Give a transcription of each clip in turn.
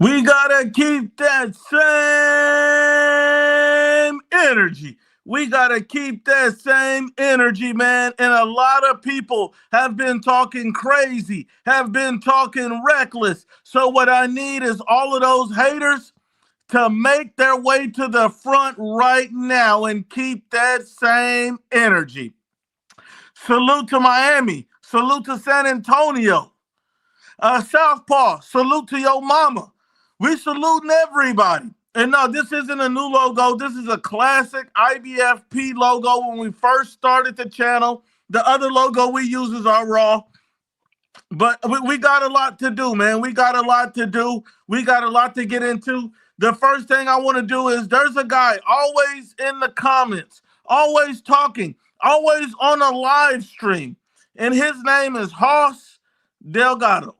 We gotta keep that same energy. We gotta keep that same energy, man. And a lot of people have been talking crazy, have been talking reckless. So what I need is all of those haters to make their way to the front right now and keep that same energy. Salute to Miami. Salute to San Antonio. Southpaw, salute to your mama. We saluting everybody. And no, this isn't a new logo. This is a classic IBFP logo when we first started the channel. The other logo we use is our Raw. But we got a lot to do, man. We got a lot to do. We got a lot to get into. The first thing I want to do is there's a guy always in the comments, always talking, always on a live stream. And his name is Hoss Delgado.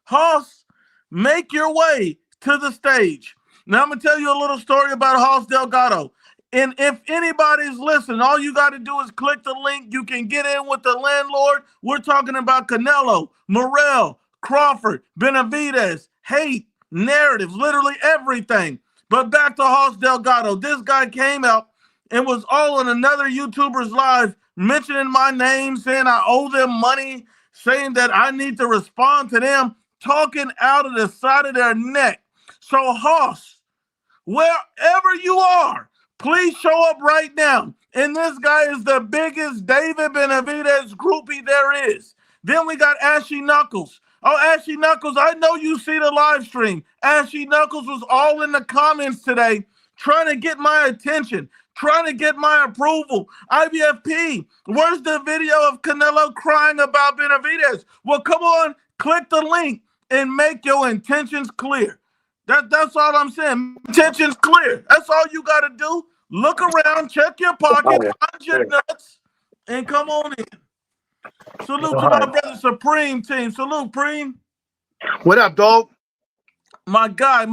Hoss, make your way to the stage. Now, I'm going to tell you a little story about Hoss Delgado. And if anybody's listening, all you got to do is click the link. You can get in with the landlord. We're talking about Canelo, MORRELL, Crawford, Benavidez, hate, narratives, literally everything. But back to Hoss Delgado. This guy came out and was all on another YouTuber's live mentioning my name, saying I owe them money, saying that I need to respond to them, talking out of the side of their neck. So Hoss, wherever you are, please show up right now. And this guy is the biggest David Benavidez groupie there is. Then we got Ashy Knuckles. Oh, Ashy Knuckles, I know you see the live stream. Ashy Knuckles was all in the comments today trying to get my attention, trying to get my approval. IBFP, where's the video of Canelo crying about Benavidez? Well, come on, click the link and make your intentions clear. That's all I'm saying. Intentions clear. That's all you got to do. Look around, check your pocket, find your nuts, and come on in. Salute to my brother Supreme team. Salute, Preem. What up, dog? My guy,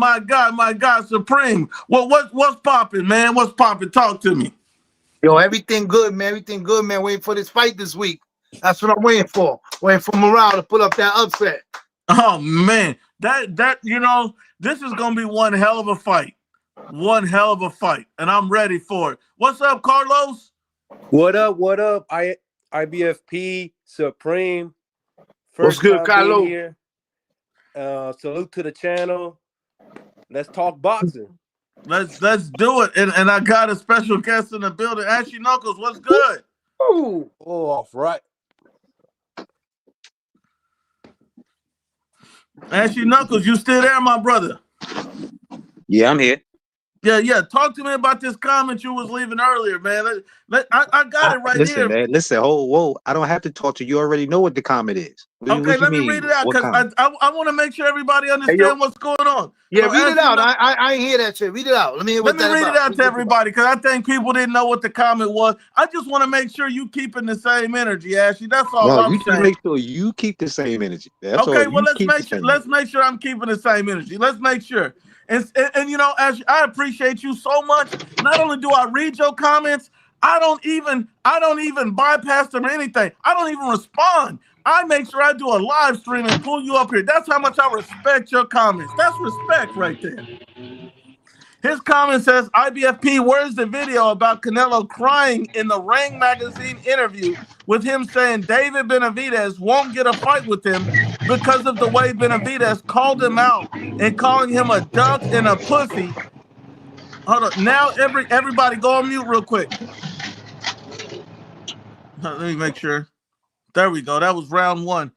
Supreme. Well, what's popping, man? What's popping? Talk to me. Yo, everything good, man. Everything good, man. Waiting for this fight this week. That's what I'm waiting for. Waiting for Morale to pull up that upset. Oh man, that you know, this is gonna be one hell of a fight. One hell of a fight, and I'm ready for it. What's up, Carlos? What up? What up? IBFP Supreme. What's good, Carlos? Here. Salute to the channel. Let's talk boxing. Let's do it. And I got a special guest in the building. Ashy Knuckles, what's good? Ooh, off right. Ashy Knuckles, you still there, my brother? Yeah, I'm here. Yeah. Talk to me about this comment you was leaving earlier, man. I got it right listen, here. Man, listen, whoa. I don't have to talk to you. You already know what the comment is. Okay, let me read it out because I want to make sure everybody understands what's going on. Yeah, so read it out. I ain't hear that shit. Read it out. Let me read it out to everybody because I think people didn't know what the comment was. I just want to make sure you keeping the same energy, Ashley. That's all I'm saying. You make sure you keep the same energy. That's okay, well let's make sure I'm keeping the same energy. Let's make sure. And you know, Ashley, I appreciate you so much. Not only do I read your comments, I don't even bypass them or anything. I don't even respond. I make sure I do a live stream and pull you up here. That's how much I respect your comments. That's respect right there. His comment says, IBFP, where's the video about Canelo crying in the Ring magazine interview with him saying David Benavidez won't get a fight with him because of the way Benavidez called him out and calling him a duck and a pussy? Hold on. Now everybody go on mute real quick. Let me make sure. There we go. That was round one.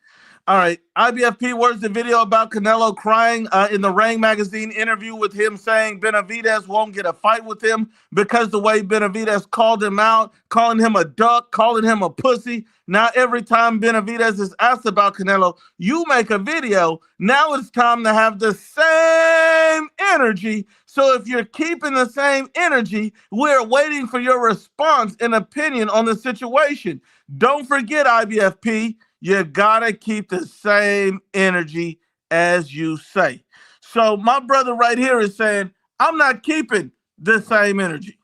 All right. IBFP, where's the video about Canelo crying in the Ring magazine interview with him saying Benavidez won't get a fight with him because the way Benavidez called him out, calling him a duck, calling him a pussy. Now, every time Benavidez is asked about Canelo, you make a video. Now it's time to have the same energy. So if you're keeping the same energy, we're waiting for your response and opinion on the situation. Don't forget, IBFP, you gotta keep the same energy as you say. So my brother right here is saying, I'm not keeping the same energy.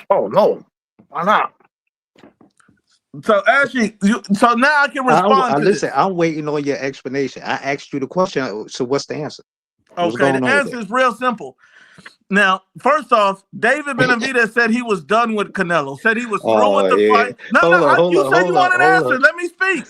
Oh, no. Why not? So actually, so now I can respond to listen, this. I'm waiting on your explanation. I asked you the question. So what's the answer? What's Okay, going the on with answer it? is real simple. Now, first off, David Benavidez said he was done with Canelo. Said he was through with Oh the yeah. fight. No, Hold on, hold you on, said you hold on, wanted an hold answer. on. Let me speak.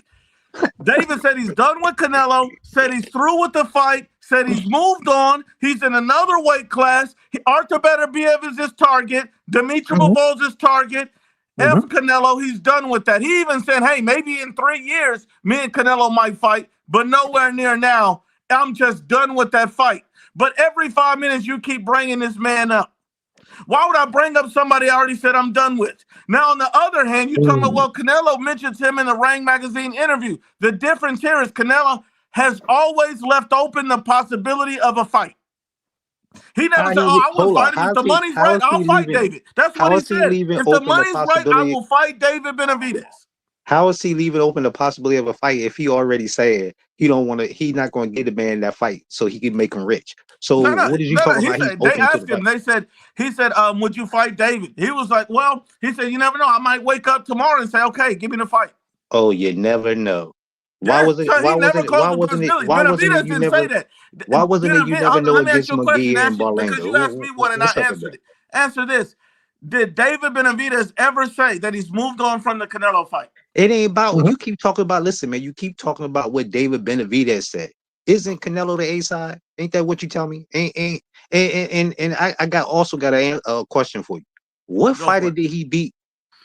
David said he's done with Canelo. Said he's through with the fight. Said he's moved on. He's in another weight class. Arthur Benavidez is his target. Dimitri Bivol is his target. F Canelo, he's done with that. He even said, hey, maybe in 3 years, me and Canelo might fight, but nowhere near now. I'm just done with that fight. But every 5 minutes, you keep bringing this man up. Why would I bring up somebody I already said I'm done with? Now, on the other hand, you're talking about, well, Canelo mentions him in the Ring magazine interview. The difference here is Canelo has always left open the possibility of a fight. He never said, oh, I will Hold on. fight him. If the money's right, I'll fight David. That's what How he is he said. leaving If the open the money's right, I possibility? will fight David Benavidez. How is he leaving open the possibility of a fight if he already said he don't want to? He's not going to get the man that fight so he can make him rich. So what is you talking He about? He's said, they open to asked the him, fight. he said, would you fight David? He was like, well, he said, you never know. I might wake up tomorrow and say, okay, give me the fight. Oh, you never know. Why Yeah, was it? so Why he never wasn't it? Why closed the wasn't it? possibility. Why wasn't it? Benavidez You didn't say never. that. Why wasn't it? You never know Let me ask against you a question, McGee and Ashley, because you asked Barlando. me one and I What's up with answered that? it. Answer this. Did David Benavidez ever say that he's moved on from the Canelo fight? It ain't about you keep talking about. Listen, man, you keep talking about what David Benavidez said. Isn't Canelo the A side? Ain't that what you tell me? Ain't and I also got a question for you. What Go for fighter it. did he beat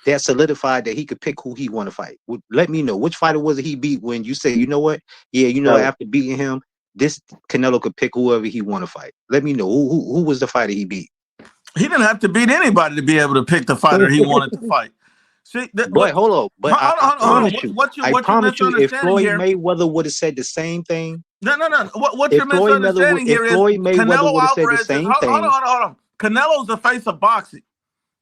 that solidified that he could pick who he want to fight? Let me know which fighter was it he beat when you say, you know what? Yeah, you know, after beating him, this Canelo could pick whoever he want to fight. Let me know who was the fighter he beat. He didn't have to beat anybody to be able to pick the fighter he wanted to fight. See, But hold on, but I hold promise on. you, What I you're promise you, if misunderstanding Floyd here? Mayweather would have said the same thing, No. What if you're misunderstanding here is Floyd Mayweather Canelo would have said the Alvarez is same thing, hold on. Canelo's the face of boxing.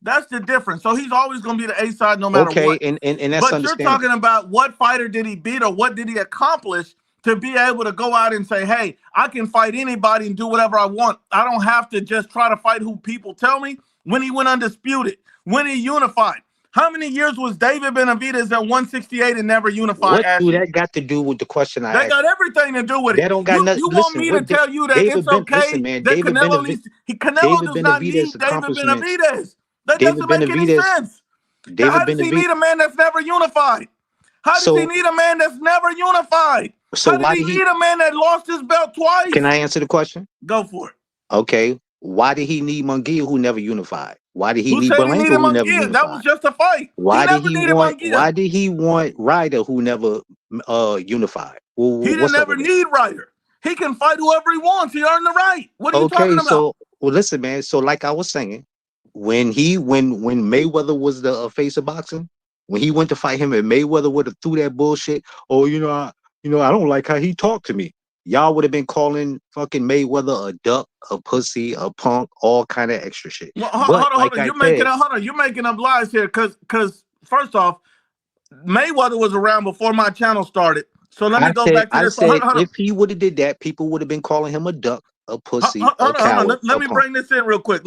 That's the difference. So he's always going to be the A side no matter okay, what. and that's But you're understandable. talking about what fighter did he beat or what did he accomplish to be able to go out and say, hey, I can fight anybody and do whatever I want. I don't have to just try to fight who people tell me. When he went undisputed, when he unified. How many years was David Benavidez at 168 and never unified, What do Ashley? that got to do with the question I They asked? got everything to do with it. That don't got You nothing. want Listen, me to tell you that it's listen, okay man, that Canelo needs Canelo David does not Benavidez need David accomplishments. Benavidez. That David doesn't make any Benavidez, sense. David How does he Benavidez. need a man that's never unified? How does he So need a man that's never unified? How does why he did he? need a man that lost his belt twice? Can I answer the question? Go for it. Okay. Why did he need Munguia who never unified? Why did he Who need said he Berlanga needed who never Munguia? That was unified? just a fight. He never needed Munguia. Why did he want Ryder who never unified? He didn't What's up ever with that? need Ryder. He can fight whoever he wants. He earned the right. What are you Okay, talking about? so listen, man. So like I was saying, when Mayweather was the face of boxing, when he went to fight him, and Mayweather would have threw that bullshit. Oh, I don't like how he talked to me. Y'all would have been calling fucking Mayweather a duck, a pussy, a punk, all kind of extra shit. Well, But hold like on. I said, You're making up lies here because first off, Mayweather was around before my channel started. So let me go back to I this. So, said hold on. if he would have did that, people would have been calling him a duck, a pussy, a Hold on. coward, Let a me punk. bring this in real quick.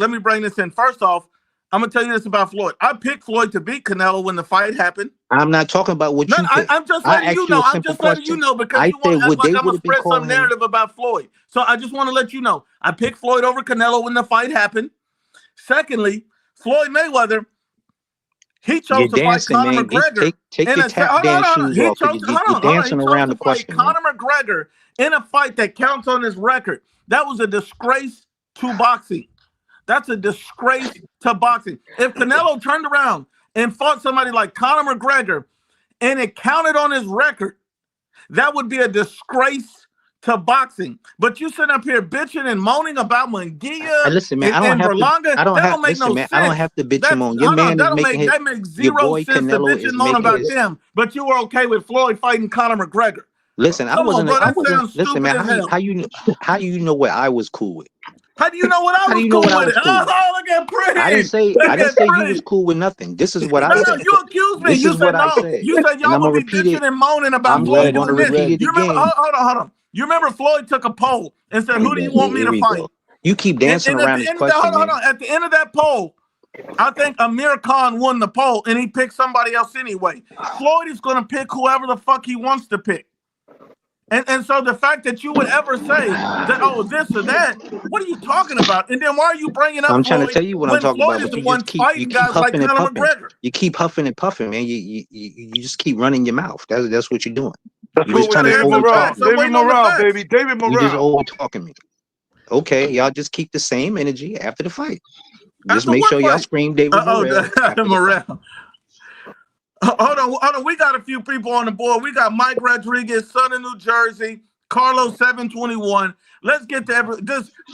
First off, I'm gonna tell you this about Floyd. I picked Floyd to beat Canelo when the fight happened. I'm not talking about what No, you picked. I'm just I letting you asked you know. a I'm simple just letting you question. know because I you want said, would like they I'm would gonna have been spread some calling him? narrative about Floyd. So I just want to let you know. I picked Floyd over Canelo when the fight happened. Secondly, Floyd Mayweather, he chose You're to fight dancing, Conor man. McGregor Take your tap dance shoes He off chose because you're He dancing chose around to the fight question, man. Conor McGregor in a fight that counts on his record. That was a disgrace to boxing. That's a disgrace to boxing. If Canelo turned around and fought somebody like Conor McGregor and it counted on his record, that would be a disgrace to boxing. But you sit up here bitching and moaning about Munguia Listen, man. and Berlanga. I don't That have. don't make Listen, no man. I don't sense. have to bitch him That's on. Your man is making his. that makes Your zero boy sense to Canelo bitch is and moan making about his. them. But you were okay with Floyd fighting Conor McGregor. Listen, I Come on, wasn't. bro. I That wasn't. sounds Listen, stupid man. as hell. How you know what I was cool with? How do you know what I How do was you know cool what I with was it? cool with? Oh, look at Prince. I didn't say you was cool with nothing. This is what I No, said. you accused me. This You is said what I no. said. You said And y'all I'm will gonna be repeat bitching it. and moaning about I'm Floyd gonna doing this. repeat it You remember? again. Hold on. You remember Floyd took a poll and said, "Who do you want me Here to we fight?" go. You keep dancing And at around the this end of that, question, man. At the end of that poll, I think Amir Khan won the poll, and he picked somebody else anyway. Floyd is going to pick whoever the fuck he wants to pick. And so the fact that you would ever say that, oh, this or that, what are you talking about? And then why are you bringing up I'm Floyd trying to tell you what I'm when talking Floyd about, is but the you one just keep fighting guys like huffing and Conor puffing. McGregor? You keep huffing and puffing, man. You just keep running your mouth. That's what you're doing. That's You're what just we trying to David Answer the Morrell. facts. I'm David waiting on the Morrell, facts. baby. David you just Morrell. over talking me. Okay, y'all just keep the same energy after the fight. Just After make what sure y'all fight? scream David Morrell after the fight. Morrell. Hold on. We got a few people on the board. We got Mike Rodriguez, son of New Jersey, Carlos 721. Let's get to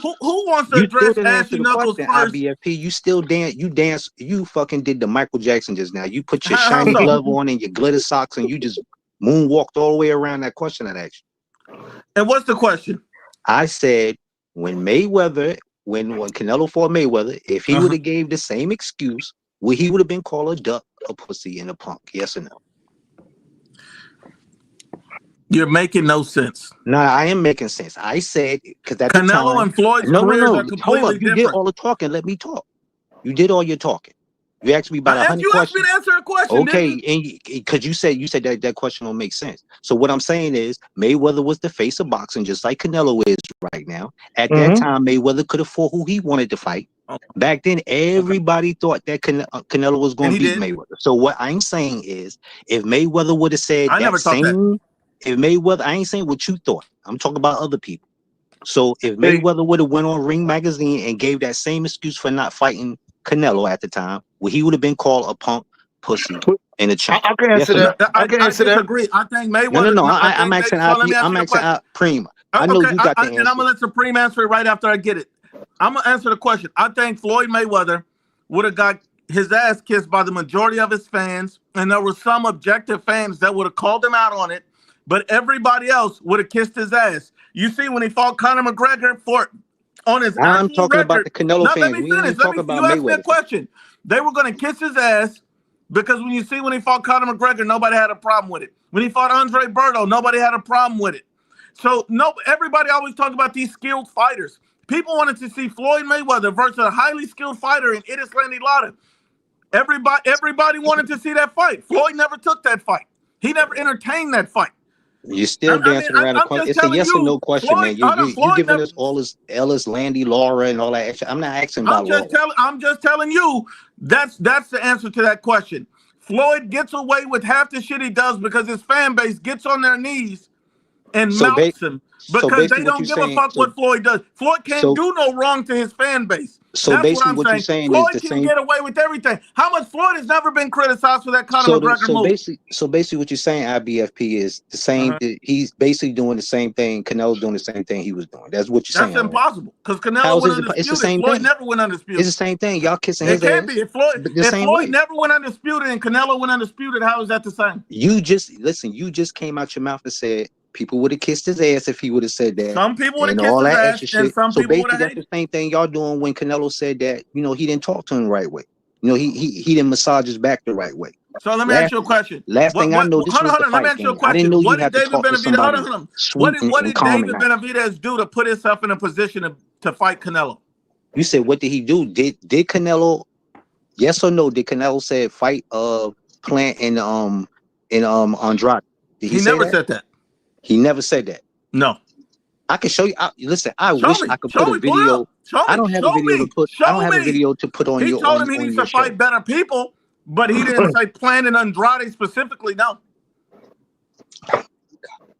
who wants to You still address didn't answer Ashy the Knuckles question, first? IBFP. You still dance. You fucking did the Michael Jackson just now. You put your How shiny so? glove on and your glitter socks, and you just moonwalked all the way around that question I asked you. And what's the question? I said when Canelo fought Mayweather, if he would have gave the same excuse, he would have been called a duck, a pussy, and a punk? Yes or no? You're making no sense. No, I am making sense. I said because at the Canelo time, and Floyd's no. careers are Hold completely up. You did different. all the talking. Let me talk. You did all your talking. You asked me about 100 You asked me questions. to answer a question. Okay, and because you said that question don't make sense. So what I'm saying is Mayweather was the face of boxing, just like Canelo is right now. At that time, Mayweather could have fought who he wanted to fight. Back then, everybody thought that Canelo was going to beat Mayweather. So what I'm saying is, if Mayweather would have said I never thought that. if Mayweather, I ain't saying what you thought. I'm talking about other people. So if Mayweather would have went on Ring Magazine and gave that same excuse for not fighting Canelo at the time, well, he would have been called a punk, pussy, and a chump. I can answer that. I can answer that. Disagree. I think Mayweather. No. I'm asking. So let me ask you a question. Prima. I know you got the answer. And I'm gonna let Supreme answer it right after I get it. I'm gonna answer the question. I think Floyd Mayweather would have got his ass kissed by the majority of his fans, and there were some objective fans that would have called him out on it, but everybody else would have kissed his ass. You see, when he fought Conor McGregor on his I'm talking record, about the Canelo fans. Let me finish. You asked me a question. They were going to kiss his ass because when he fought Conor McGregor, nobody had a problem with it. When he fought Andre Berto, nobody had a problem with it. So everybody always talk about these skilled fighters. People wanted to see Floyd Mayweather versus a highly skilled fighter in Erislandy Lara. Everybody wanted to see that fight. Floyd never took that fight. He never entertained that fight. You're still dancing around the question. It's a yes or no question, Floyd, man. You're giving us all this Ellis, Landy, Laura, and all that extra. I'm not asking about Laura. I'm just telling you that's the answer to that question. Floyd gets away with half the shit he does because his fan base gets on their knees and mouths him because they don't give a fuck what Floyd does. Floyd can't do no wrong to his fan base. So that's basically, what I'm saying. Floyd can get away with everything. How much Floyd has never been criticized for that Conor McGregor move? So basically, what you're saying, IBFP, is the same. He's basically doing the same thing. Canelo's doing the same thing he was doing. That's what you're saying. That's impossible because Canelo went undisputed. It's the same Floyd thing. never went undisputed. It's the same thing. Y'all kissing his ass. It can't be. If Floyd never went undisputed and Canelo went undisputed, how is that the same? You just came out your mouth and said people would have kissed his ass if he would have said that. Some people would have kissed his ass, and some people would have hated. That's the same thing y'all doing when Canelo said that, he didn't talk to him the right way. He didn't massage his back the right way. So let me ask you a question. Last thing I know, this was the fight game. I didn't know you had to talk to somebody What did David Benavidez do to put himself in a position to fight Canelo? You said, what did he do? Did Canelo, yes or no, did Canelo say fight Plant and Andrade? Did he never said that. He never said that. No. I can show you. Listen, I wish I could put a video. I don't have a video to put. I don't have a video to put on your. He told him he needs to fight better people, but he didn't say Plant and Andrade specifically. No.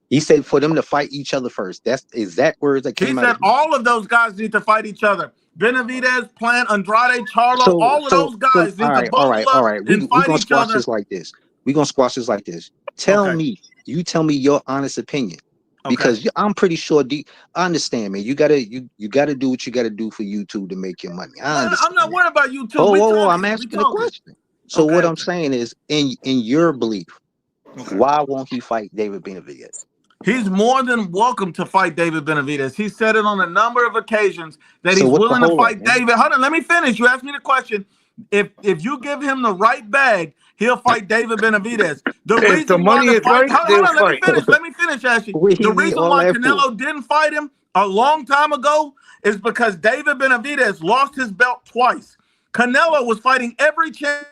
He said for them to fight each other first. That's exact words that came out. He said all of those guys need to fight each other. Benavidez, Plant, Andrade, Charlo, all of those guys need to bundle up and fight each other. We're gonna squash this like this. Tell me your honest opinion. Because I'm pretty sure I understand, man. You gotta do what you gotta do for YouTube to make your money. I'm not worried about YouTube. I'm asking a question. So what I'm saying is, in your belief, why won't he fight David Benavidez? He's more than welcome to fight David Benavidez. He said it on a number of occasions that he's willing to fight David. Hold on, let me finish. You asked me the question. If you give him the right bag, he'll fight David Benavidez. If the money is right, hold on, let me finish, Ashley. The reason why Canelo didn't fight him a long time ago is because David Benavidez lost his belt twice. Canelo was fighting every champion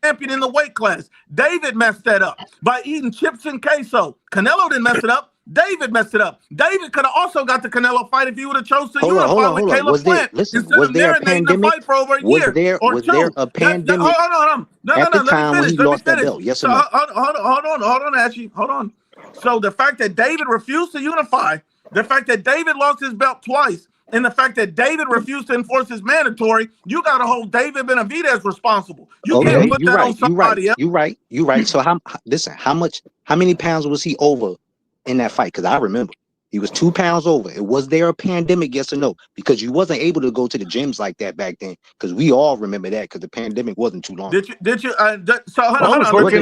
in the weight class. David messed that up by eating chips and queso. Canelo didn't mess it up. David messed it up. David could have also got the Canelo fight if he would have chose to unify with Caleb Plant instead of marinating the fight for over a year or two. Was there a pandemic hold on. No, at the time when he lost that finish. belt? Yes or So, no? hold on, Ashley. Hold on. So the fact that David refused to unify, the fact that David lost his belt twice, and the fact that David refused to enforce his mandatory, you got to hold David Benavidez responsible. You can't put that on somebody else. You're right. So how many pounds was he over in that fight? Because I remember he was 2 pounds over. Was there a pandemic? Yes or no? Because you wasn't able to go to the gyms like that back then. Because we all remember that because the pandemic wasn't too long. Did you? So hold on. Let me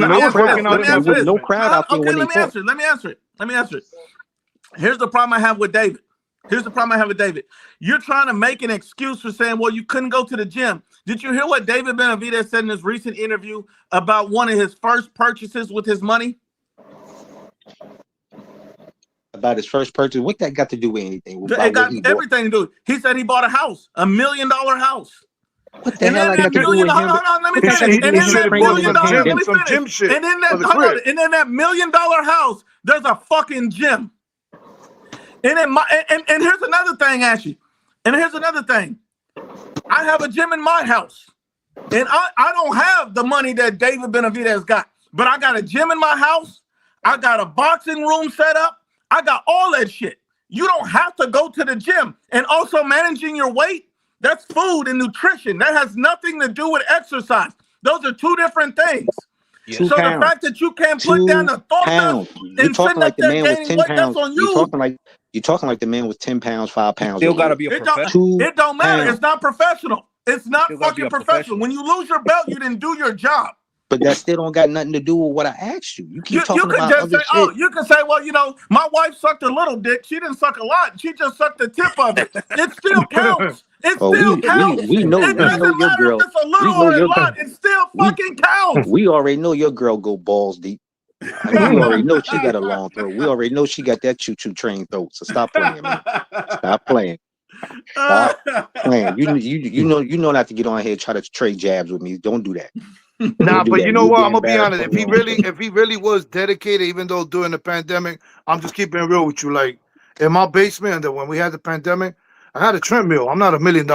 answer this. No crowd out there when they fought. Let me answer it. Here's the problem I have with David. You're trying to make an excuse for saying, well, you couldn't go to the gym. Did you hear what David Benavidez said in his recent interview about one of his first purchases with his money? About his first purchase? What that got to do with anything? It got everything to do. He said he bought a house, $1 million house. What the hell I got to do with him? Hold on, let me finish. And in that $1 million, and in that $1 million house, there's a fucking gym. And here's another thing, Ashley. And here's another thing. I have a gym in my house. And I don't have the money that David Benavidez got. But I got a gym in my house. I got a boxing room set up. I got all that shit. You don't have to go to the gym. And also managing your weight, that's food and nutrition. That has nothing to do with exercise. Those are two different things. Yeah. So the fact that you can't put down the thought and sitting up there gaining weight, that's on you. You're talking like the man was 10 pounds, 5 pounds. Still got to be a professional. It don't matter. It's not professional. It's not fucking professional. When you lose your belt, you didn't do your job. But that still don't got nothing to do with what I asked you. You keep talking about other shit. Oh, you can say, well, you know, my wife sucked a little dick. She didn't suck a lot. She just sucked the tip of it. It still counts. It still counts. We know your girl. It's a little or a lot. It still fucking counts. We already know your girl go balls deep. I mean, we already know she got a long throat. We already know she got that choo-choo train throat. So stop playing, man. Stop playing. Stop playing. You know not to get on here and try to trade jabs with me. Don't do that. Nah, but you know what? I'm gonna be honest. If he really was dedicated, even though during the pandemic, I'm just keeping it real with you. Like in my basement, when we had the pandemic, I had a treadmill. I'm not $1 million.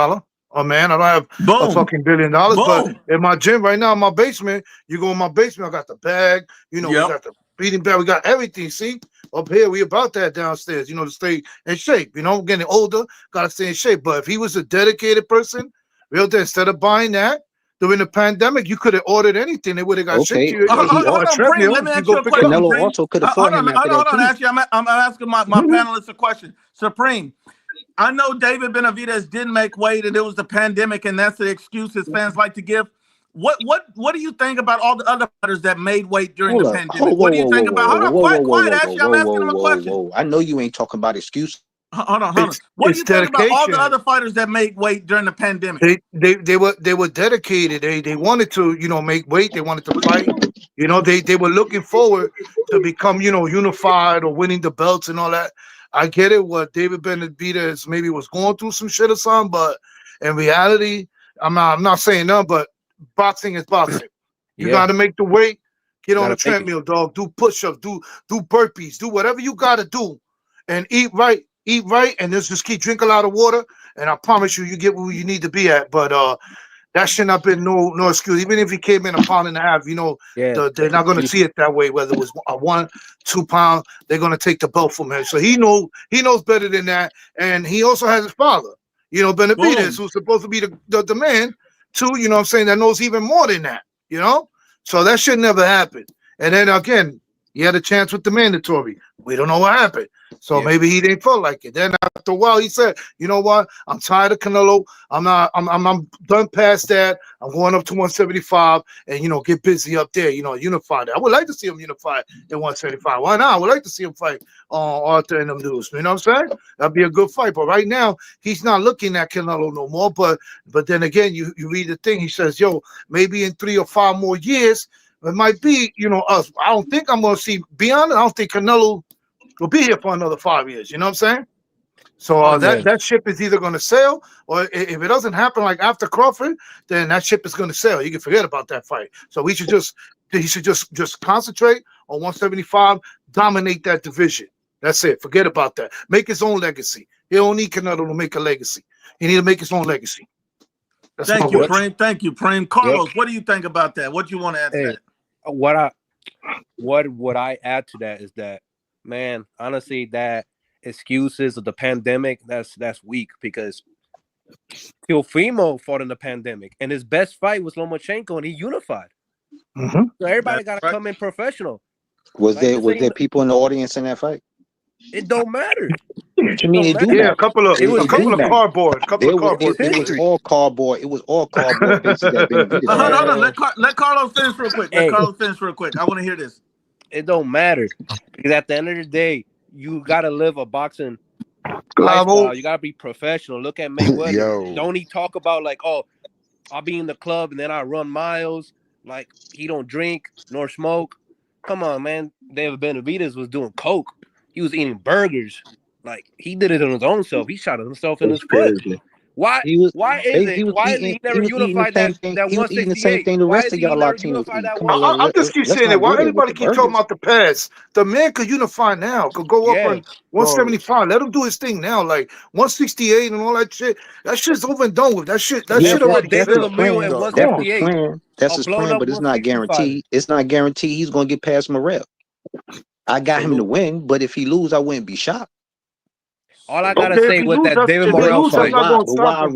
Oh man, I don't have a fucking $1 billion. But in my gym right now, in my basement, you go in my basement, I got the bag, you know, we got the beating bag, we got everything. See, up here, we about that downstairs, you know, to stay in shape. You know, getting older, gotta stay in shape. But if he was a dedicated person, real dead, instead of buying that during the pandemic, you could have ordered anything. They would have got shit to you. Hold on, Preem, let me ask you a question. Canelo also could afford him after that. Hold on, actually, I'm asking my panelists a question. Supreme, I know David Benavidez didn't make weight, and it was the pandemic, and that's the excuse his fans like to give. What do you think about all the other fighters that made weight during the pandemic? What do you think about? Hold on, quiet. Actually, I'm asking him a question. I know you ain't talking about excuses. Hold on. What do you think about all the other fighters that made weight during the pandemic? They were dedicated. They wanted to, you know, make weight. They wanted to fight. You know, they were looking forward to become, you know, unified or winning the belts and all that. I get it. What David Benavidez maybe was going through some shit or something, but in reality, I'm not saying none. But boxing is boxing. You got to make the weight. Get on the treadmill, dog. Do push-ups. Do burpees. Do whatever you got to do, and eat right. Eat right, and just keep drinking a lot of water, and I promise you, you get where you need to be at. But that shouldn't have been no excuse. Even if he came in 1.5 pounds, you know, they're not going to see it that way. Whether it was a 1, 2 pound, they're going to take the belt from him. So he knows better than that, and he also has his father, you know, Benavidez, who's supposed to be the man too. You know what I'm saying? That knows even more than that. You know, so that should never happen. And then again, he had a chance with the mandatory. We don't know what happened. So maybe he didn't feel like it. Then after a while, he said, "You know what? I'm tired of Canelo. I'm done past that. I'm going up to 175, and you know, get busy up there. You know, unify that. I would like to see him unify at 175. Why not? I would like to see him fight Arthur and them dudes. You know what I'm saying? That'd be a good fight. But right now, he's not looking at Canelo no more. But then again, you read the thing. He says, "Yo, maybe in 3 or 5 more years, it might be, you know, us. I don't think I'm going to see. Be honest, I don't think Canelo will be here for another 5 years. You know what I'm saying? So Yeah. that ship is either going to sail, or if it doesn't happen like after Crawford, then that ship is going to sail. You can forget about that fight. So he should just concentrate on 175, dominate that division. That's it. Forget about that. Make his own legacy. He don't need Canelo to make a legacy. He need to make his own legacy. That's Thank my you, word. Preem. Thank you, Preem. Carlos, what do you think about that? What do you want to add to Hey, that? what would I add to that is that, man, honestly, that excuses of the pandemic, that's weak, because Teofimo fought in the pandemic and his best fight was Lomachenko and he unified. Mhm. So everybody That's got to right. come in professional. Was Like, there people in the audience in that fight? it don't matter. What you mean Don't it do matter. Yeah, matter? a couple of It was history. cardboard, There was cardboard It's it was history. all cardboard. It was all cardboard faces that Benavidez Hold had. on. Let Carlos finish real quick. Let Hey. Carlos finish real quick. I want to hear this. It don't matter, because at the end of the day, you got to live a boxing Clavo. lifestyle. You got to be professional. Look at Mayweather. Yo. Don't he talk about like, oh, I'll be in the club and then I run miles. Like, he don't drink nor smoke. Come on, man. David Benavidez was doing coke. He was eating burgers. Like, he did it on his own self. He shot himself in his foot. Why? He was Why is he was he eating never the unified same that thing. that He was eating the same 168? thing the Why rest is of he y'all never Latinos unified eat. that Come on, I just keep let's saying it. not Why go there with everybody the keep talking burgers. about the past? The man could unify now. Could go up Yeah. on 175. Let him do his thing now. Like 168 and all that shit. That shit's over and done with. That shit They shit fought already David killed. Lemieux at The- That's his 168. plan. That's A his blown plan, up but it's not 165. guaranteed. It's not guaranteed he's gonna get past Morrell. I got him to Salute. win, but if he lose, I wouldn't be shocked. All I gotta Okay, say with that David if he Morrell lose, that's fight. not gonna stop him.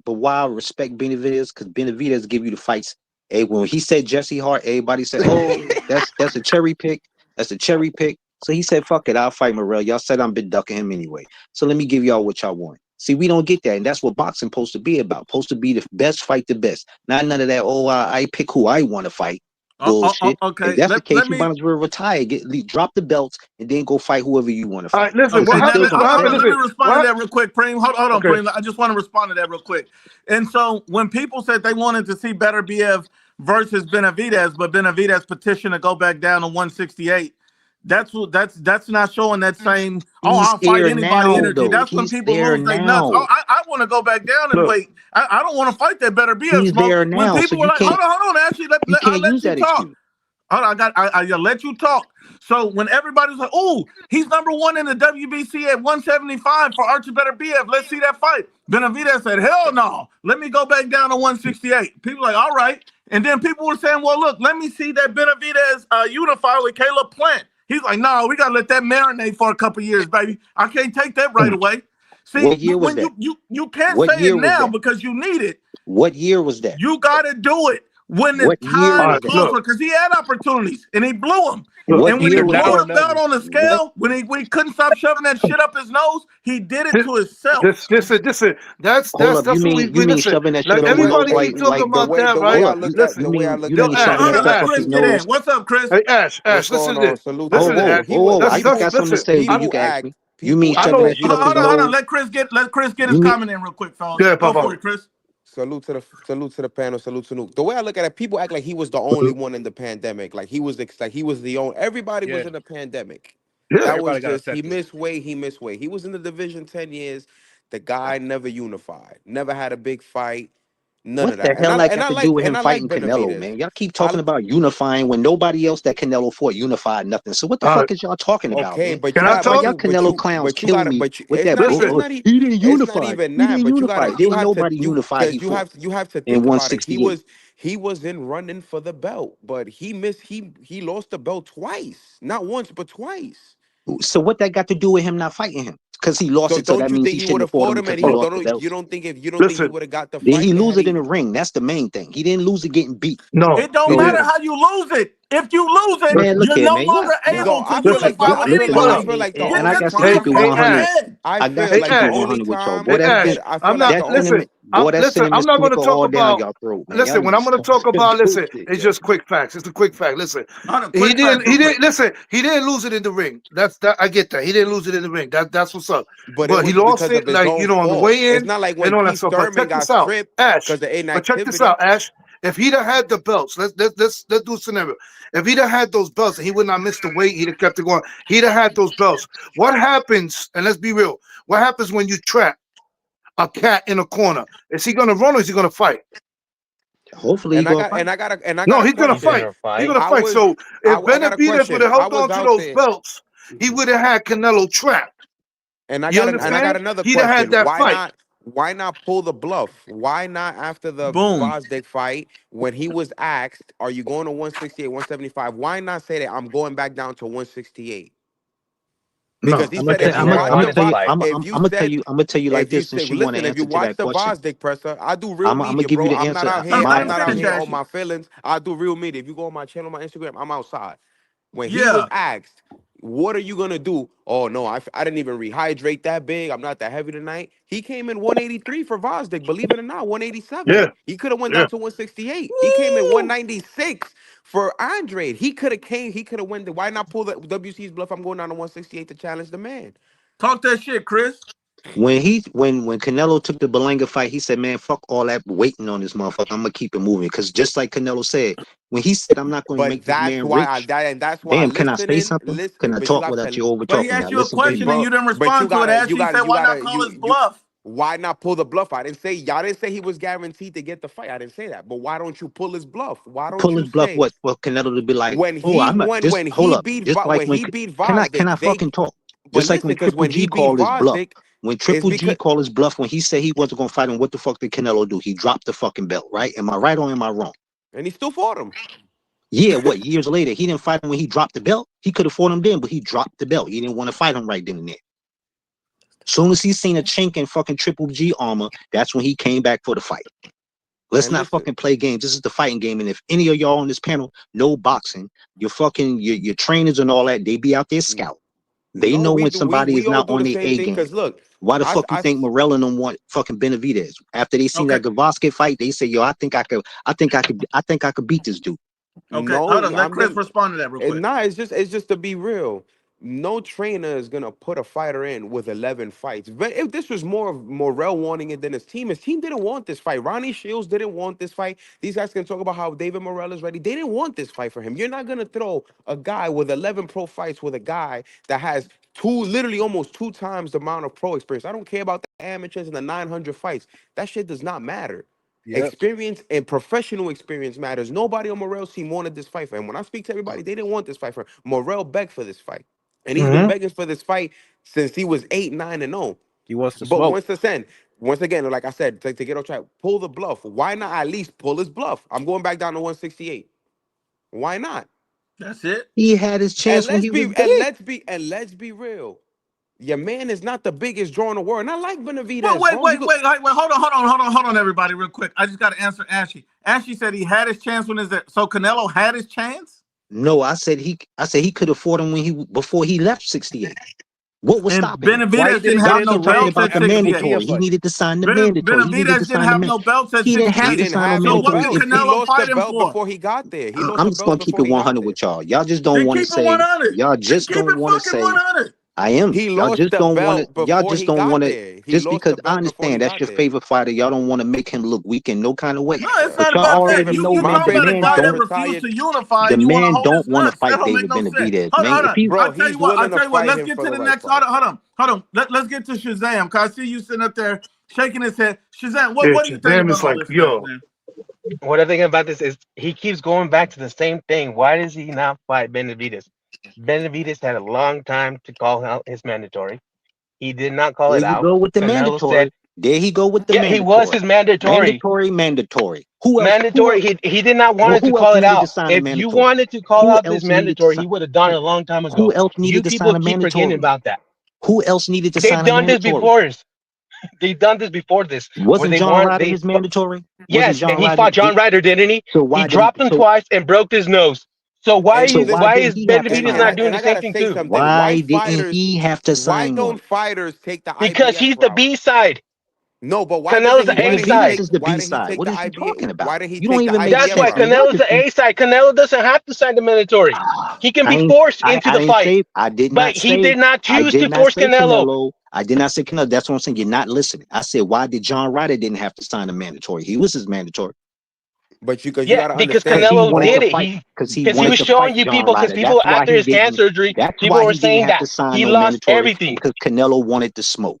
Why I respect Benavidez, because Benavidez give you the fights. Hey, when he said Jesse Hart, everybody said, "Oh, that's a cherry pick. That's a cherry pick." So he said, "Fuck it, I'll fight Morrell." Y'all said I'm been ducking him anyway. So let me give y'all what y'all want. See, we don't get that, and that's what boxing supposed to be about. Supposed to be the best fight the best. Not none of that. Oh, I pick who I want to fight. Bullshit. Okay. If that's the case, Let you me. might as well retire, drop the belts, and then go fight whoever you want to All fight. right, listen. Okay, What now happened? What happened? let me Listen. respond to that real quick, Preem. Hold on, Okay. Preem. I just want to respond to that real quick. And so when people said they wanted to see Better BF versus Benavidez, but Benavidez petitioned to go back down to 168, that's not showing that same I'll fight there anybody now, energy. though. That's when He's people there lose their nuts. now. I want to go back down and Look. wait. I don't want to fight that Better BF He's smoke. there When now, people so were you like, can't hold on, Ashley, you I'll can't let use you that talk. excuse. I'll let you talk. So when everybody's like, "Oh, he's #1 in the WBC at 175 for Archie Better BF. Let's see that fight." Benavidez said, "Hell no. Let me go back down to 168." People like, "All right." And then people were saying, "Well, look, let me see that Benavidez unify with Caleb Plant." He's like, "No, we gotta let that marinate for a couple years, baby. I can't take that right away." See, What year was when that? you can't What say it year was now that? because you need it. What year was that? You gotta do it when the What year time was that? calls for, because he had opportunities and he blew them. Look. And when he year was blew Now or the belt never. on the scale, when he couldn't stop shoving that shit up his nose, he did it to himself. That's Hold up, what you mean listen. shoving that shit Like up his nose everybody keep talking the about way that, the right? way Hold I up, look Listen. at the way I look you at mean it, Hold shoving that on, Hey, let stuff Ash. up Chris his get in. nose? What's up, Chris? Hey, Ash, what's listen going to on? this. Salute to Listen the to panel. this. I just got something to say, but you can ask me. You mean People act shoving know- that shit up his Hold nose? on. Let Chris get his You mean comment in real quick, fellas. Yeah, Go Papa. for it, Chris. salute to the panel. Salute to Nuke. The way I look at it, people act like he was the only one in the pandemic. Like he was the only. Everybody was Yeah. in the pandemic. Yeah. That was Everybody got just he affected. missed weight. He missed weight. He was in the division 10 years. The guy never unified. Never had a big fight. None what of the that. hell that got I to do like with him fighting Canelo, Benavidez. man? Y'all keep talking about unifying when nobody else that Canelo fought unified nothing. So what the All right. fuck is y'all talking about, Okay, man? but Can you I got Why talk? y'all Canelo clowns but you kill gotta me but you, with that? Listen. He didn't it's not unify. even He that, didn't but unify. There ain't nobody unified. He fought you have to in think about it. 168. He was in running for the belt, but he lost the belt twice. Not once, but twice. So what that got to do with him not fighting him? Because he lost So it, so don't that you means think he he would shouldn't have have fought fought him him because and he he lost the don't belts. you don't think he Listen. would have got the Did fight he lose had it in he the ring? That's the main thing. He didn't lose it getting beat. No. It don't No, matter yeah. how you lose it. If you lose it, Man, look you're here, no man. longer No, able to I feel like unify the with Listen, I anybody. feel like the and I Just got to only keep time it Hey, came to 100. Ash. an end. I I got feel to Hey, like keep it the Ash. only 100 with y'all. time Boy, Hey, Ash. I feel I'm like not. the that only Listen. sentiment, boy, that I'm sentiment not going to snicker talk all down about. y'all throat, man. Y'all Listen, need when to I'm going to stop talk that about, listen, bullshit, it's yo. just quick facts. It's the quick fact. Listen, Hold on, quick facts he real didn't, quick. listen, he didn't lose it in the ring. I get that. He didn't lose it in the ring. That's what's up. but it But he was lost because it, of his like, own on the fault. way It's in not like and when all that Keith stuff. But Thurman check got this out, stripped Ash. because of But check this inactivity. out, Ash. If he'd have had the belts, let's do a scenario. If he'd have had those belts and he would not miss the weight, he'd have kept it going. He'd have had those belts. What happens, and let's be real, What happens when you trap a cat in a corner? Is he gonna run or is he gonna fight? Hopefully, he And I gonna got fight. and I got a and I No, got a he's gonna He's question. fight. gonna He's fight. gonna I fight. was So if I got a Benavidez would question. have I held was on to out those there, belts, he would have had Canelo trapped. and You I got understand? another He'd have had question. that fight. Why not pull the bluff? Why not after the Boom. Vosdick fight when he was asked, "Are you going to 168, 175?" Why not say that I'm going back down to 168? Because No, he I'm gonna said tell. if Because you he I'm gonna. never watch I'm the gonna wanted to tell you. Vi- fight. if you I'm gonna tell said you. I'm gonna tell you like if you this, say since you want to listen, if you answer to watch that the question. Vosdick presser, I do real I'm gonna media, give you bro. the I'm not answer. out here. Let I'm him not My out finish, here yeah. on Ashy. my feelings. I do real media. If you go on my channel, my Instagram, I'm outside. When he was Yeah. asked, "What are you gonna do?" Oh no, I didn't even rehydrate that big. I'm not that heavy tonight. He came in 183 for Vosdick. Believe it or not, 187. yeah, He could have went yeah. down to 168. He came in Woo! 196 for Andre. He could have came. He could have went. Why not pull the WC's bluff? I'm going down to 168 to challenge the man. Talk that shit, Chris. When Canelo took the Berlanga fight, he said, "Man, fuck all that waiting on this motherfucker. I'm gonna keep it moving." Because just like Canelo said, when he said, "I'm not going to But make this that's man why I rich," that and that's why damn, can I say listening, something? listen. Can I But you talk got without to, you over But he talking? Now asked you a listen to question me. and you didn't but respond to it. you Ashy gotta, said, you why not gotta, call his you. bluff? Why not pull the bluff? I didn't say y'all didn't say he was guaranteed to get the fight. I didn't say that. But why don't you pull his bluff? Why don't Pull you his bluff. say What for Canelo to be like? when Oh, he I'm not won just when hold he up. beat Just like when when he beat can I Vosdick, they fucking talk? but Just like listen, when because Triple when he G beat called his bluff. Vosdick, When it's Triple G because called his bluff when he said he wasn't gonna fight him, what the fuck did Canelo do? He dropped the fucking belt, right? Am I right or am I wrong? and he still fought him. Yeah, what years later he didn't fight him when he dropped the belt. He could have fought him then, but he dropped the belt. He didn't want to fight him right then and there. Soon as he seen a chink in fucking Triple G armor, that's when he came back for the fight. Let's And not listen, fucking play games. This is the fighting game. And if any of y'all on this panel know boxing, your fucking your trainers and all that, they be out there scout. They no, know we when do somebody we is all not do on the their same A thing. game. Cause look, Why the I fuck you think Morrell and them want fucking Benavidez? After they seen Okay. that Gavoskid fight, they say, "Yo, I think I could beat this dude." Okay. Hold no, on. Let I'm Chris just respond to that real quick. nah, it's just to be real. No trainer is gonna put a fighter in with 11 fights. But if this was more of Morrell wanting it than his team didn't want this fight. Ronnie Shields didn't want this fight. These guys can talk about how David Morrell is ready. They didn't want this fight for him. You're not gonna throw a guy with 11 pro fights with a guy that has literally almost 2 times the amount of pro experience. I don't care about the amateurs and the 900 fights. That shit does not matter. Yep. Experience and professional experience matters. Nobody on Morrell's team wanted this fight for him. When I speak to everybody, they didn't want this fight for him. Morrell begged for this fight. And he's been Mm-hmm. begging for this fight since he was 8, 9, and 0. He wants to But smoke. once again, like I said, to get on track, pull the bluff. Why not at least pull his bluff? I'm going back down to 168. Why not? That's it. He had his And chance when he was big. let's be real. Your man is not the biggest draw in the world. And I like Well, Benavidez, wait, bro. You wait, go wait, wait, wait. Hold on, everybody, real quick. I just got to answer Ashy. Ashy said he had his chance when is that? So Canelo had his chance? No, I said he could have fought him before he left 68. What was And stopping him? Why he Benavidez didn't didn't Y'all get have in the no keep talking ring belts about at the after the 68. Mejia mandatory. He fight? needed to sign the mandatory. He needed to Benavidez didn't sign the have man. no belts at He didn't He have to 68. didn't sign no have So no what mandatory. did belts. If He he, Canelo lost the fight him belt for? before he got there. He lost I'm the just gonna belt keep before it he got 100 there. with y'all. Y'all just don't Then want to keep it say. 100. Y'all Then just keep don't it want to fucking say. 100. I am. He Y'all lost just the don't want to. belt Y'all before just he don't got want to. there. He Just lost because the I belt before he understand that's got your there. favorite fighter, y'all don't want to make him look weak in no kind of way. No, it's But not y'all about that. already You know, you My man. talking The about a favorite man guy fighter that don't. refused retired. to unify The and you want to man hold his don't want to nuts. That fight don't make David no sense. Benavidez, Hold on, man. hold If on. he Bro, I'll tell he's you what. willing to fight Let's him get for to the the right next. fight. Hold on. Let's get to Shazam. Cause I see you sitting up there shaking his head. Shazam, Yeah, what do you think Shazam about is all like, this mess, yo, man? What I think about this is he keeps going back to the same thing. Why does he not fight Benavidez? Benavidez had a long time to call out his mandatory. He did not call there it you out. go with the Canelo said, mandatory. There he go with the yeah, he was mandatory. his mandatory. Mandatory. Who else? Mandatory. He did not Well, want to who else call it needed to out. sign a If you mandatory? wanted to call Who out this else needed to mandatory, he sign? would have done it a long time Who ago. else You needed to sign people a keep forgetting mandatory? about that. Who else needed to They've sign a done this mandatory? before. They've done this before this, where Wasn't they John weren't. Ryder his mandatory? Wasn't Yes, and John he Ryder? fought John Ryder, didn't he? So He why didn't dropped him twice and broke his nose. So And so listen, why why didn't is he have to Benavidez sign not one? doing and the I same gotta thing say too? something. Why didn't he have to Why sign don't one? fighters take the Because IBF he's the route? B side. No, but Canelo's the A Benavidez side. is the why B did he side. take What the is you talking IBF? about? Why did he You don't take the even make That's IBF why sense, route? man. Y'all Canelo's just the A side. Canelo doesn't have to sign the mandatory. He can be forced into I the didn't fight, say I did but not he say did not I choose did to not force say Canelo. Canelo. I did not say Canelo. That's what I'm saying. You're not listening. I said why did John Ryder didn't have to sign a mandatory? He was his mandatory But because you Yeah, gotta because because understand, he Canelo wanted did to all it. fight because he Because he wanted was to showing fight you John people. Because Ryder. That's people why after he his didn't. hand surgery, That's people why were he didn't saying have to that sign he no lost mandatory everything. because Canelo wanted to smoke.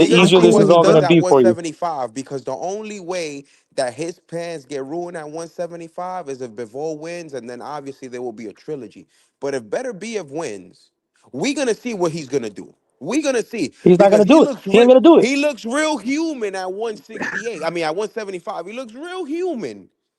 the We're gonna easier see this what is he all does gonna at be for you. 175 because the only way that his plans get ruined at 175 is if Bivol wins, and then obviously there will be a trilogy. But if Better BF wins, we're gonna see what he's gonna do. We're gonna see He's not because gonna do it. He ain't gonna do it. he looks real human at 168. I mean at 175. He looks real human.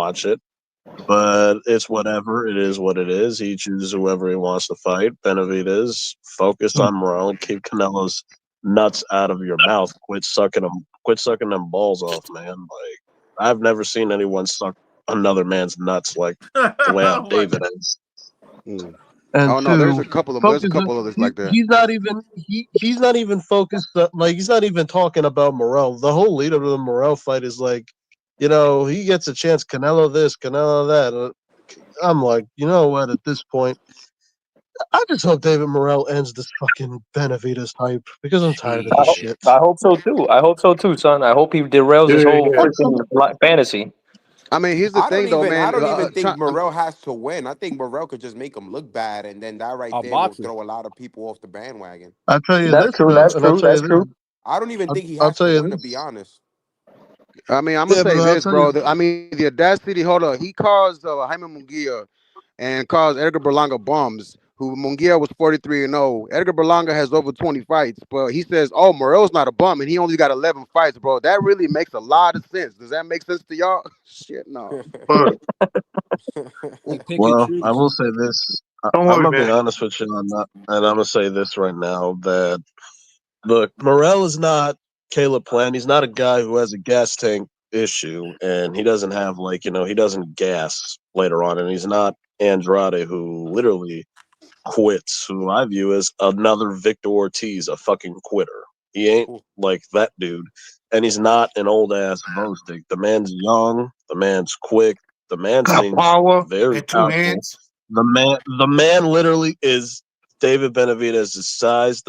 watch it. But it's whatever. It is what it is. He chooses whoever he wants to fight. Benavidez, focus on Morrell. Keep Canelo's nuts out of your mouth. Quit sucking them. Quit sucking them balls off, man. Like I've never seen anyone suck another man's nuts like the way Oh how my David God. is. Mm. and Oh no, there's a two, couple of them. There's a focus. couple others like that. He's not even focused. Like he's not even talking about Morrell. The whole lead up to the Morrell fight is like, he gets a chance. Canelo this, Canelo that. I'm like, you know what? At this point, I just hope David Morrell ends this fucking Benavidez hype because I'm tired of I, this Jeez. ho- shit. I hope so too. I hope so too, son. I hope he derails his Yeah, whole yeah. freaking fantasy. I mean, here's the thing though, I man. don't even think Morrell has to win. I think Morrell could just make him look bad, and then that right A there will boxer. throw a lot of people off the bandwagon. I'll tell you That's this true. though, That's and I'll true. tell you That's this. true. I don't even think he I'll has tell to you win, to be this. honest. I mean, I'm gonna Yeah, say but I'll this, tell you. bro. I mean, the audacity. Hold on, he caused Jaime Munguia and caused Edgar Berlanga bums. Who Munguia was 43-0. Edgar Berlanga has over 20 fights, but he says, "Oh, Morel's not a bum, and he only got 11 fights, bro." That really makes a lot of sense. Does that make sense to y'all? Shit, no. But He pick and Well, I choose. will say this. don't I'm worry, gonna be man. honest with you on that, and I'm gonna say this right now that look, Morrell is not Caleb Plant. He's not a guy who has a gas tank issue, and he doesn't have he doesn't gas later on, and he's not Andrade who literally quits, who I view as another Victor Ortiz, a fucking quitter. He ain't like that dude, and he's not an old ass Bostic. The man's young, the man's quick, the man Got seems power very and two powerful. hands. The man literally is David Benavidez' size.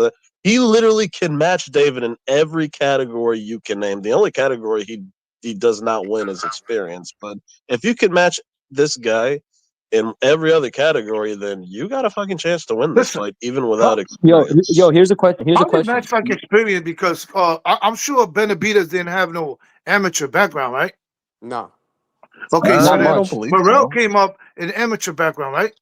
He literally can match David in every category you can name. The only category he does not win is experience. But if you can match this guy in every other category, then you got a fucking chance to win this Listen, fight, even without how Yo, experience. here's a question. Here's a how did question. match like experience? Because I'm sure Benavidez didn't have no amateur background, right? No. Okay, so Not I then don't much. believe Morrell so. came up in amateur background, right?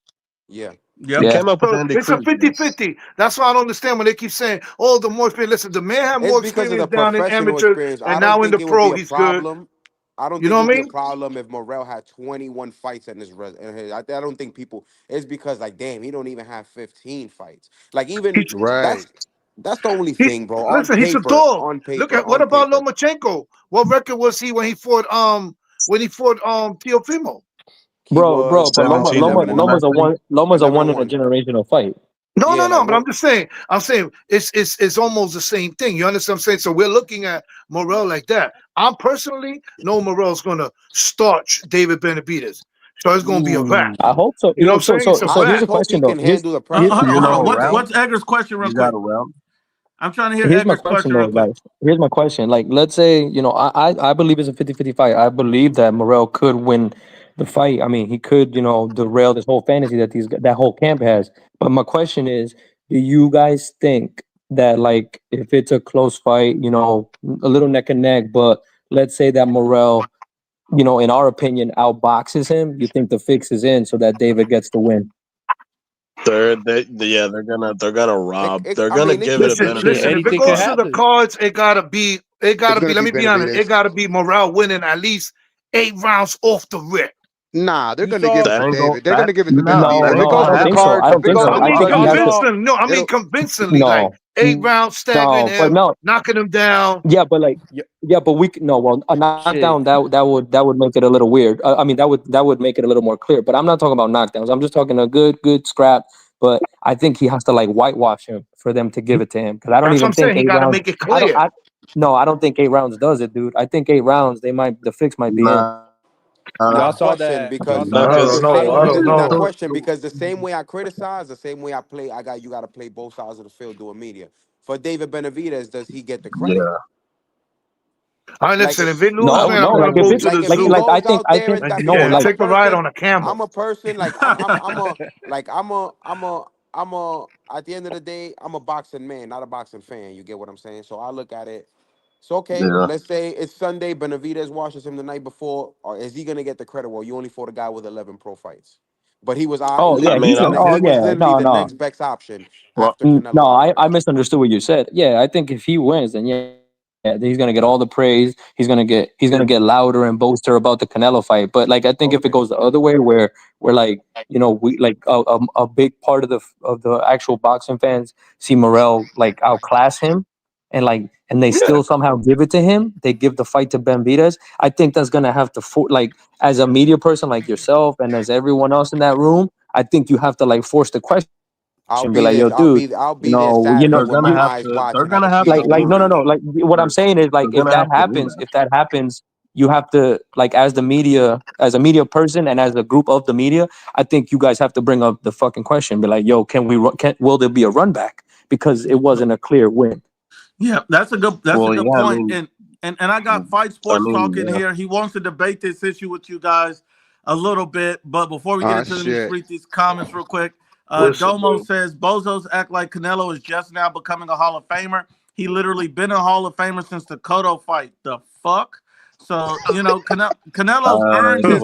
Yeah. He Yep. Yeah. came up with So Andy it's a Cruz, yes. 50-50. That's why I don't understand when they keep saying, oh, the more experience. Listen, the man had It's more because of the experience down in professional amateur, experience. I and don't now in think the it would be pro, a he's good. problem. I don't You think know it what would I be a mean? problem if Morrell had 21 fights in his resume. I don't think people. It's because like, damn, he don't even have 15 fights. Like even He's, Right. that's the only he's thing, bro. On listen, he's a paper, dog. on Look paper, at what on about paper. Lomachenko? What record was he when he fought Teofimo? He Bro, was but 17 and 11 and 1, I 0. think. Loma's a 11 one and in a 1. generational fight. No, no, Yeah, like no. But what? I'm saying it's almost the same thing. You understand what I'm saying? So we're looking at Morrell like that. I'm personally know Morrell's gonna starch David Benavidez. So it's gonna be a wrap. Ooh. I hope so. You know what I'm saying? It's a I Here's just a wrap. hope question he though. can handle the Here, pressure. Hold You on, know hold a on. That's route? What's Edgar's question, real You got quick? a route? I'm trying to hear here's my Edgar's question question, real though, quick. guys. Here's my question. Like, let's say, I believe it's a 50-50 fight. I believe that Morrell could win the fight. I mean, he could, derail this whole fantasy that whole camp has. But my question is, do you guys think that like if it's a close fight, a little neck and neck, but let's say that Morrell, in our opinion, outboxes him, you think the fix is in so that David gets the win? They're gonna rob. They're I gonna mean, it give it could a Listen, be. benefit listen. of If it Anything the could goes doubt. to the happen. cards, it It's gotta be. gonna Let be me be honest. It Benavidez. gotta be Morrell winning at least 8 rounds off the rip. Nah, they're You gonna give saw it That to ain't go. David. They're That gonna give it to no, Benavidez. that If ain't it No, goes I gonna to don't the think happen. so. cards, I if don't it think goes so. to I the I mean think he y'all has cards, to. saw convincingly. No, I mean it'll. convincingly. Like No, 8 rounds, stabbing no, but him, no. knocking him down. Yeah, but like, y- yeah, but no. Well, a shit. knockdown that would make it a little weird. I mean, that would make it a little more clear. But I'm not talking about knockdowns. I'm just talking a good scrap. But I think he has to like whitewash him for them to give it to him because I don't That's what even I'm think saying. He eight gotta rounds. make it I don't. clear. I no, I don't think 8 rounds does it, dude. I think 8 rounds the fix might be in. Nah, Now Y'all saw question that. Y'all because saw I that don't because Chris know. I Taylor don't now know. video. question because the same way I criticize, the same way I play, you got to play both sides of the field doing media. For David Benavidez, does he get the credit? yeah. All right, Like listen. If it lose, No, man, no. I'm Like gonna if go it's to the if he like zoo goes I out there think and and that's no. because yeah, Like take a ride on a camel. I'm a person like I'm a at the end of the day I'm a boxing man, not a boxing fan. You get what I'm saying? So I look at it. So okay, Yeah. let's say it's Sunday. Benavidez washes him the night before, or is he gonna get the credit? Well, you only fought a guy with 11 pro fights, but he was oh yeah, I he mean, he's can. the I'm. he Oh was yeah, literally no, the no. next best option Well, after Canelo No, I, already. I misunderstood what you said. Yeah, I think if he wins, then yeah, he's gonna get all the praise. He's gonna get louder and boaster about the Canelo fight. But like, I think if it Okay. goes the other way, where like we like a big part of the actual boxing fans see Morrell like outclass him, and they Yeah, still somehow give it to him. They give the fight to Benavidez. I think that's gonna have to like as a media person like yourself and as everyone else in that room. I think you have to like force the question. I'll Be be like, there. yo, dude, I'll be there Saturday with my eyes they're watching at gonna the have Cheetah to like, no, Guru. like what I'm saying is like, they're gonna have to rematch. if that happens, you have to like, as a media person and as a group of the media, I think you guys have to bring up the fucking question. Be like, yo, will there be a run back? Because it wasn't a clear win. Yeah, that's a good Yeah, I point. mean, And I got Fight Sports talking yeah. here. He wants to debate this issue with you guys a little bit, but before we get into let me just Shit. read these comments real quick. Listen, Domo bro. says Bozos act like Canelo is just now becoming a Hall of Famer. He literally been a Hall of Famer since the Cotto fight. The fuck? So Canelo's earned his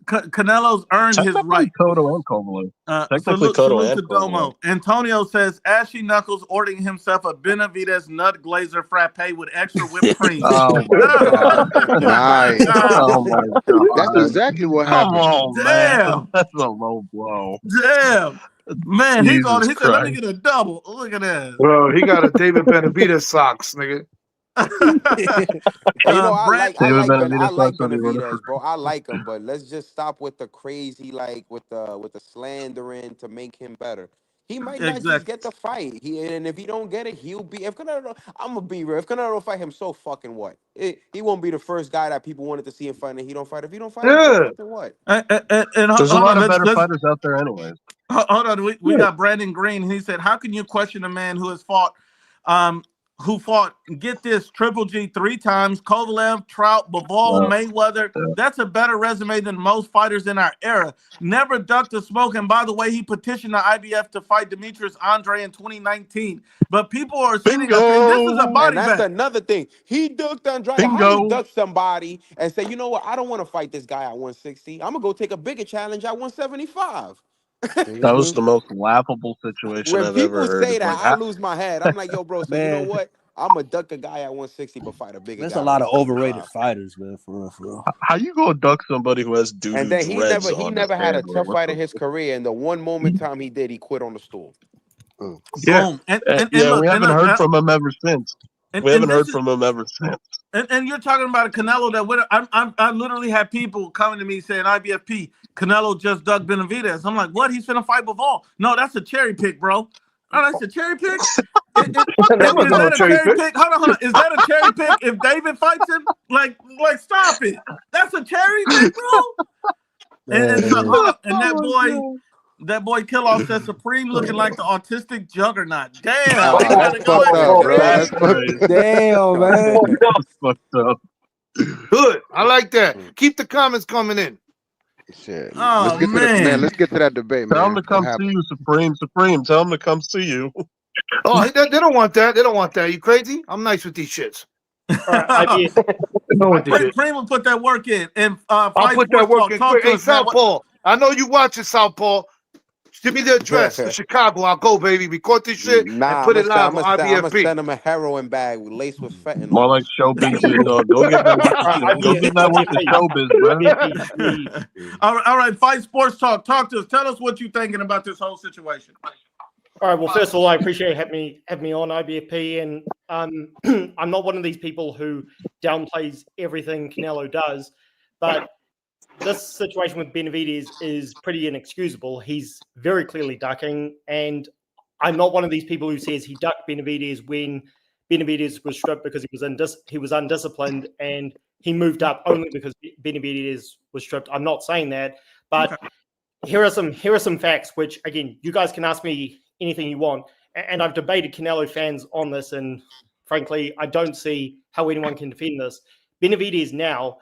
Canelo's earned his Technically right. Cotto and Kovalev. Technically, Cotto Salute to and Kovalev. Domo. Antonio says Ashy Knuckles ordering himself a Benavidez nut glazer frappe with extra whipped cream. Oh my god. Nice. Oh my god. That's exactly what Come happened. on, Damn. man. That's a low blow. Damn. Man, he's on. Jesus He said, let me Christ. get a double. Look at that. Bro, he got a David Benavidez socks, nigga. And I Brad, David Benavidez like sucks on the order for Benavidez, bro. I like him, but let's just stop with the crazy, like with the slandering to make him better. He might not just exactly. get the fight. And if he don't get it, he'll be. If Canelo, I'm gonna be real. If Canelo fight him, so fucking what? He won't be the first guy that people wanted to see him fight, and he don't fight. If he don't fight him, so Yeah. fucking what? And There's a hold lot on. of better Let's fighters out there anyways. hold on. We got Brandon Green. He said, how can you question a man who has fought get this, Triple G 3 times, Kovalev, Trout, Bivol, Mayweather. That's a better resume than most fighters in our era. Never ducked the smoke. And by the way, he petitioned the IBF to fight Demetrius Andre in 2019. But people are sitting up saying this is a And body that's bag. another thing. He ducked Andrade. How Bingo. you duck somebody and say, you know what? I don't want to fight this guy at 160. I'm gonna go take a bigger challenge at 175. That was the most laughable situation When I've ever people heard. say It's that, like, I lose my head. I'm like, yo, bro. So you know Man, what? I'm gonna duck a guy at 160, but fight a bigger there's guy a at lot of overrated 175. fighters, man. For real, for real. how you gonna duck somebody who has And doo-doo then dreads he on his never had head? a tough fight in his career. And the one moment time he did, he quit on the stool. Yeah. Boom. And Yeah, look, we haven't heard from him ever since. We and haven't heard this is from him ever since. and you're talking about a Canelo that I literally had people coming to me saying IBFP Canelo just dug Benavidez. I'm like, what? He's finna fight Bivol? No, that's a cherry pick, bro. Oh, that's a cherry pick. Is that a cherry pick? Hold on. Is that a cherry pick if David fights him? Like, stop it. That's a cherry pick, bro. And so hold on. And that boy Killoff said Supreme looking like the autistic juggernaut. Damn, he That's gotta go fucked at up, bro. Supreme. That's fucked up. Damn, man. That's fucked up. Good. I like that. Keep the comments coming in. Shit. Oh, Let's get to man. let's get to that debate, Tell him man. to come see you, Supreme. Supreme, tell him to come see you. Oh, they don't want that. They don't want that. You crazy? I'm nice with these shits. Supreme will put that work in. And I'll Fight put that Sports work in Talk quick. to Hey, us, man. Southpaw. I know you watching, Southpaw. Give me the address to Chicago. I'll go, baby. Record this shit and put it live on I'm gonna IBFP. send him a heroin bag laced with fentanyl. More like showbiz, dog. Go get that with the showbiz, bro. All right, Fight Sports Talk. Talk to us. Tell us what you're thinking about this whole situation. All right. Well, first of all, I appreciate having me on IBFP, and I'm not one of these people who downplays everything Canelo does, but this situation with Benavidez is pretty inexcusable. He's very clearly ducking, and I'm not one of these people who says he ducked Benavidez when Benavidez was stripped because he was undisciplined and he moved up only because Benavidez was stripped. I'm not saying that, but here are some facts. Which again, you guys can ask me anything you want, and I've debated Canelo fans on this, and frankly, I don't see how anyone can defend this. Benavidez now,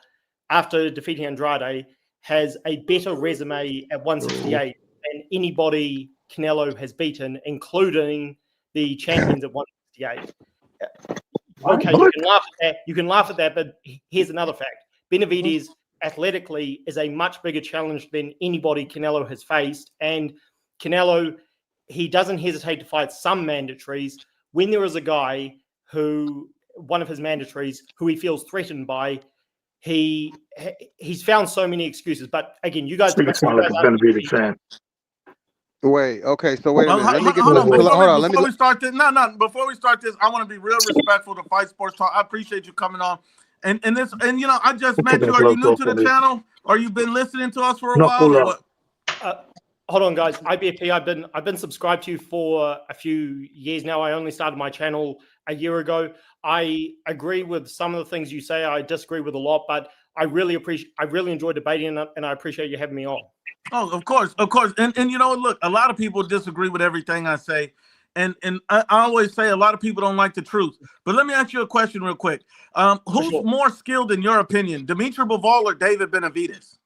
after defeating Andrade, has a better resume at 168 than anybody Canelo has beaten, including the champions at 168. Okay, you can laugh at that, but here's another fact. Benavidez athletically is a much bigger challenge than anybody Canelo has faced, and Canelo, he doesn't hesitate to fight some mandatories. When there is a guy who, one of his mandatories, who he feels threatened by, he's found so many excuses. But again, you guys Benavidez fan. Wait, okay, so wait a minute. Let me get hold on. before we start this, before we start this, I want to be real respectful to Fight Sports Talk. I appreciate you coming on. And I just met you. Are you new to the channel? Or you've been listening to us for a while? Or what? hold on, guys. IBFP, I've been subscribed to you for a few years now. I only started my channel a year ago. I agree with some of the things you say. I disagree with a lot, but I really enjoy debating it, and I appreciate you having me on. Oh, of course. And you know, look, a lot of people disagree with everything I say. And I always say a lot of people don't like the truth. But let me ask you a question real quick. Who's more skilled in your opinion, Dimitri Bivol or David Benavidez?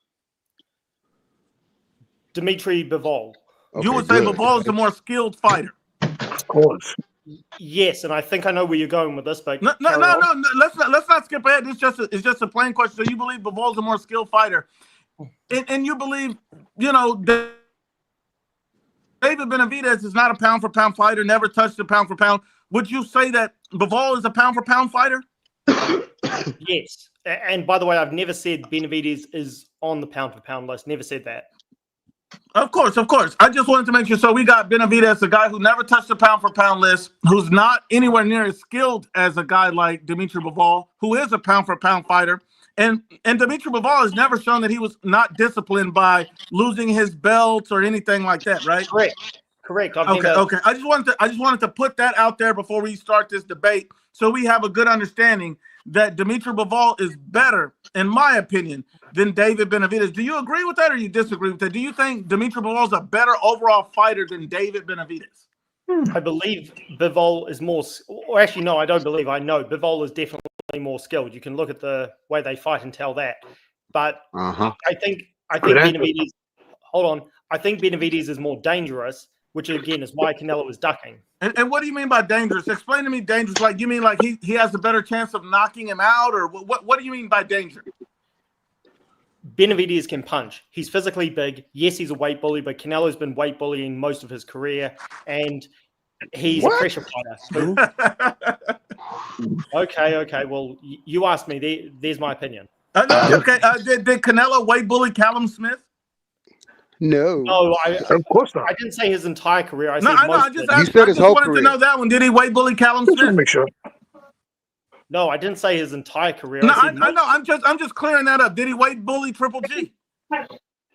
Dimitri Bivol. Okay, You would say good. Bivol is the more skilled fighter. Of course. Yes, and I think I know where you're going with this, but No. Let's not skip ahead. It's just a plain question. So you believe Bivol's a more skilled fighter, and you believe, you know, David Benavidez is not a pound for pound fighter. Never touched a pound for pound. Would you say that Bivol is a pound for pound fighter? Yes. And by the way, I've never said Benavidez is on the pound for pound list. Never said that. Of course. I just wanted to make sure. So we got Benavidez, a guy who never touched the pound for pound list, who's not anywhere near as skilled as a guy like Dimitri Bivol, who is a pound for pound fighter. And Dimitri Bivol has never shown that he was not disciplined by losing his belts or anything like that, right? Correct. Okay. I just wanted to put that out there before we start this debate, so we have a good understanding that Dimitri Bivol is better, in my opinion, than David Benavidez. Do you agree with that or you disagree with that? Do you think Dimitri Bivol is a better overall fighter than David Benavidez? I believe Bivol is more, or actually, no, I don't believe. I know Bivol is definitely more skilled. You can look at the way they fight and tell that. But I think Benavidez. Hold on. I think Benavidez is more dangerous, which again is why Canelo is ducking. And what do you mean by dangerous? Explain to me dangerous. Like, you mean like he has a better chance of knocking him out, or what do you mean by danger? Benavidez can punch. He's physically big. Yes, he's a weight bully, but Canelo's been weight bullying most of his career, and he's a pressure fighter. Okay. Well, you asked me. There's my opinion. Okay. Did Canelo weight bully Callum Smith? No. No, Of course not. I didn't say his entire career. I just said his whole wanted career. to know that one. Did he weight bully Callum Smith? Make sure. No, I didn't say his entire career. No, I know. I'm just clearing that up. Did he weight bully Triple G?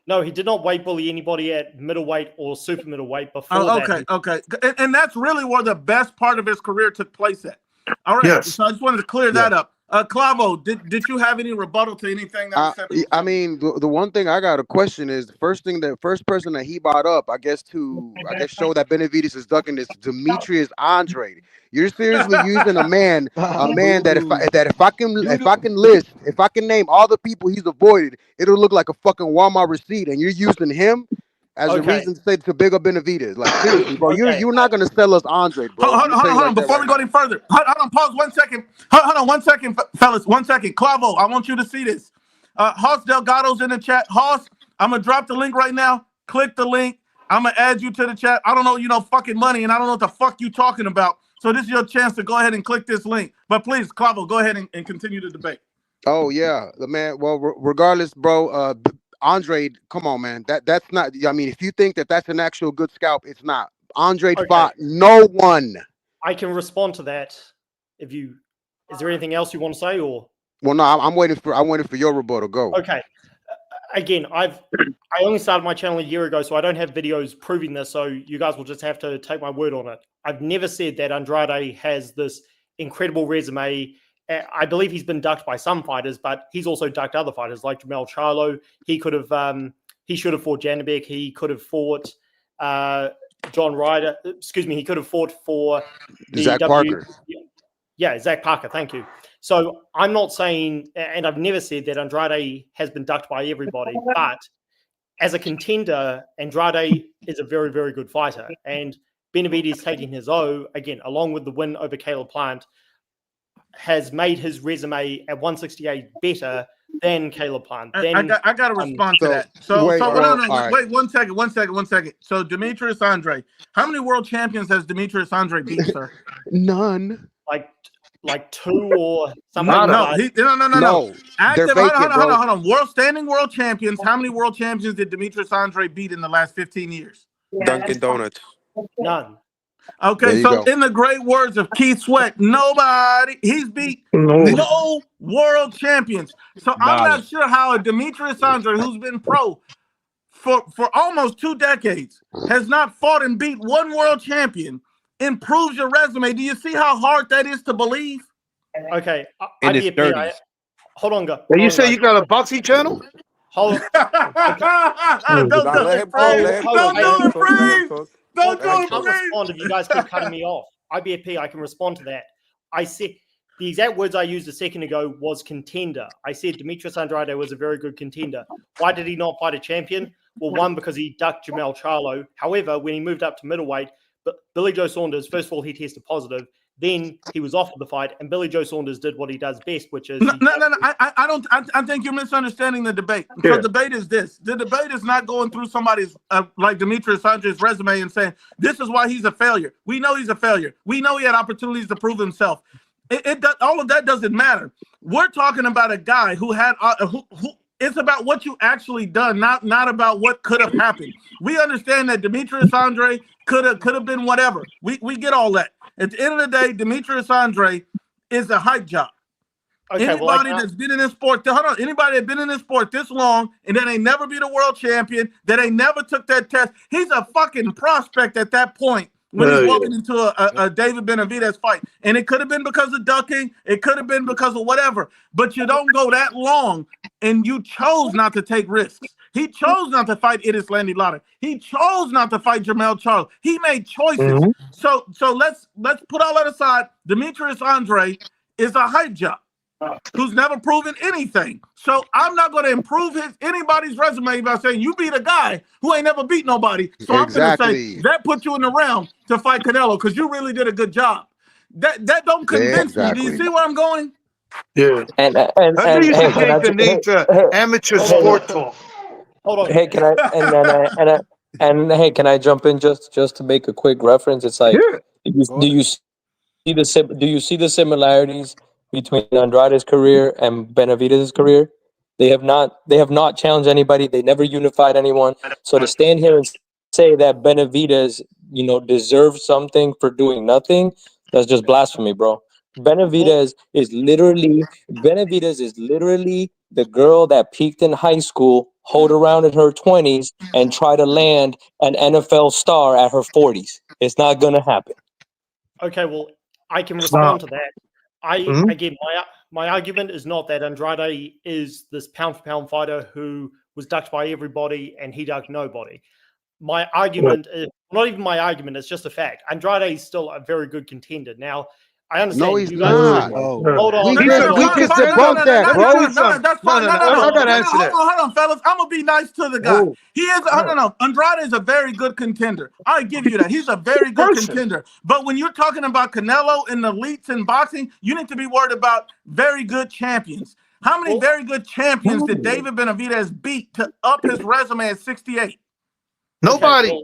No, he did not weight bully anybody at middleweight or super middleweight before that. Okay. And that's really where the best part of his career took place at. All right. Yes. So I just wanted to clear that up. Clavo, did you have any rebuttal to anything that was said? I mean, the one thing I got a question is the first person that he brought up, I guess show that Benavidez is ducking is Demetrius Andre. You're seriously using a man that if I can name all the people he's avoided, it'll look like a fucking Walmart receipt, and you're using him as a reason to say to big up Benavidez. Like, seriously, bro, you're not gonna sell us Andre, bro. Hold on. Before we go any further, hold on. Pause 1 second. Hold on 1 second, fellas. 1 second. Clavo, I want you to see this. Hoss Delgado's in the chat. Hoss, I'm gonna drop the link right now. Click the link. I'm gonna add you to the chat. I don't know, fucking money, and I don't know what the fuck you talking about. So this is your chance to go ahead and click this link. But please, Clavo, go ahead and continue the debate. Oh yeah, the man. Well, regardless, bro. Andre, come on, man. That's not. I mean, if you think that's an actual good scalp, it's not. Andre fought no one. I can respond to that. Is there anything else you want to say, or? Well, no, I'm waiting for your rebuttal. Go. Okay. Again, I only started my channel a year ago, so I don't have videos proving this. So you guys will just have to take my word on it. I've never said that Andrade has this incredible resume. I believe he's been ducked by some fighters, but he's also ducked other fighters like Jamel Charlo. He should have fought Janibek. He could have fought John Ryder. Excuse me. He could have fought for Zach Parker. Yeah, Zach Parker. Thank you. So I'm not saying, and I've never said that Andrade has been ducked by everybody, but as a contender, Andrade is a very, very good fighter. And Benavidez taking his O, again, along with the win over Caleb Plant, has made his resume at 168 better than Caleb Plant. I got to respond to that. Wait, 1 second. So Demetrius Andre, how many world champions has Demetrius Andre beat, sir? None. Like two or something. No. Active. Hold on. Standing world champions. How many world champions did Demetrius Andre beat in the last 15 years? Dunkin' Donuts. None. Okay, so in the great words of Keith Sweat, he's beat no world champions. So I'm not sure how a Demetrius Andre, who's been pro for almost 2 decades, has not fought and beat one world champion, improves your resume. Do you see how hard that is to believe? Okay, In his IBFP, 30s. hold on, guys. You say you got a boxing channel? Hold on. Don't Now do let it, him talk. Freeze. Let him Hold talk. on. Don't do it, Let him talk. Let him Freeze. talk. Don't do I it, can't Freeze. respond if you guys keep cutting me off. IBFP, I can respond to that. I said the exact words I used a second ago was contender. I said Demetrius Andrade was a very good contender. Why did he not fight a champion? Well, one, because he ducked Jamel Charlo. However, when he moved up to middleweight, Billy Joe Saunders, first of all, he tested positive. Then he was offered the fight, and Billy Joe Saunders did what he does best, which is No. I think you're misunderstanding the debate. The debate is this: the debate is not going through somebody's like Demetrius Andre's resume and saying this is why he's a failure. We know he's a failure. We know he had opportunities to prove himself. All of that doesn't matter. We're talking about a guy who had who. It's about what you actually done, not about what could have happened. We understand that Demetrius Andre could have been whatever. We get all that. At the end of the day, Demetrius Andre is a hype job. okay. Anybody that's been in this sport, anybody that's been in this sport this long and that ain't never been a world champion, that ain't never took that test, he's a fucking prospect at that point when he's walking into a David Benavidez fight. And it could have been because of ducking, it could have been because of whatever, but you don't go that long and you chose not to take risks. He chose not to fight Idris Landy Lotta. He chose not to fight Jamel Charlo. He made choices. So let's put all that aside. Demetrius Andre is a hype job who's never proven anything. So I'm not going to improve anybody's resume by saying you beat a guy who ain't never beat nobody. So I'm going to say that put you in the realm to fight Canelo because you really did a good job. That don't convince me. Do you see where I'm going? Yeah. And How do you hey, change the name to amateur sport talk? Hold on. hey, can I hey, can I jump in just to make a quick reference? It's like, do you see the similarities between Andrade's career and Benavidez's career? They have not challenged anybody. They never unified anyone. So to stand here and say that Benavidez, deserves something for doing nothing, that's just blasphemy, bro. Benavidez is literally the girl that peaked in high school, hold around in her 20s, and try to land an NFL star at her 40s. It's not gonna happen. Okay, well, I can respond to that. Again, my argument is not that Andrade is this pound-for-pound fighter who was ducked by everybody and he ducked nobody. My argument is not even my argument, it's just a fact. Andrade is still a very good contender. Now, I understand. No, he's you guys, not. Hold on. We just debunked that, bro. That's fine. No, I gotta answer that. Hold on, fellas. I'm gonna be nice to the guy. He is. No. Andrade is a very good contender. I give you that. He's a very good contender. But when you're talking about Canelo and the elites in boxing, you need to be worried about very good champions. How many very good champions did David Benavidez beat to up his resume at 68? Nobody. Okay,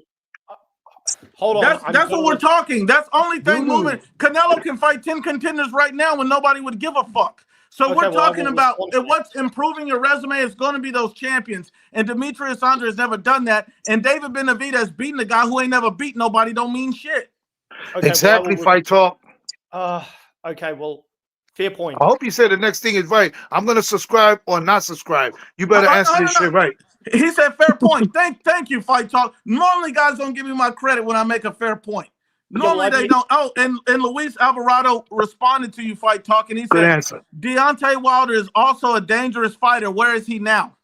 hold on. That's what we're talking. That's only thing moving. Canelo can fight 10 contenders right now when nobody would give a fuck. So we're talking about what's improving your resume is going to be those champions. And Demetrius Andre has never done that. And David Benavidez beating the guy who ain't never beat nobody don't mean shit. Okay, Exactly, Fight Talk. Okay, well, fair point. I hope you say the next thing is right. I'm gonna subscribe or not subscribe. You better answer this shit right. He said fair point. Thank you, Fight Talk. Normally, guys don't give me my credit when I make a fair point. Normally they don't. Oh, and Luis Alvarado responded to you, Fight Talk, and he said Deontay Wilder is also a dangerous fighter. Where is he now?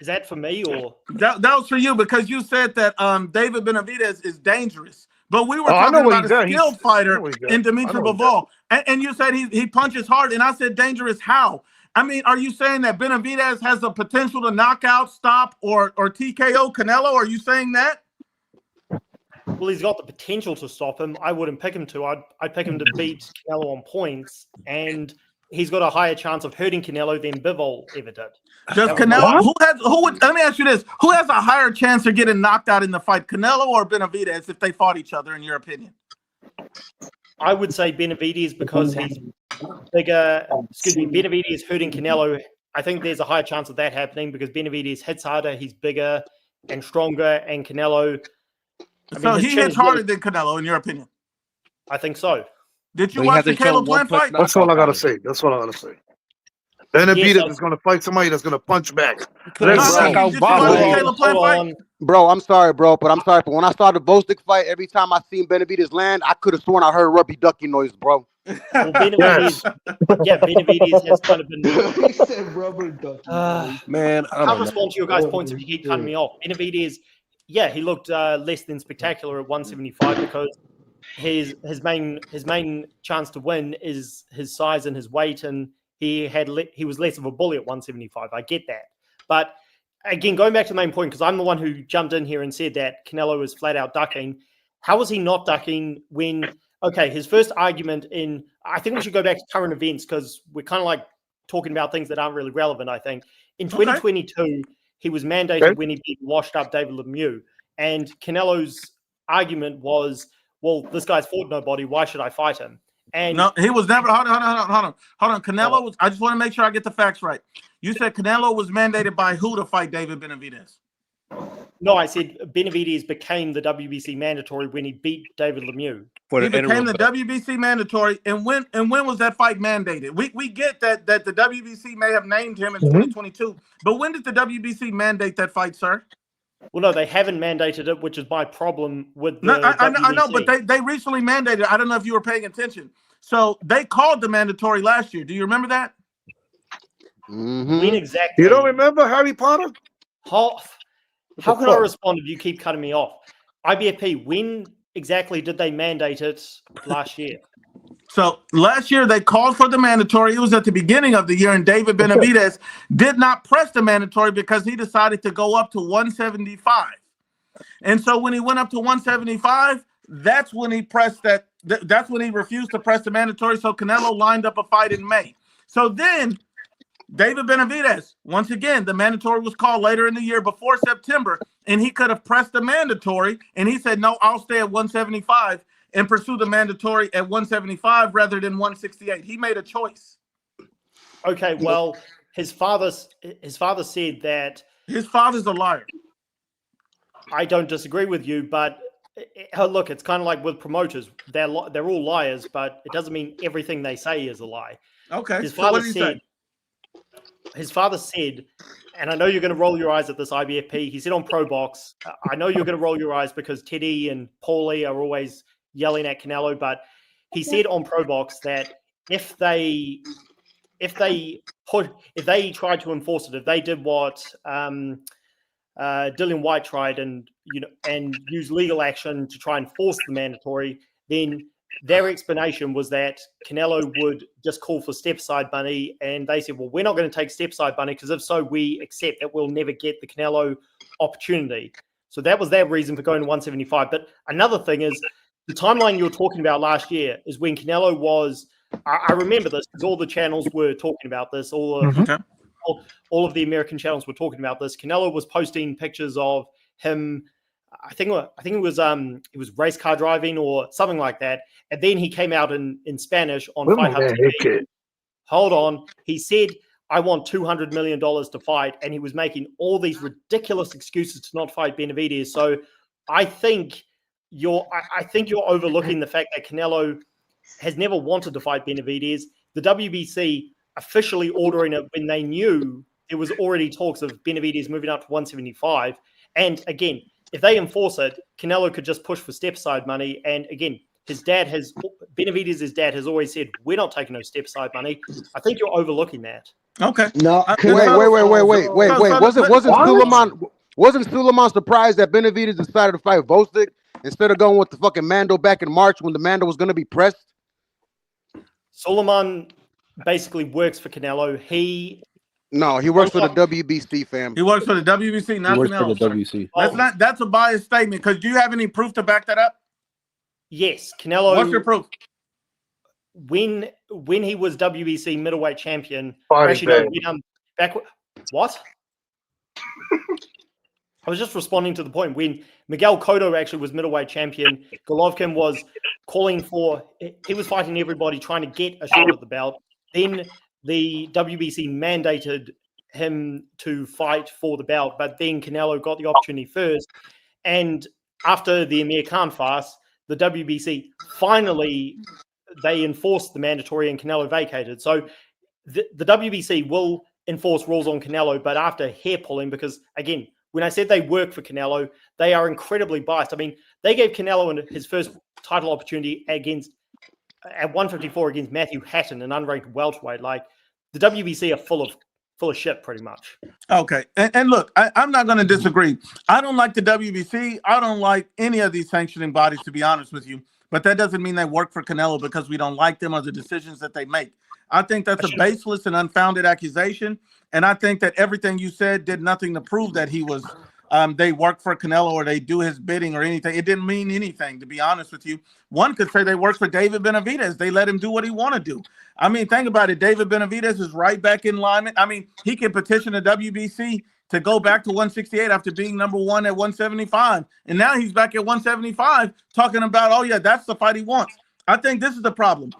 Is that for me or that was for you because you said that David Benavidez is dangerous. But we were talking about a skilled fighter in Dimitri Bivol. And you said he punches hard, and I said dangerous how? I mean, are you saying that Benavidez has the potential to knock out, stop, or TKO Canelo? Are you saying that? Well, he's got the potential to stop him. I wouldn't pick him to. I'd pick him to beat Canelo on points, and he's got a higher chance of hurting Canelo than Bivol ever did. Does Canelo? Let me ask you this: who has a higher chance of getting knocked out in the fight, Canelo or Benavidez, if they fought each other? In your opinion? I would say Benavidez because he's bigger. Benavidez hurting Canelo. I think there's a higher chance of that happening because Benavidez hits harder. He's bigger and stronger, and Canelo. So he hits harder than Canelo, in your opinion? I think so. Did you watch the Caleb Plant fight? That's all I gotta say. Benavidez is going to fight somebody that's going to punch back. Couldn't Let's knock see. out Did you watch the Bobby. Caleb Plant fight? Bro, I'm sorry, bro, but I'm sorry. But when I saw the Bostic fight, every time I seen Benavidez land, I could have sworn I heard rubby ducky noise, bro. Well, Benavidez, Benavidez has kind of been. He said rubber ducky. Man, I I'll don't know. respond to your guys' points if you keep cutting me off. Benavidez, he looked less than spectacular at 175 because his main chance to win is his size and his weight, and he was less of a bully at 175. I get that, but again, going back to the main point, because I'm the one who jumped in here and said that Canelo was flat out ducking. How was he not ducking when? Okay, his first argument I think we should go back to current events because we're kind of like talking about things that aren't really relevant. I think in 2022 he was mandated when he beat washed up David Lemieux, and Canelo's argument was, well, this guy's fought nobody. Why should I fight him? And no, he was never. Hold on. Canelo was. I just want to make sure I get the facts right. You said Canelo was mandated by who to fight David Benavidez? No, I said Benavidez became the WBC mandatory when he beat David Lemieux. He became the WBC mandatory, and when was that fight mandated? We get that the WBC may have named him in 2022, but when did the WBC mandate that fight, sir? Well, no, they haven't mandated it, which is my problem with the No, I WBC. know, but they recently mandated it. I don't know if you were paying attention. So they called the mandatory last year. Do you remember that? When exactly? You don't remember Harry Potter? How can I respond if you keep cutting me off? IBFP, when exactly did they mandate it last year? So last year they called for the mandatory. It was at the beginning of the year, and David Benavidez did not press the mandatory because he decided to go up to 175. And so when he went up to 175, that's when he pressed that. That's when he refused to press the mandatory. So Canelo lined up a fight in May. So then David Benavidez, once again, the mandatory was called later in the year before September, and he could have pressed the mandatory, and he said, no, I'll stay at 175 and pursue the mandatory at 175 rather than 168. He made a choice. Okay, well, his father said that his father's a liar. I don't disagree with you, but look, it's kind of like with promoters. They're all liars, but it doesn't mean everything they say is a lie. Okay, his so father what did he say? His father said, and I know you're going to roll your eyes at this, IBFP. He said on Pro Box, I know you're going to roll your eyes because Teddy and Paulie are always yelling at Canelo, but he said on Pro Box that if they tried to enforce it, if they did what Dillian White tried and use legal action to try and force the mandatory, then their explanation was that Canelo would just call for step-side money, and they said, well, we're not going to take step-side money because if so, we accept that we'll never get the Canelo opportunity. So that was their reason for going to 175. But another thing is the timeline you were talking about last year is when Canelo was, I remember this because all the channels were talking about this, all of the American channels were talking about this. Canelo was posting pictures of him, I think it was race car driving or something like that. And then he came out in Spanish on Fight Hub TV. Hold on. He said, I want $200 million to fight. And he was making all these ridiculous excuses to not fight Benavidez. So I think you're overlooking the fact that Canelo has never wanted to fight Benavidez. The WBC officially ordering it when they knew there was already talks of Benavidez moving up to 175. And again, if they enforce it, Canelo could just push for step-side money. And again, Benavidez's dad has always said, we're not taking no step-side money. I think you're overlooking that. Okay. No. Wasn't Suleiman surprised that Benavidez decided to fight Bostic instead of going with the fucking Mando back in March when the Mando was going to be pressed? Suleiman basically works for Canelo. He works for the WBC, fam. He works for the WBC, not Canelo. For the WBC. That's a biased statement. Because do you have any proof to back that up? Yes, Canelo. What's your proof? When he was WBC middleweight champion, What? I was just responding to the point when Miguel Cotto actually was middleweight champion. Golovkin was he was fighting everybody trying to get a shot at the belt. Then the WBC mandated him to fight for the belt, but then Canelo got the opportunity first. And after the Amir Khan fast, the WBC finally, they enforced the mandatory and Canelo vacated. So the WBC will enforce rules on Canelo, but after hair pulling, because again, when I said they work for Canelo, they are incredibly biased. I mean, they gave Canelo his first title opportunity at 154 against Matthew Hatton, an unranked welterweight. Like, the WBC are full of shit, pretty much. Okay. And look, I'm not going to disagree. I don't like the WBC. I don't like any of these sanctioning bodies, to be honest with you. But that doesn't mean they work for Canelo because we don't like them or the decisions that they make. I think that's a baseless and unfounded accusation. And I think that everything you said did nothing to prove that he was they work for Canelo or they do his bidding or anything. It didn't mean anything, to be honest with you. One could say they work for David Benavidez. They let him do what he want to do. I mean, think about it. David Benavidez is right back in line. I mean, he can petition the WBC to go back to 168 after being number one at 175. And now he's back at 175 talking about, oh, yeah, that's the fight he wants. I think this is the problem.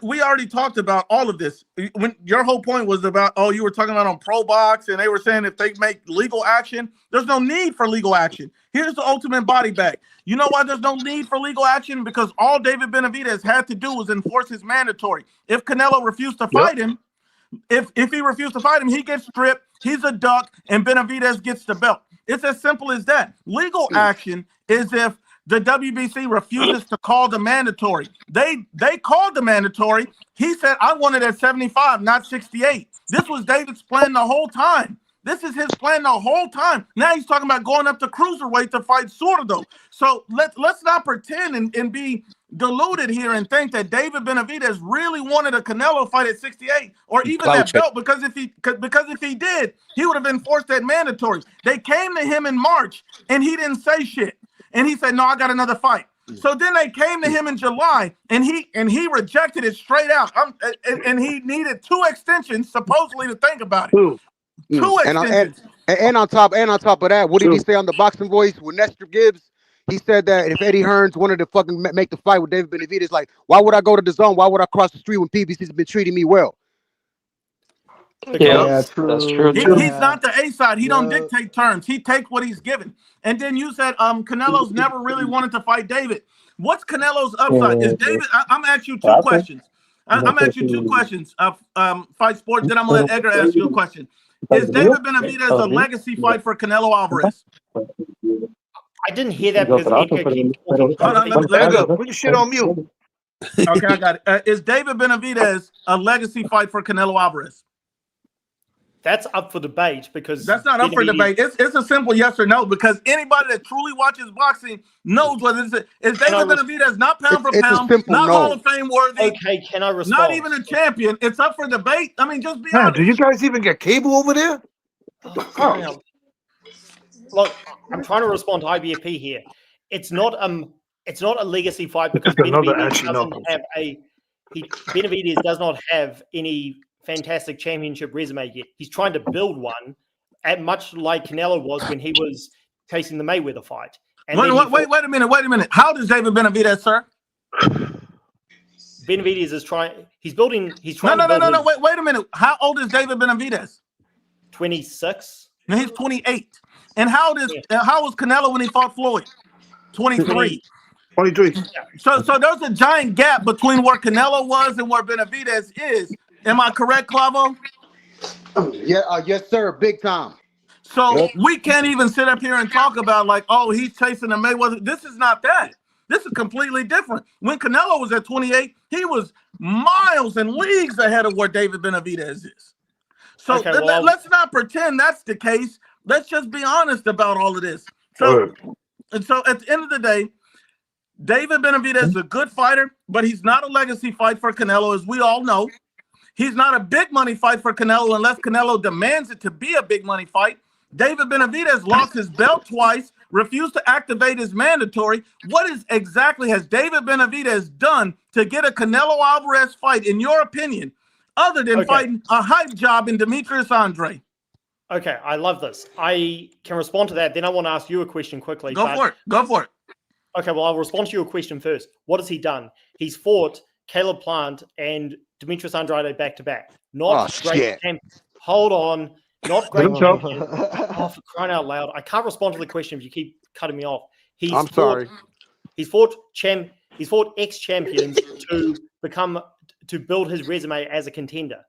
We already talked about all of this. When your whole point was about, oh, you were talking about on Pro Box, and they were saying if they make legal action, there's no need for legal action. Here's the ultimate body bag. You know why there's no need for legal action? Because all David Benavidez had to do was enforce his mandatory. If Canelo refused to fight him, if he refused to fight him, he gets stripped, he's a duck, and Benavidez gets the belt. It's as simple as that. Legal action is if the WBC refuses to call the mandatory. They called the mandatory. He said, I want it at 75, not 68. This was David's plan the whole time. This is his plan the whole time. Now he's talking about going up to cruiserweight to fight Sordo. So let's not pretend and be deluded here and think that David Benavidez really wanted a Canelo fight at 68 or even that belt, because if he did, he would have enforced that mandatory. They came to him in March and he didn't say shit. And he said, no, I got another fight. So then they came to him in July, and he rejected it straight out. And he needed 2 extensions, supposedly, to think about it. 2 extensions. And on top of that, what did he say on the Boxing Voice with Nestor Gibbs? He said that if Eddie Hearns wanted to fucking make the fight with David Benavidez, like, why would I go to the zone? Why would I cross the street when PBC's been treating me well? Yeah, true. That's true. He's not the A side. He don't dictate terms. He takes what he's given. And then you said Canelo's never really wanted to fight David. What's Canelo's upside? Is David? I'm gonna ask you 2 questions. I'm gonna ask you 2 questions. Fight Sports. Then I'm gonna let Edgar ask you a question. Is David Benavidez a legacy fight for Canelo Alvarez? I didn't hear that because Edgar keeps talking. Hold on, let go. Put your shit on mute. Okay, I got it. Is David Benavidez a legacy fight for Canelo Alvarez? That's up for debate, because that's not up for debate. It's a simple yes or no, because anybody that truly watches boxing knows whether is David Benavidez not pound for pound, not Hall of Fame worthy. Okay, can I respond? Not even a champion. It's up for debate. I mean, just be Man, honest. do you guys even get cable over there? Look, I'm trying to respond to IBFP here. It's not a legacy fight because Benavidez does not have any fantastic championship resume yet. He's trying to build one, much like Canelo was when he was chasing the Mayweather fight. And wait a minute. How does David Benavidez, sir? Benavidez is trying. He's trying. No. Wait a minute. How old is David Benavidez? 26. No, he's 28. And how was Canelo when he fought Floyd? 23. 23. So there's a giant gap between where Canelo was and where Benavidez is. Am I correct, Clavo? Yeah, yes, sir. Big time. So we can't even sit up here and talk about like, oh, he's chasing the Mayweather. This is not that. This is completely different. When Canelo was at 28, he was miles and leagues ahead of where David Benavidez is. So let's not pretend that's the case. Let's just be honest about all of this. So at the end of the day, David Benavidez is a good fighter, but he's not a legacy fight for Canelo, as we all know. He's not a big money fight for Canelo unless Canelo demands it to be a big money fight. David Benavidez lost his belt twice, refused to activate his mandatory. What exactly has David Benavidez done to get a Canelo Alvarez fight, in your opinion, other than fighting a hype job in Demetrius Andre? Okay, I love this. I can respond to that. Then I want to ask you a question quickly. Go for it. Okay, well, I'll respond to your question first. What has he done? He's fought Caleb Plant and Demetrius Andrade back-to-back. Not great champions. Hold on. Not great champions. Oh, for crying out loud. I can't respond to the question if you keep cutting me off. Sorry. He's fought ex-champions to build his resume as a contender.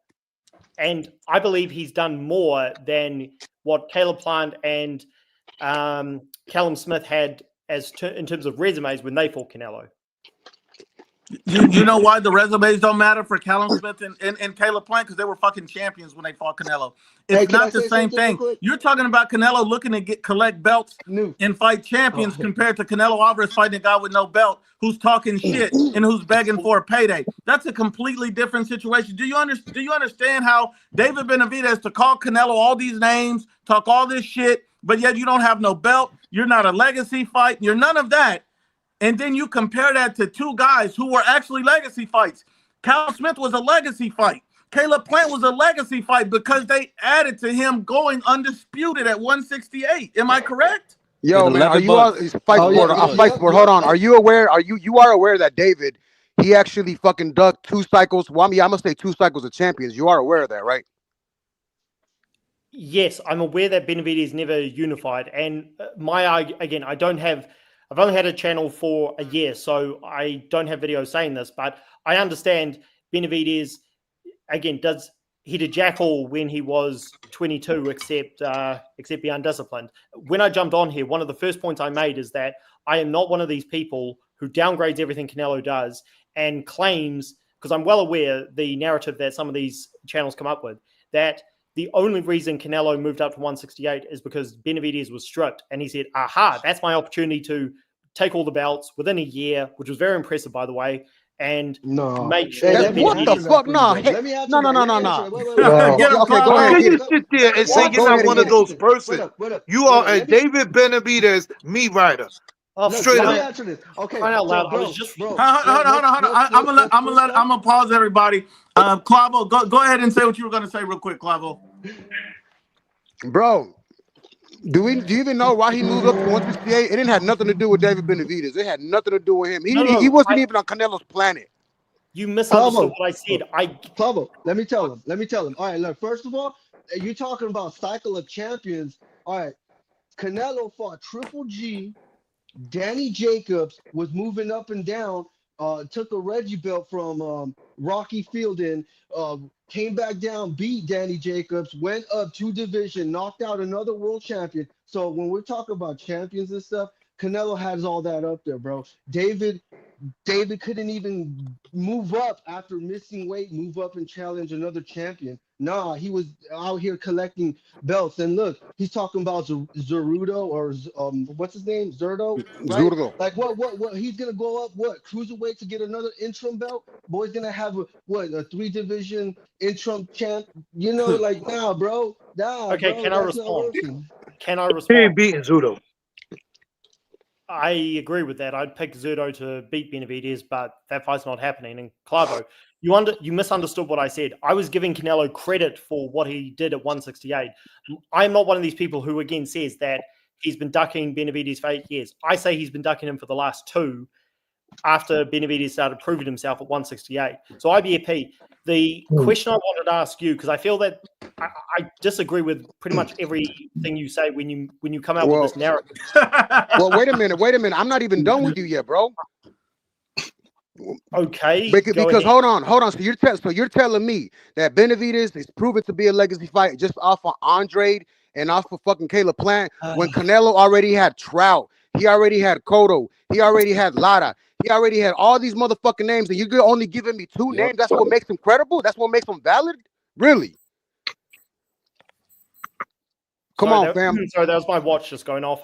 And I believe he's done more than what Caleb Plant and Callum Smith had in terms of resumes when they fought Canelo. You know why the resumes don't matter for Callum Smith and Caleb Plant? Because they were fucking champions when they fought Canelo. It's Hey, not the same thing. You're talking about Canelo looking to collect belts and fight champions compared to Canelo Alvarez fighting a guy with no belt who's talking shit and who's begging for a payday. That's a completely different situation. Do you understand how David Benavidez to call Canelo all these names, talk all this shit, but yet you don't have no belt, you're not a legacy fight, you're none of that. And then you compare that to two guys who were actually legacy fights. Callum Smith was a legacy fight. Caleb Plant was a legacy fight because they added to him going undisputed at 168. Am I correct? Yo, man, are you all fight sport? Fight sport. Hold on. Are you aware? You are aware that David, he actually fucking ducked 2 cycles? Well, I mean, I must say 2 cycles of champions. You are aware of that, right? Yes, I'm aware that Benavidez never unified. And I've only had a channel for a year, so I don't have videos saying this, but I understand Benavidez, again, does hit a jackal when he was 22, except be undisciplined. When I jumped on here, one of the first points I made is that I am not one of these people who downgrades everything Canelo does and claims, because I'm well aware the narrative that some of these channels come up with, that the only reason Canelo moved up to 168 is because Benavidez was stripped. And he said, aha, that's my opportunity to take all the belts within a year, which was very impressive, by the way, and make sure that what the fuck? No. Okay, go How ahead. can you sit there and say you're not one of those persons? You are a David Benavidez meat rider. Straight let me up. answer this. Okay, Hold on. I'm gonna pause everybody. Clavo, go ahead and say what you were gonna say real quick, Clavo. Bro, do you even know why he moved up to 168? It didn't have nothing to do with David Benavidez. It had nothing to do with him. He wasn't even on Canelo's planet. You misunderstood what I said. Clavo, let me tell him. All right, look, first of all, you're talking about cycle of champions. All right, Canelo fought Triple G. Danny Jacobs was moving up and down, took a Reggie belt from Rocky Fielding, came back down, beat Danny Jacobs, went up 2 division, knocked out another world champion. So when we're talking about champions and stuff, Canelo has all that up there, bro. David couldn't even move up after missing weight, move up and challenge another champion. Nah, he was out here collecting belts. And look, he's talking about Zerudo or what's his name? Zurdo, right? Zurdo. Like what? He's gonna go up cruiserweight to get another interim belt? Boy's gonna have a 3 division interim champ? You know, like nah, bro. Nah. Okay, bro, can I respond? Can I He respond? ain't beating Zudo. I agree with that. I'd pick Zurdo to beat Benavidez, but that fight's not happening. And Clavo, you misunderstood what I said. I was giving Canelo credit for what he did at 168. I'm not one of these people who, again, says that he's been ducking Benavidez for 8 years. I say he's been ducking him for the last 2 after Benavidez started proving himself at 168. So IBFP, the question I wanted to ask you, because I feel that I disagree with pretty much everything you say when you come out with this narrative. Well, wait a minute. I'm not even done with you yet, bro. Okay. Because hold on. So you're telling me that Benavidez is proven to be a legacy fight just off of Andre and off of fucking Caleb Plant when Canelo already had Trout, he already had Cotto, he already had Lara, he already had all these motherfucking names, and you're only giving me 2 names? That's what makes him credible? That's what makes him valid? Really? Come on, fam. Sorry, that was my watch just going off.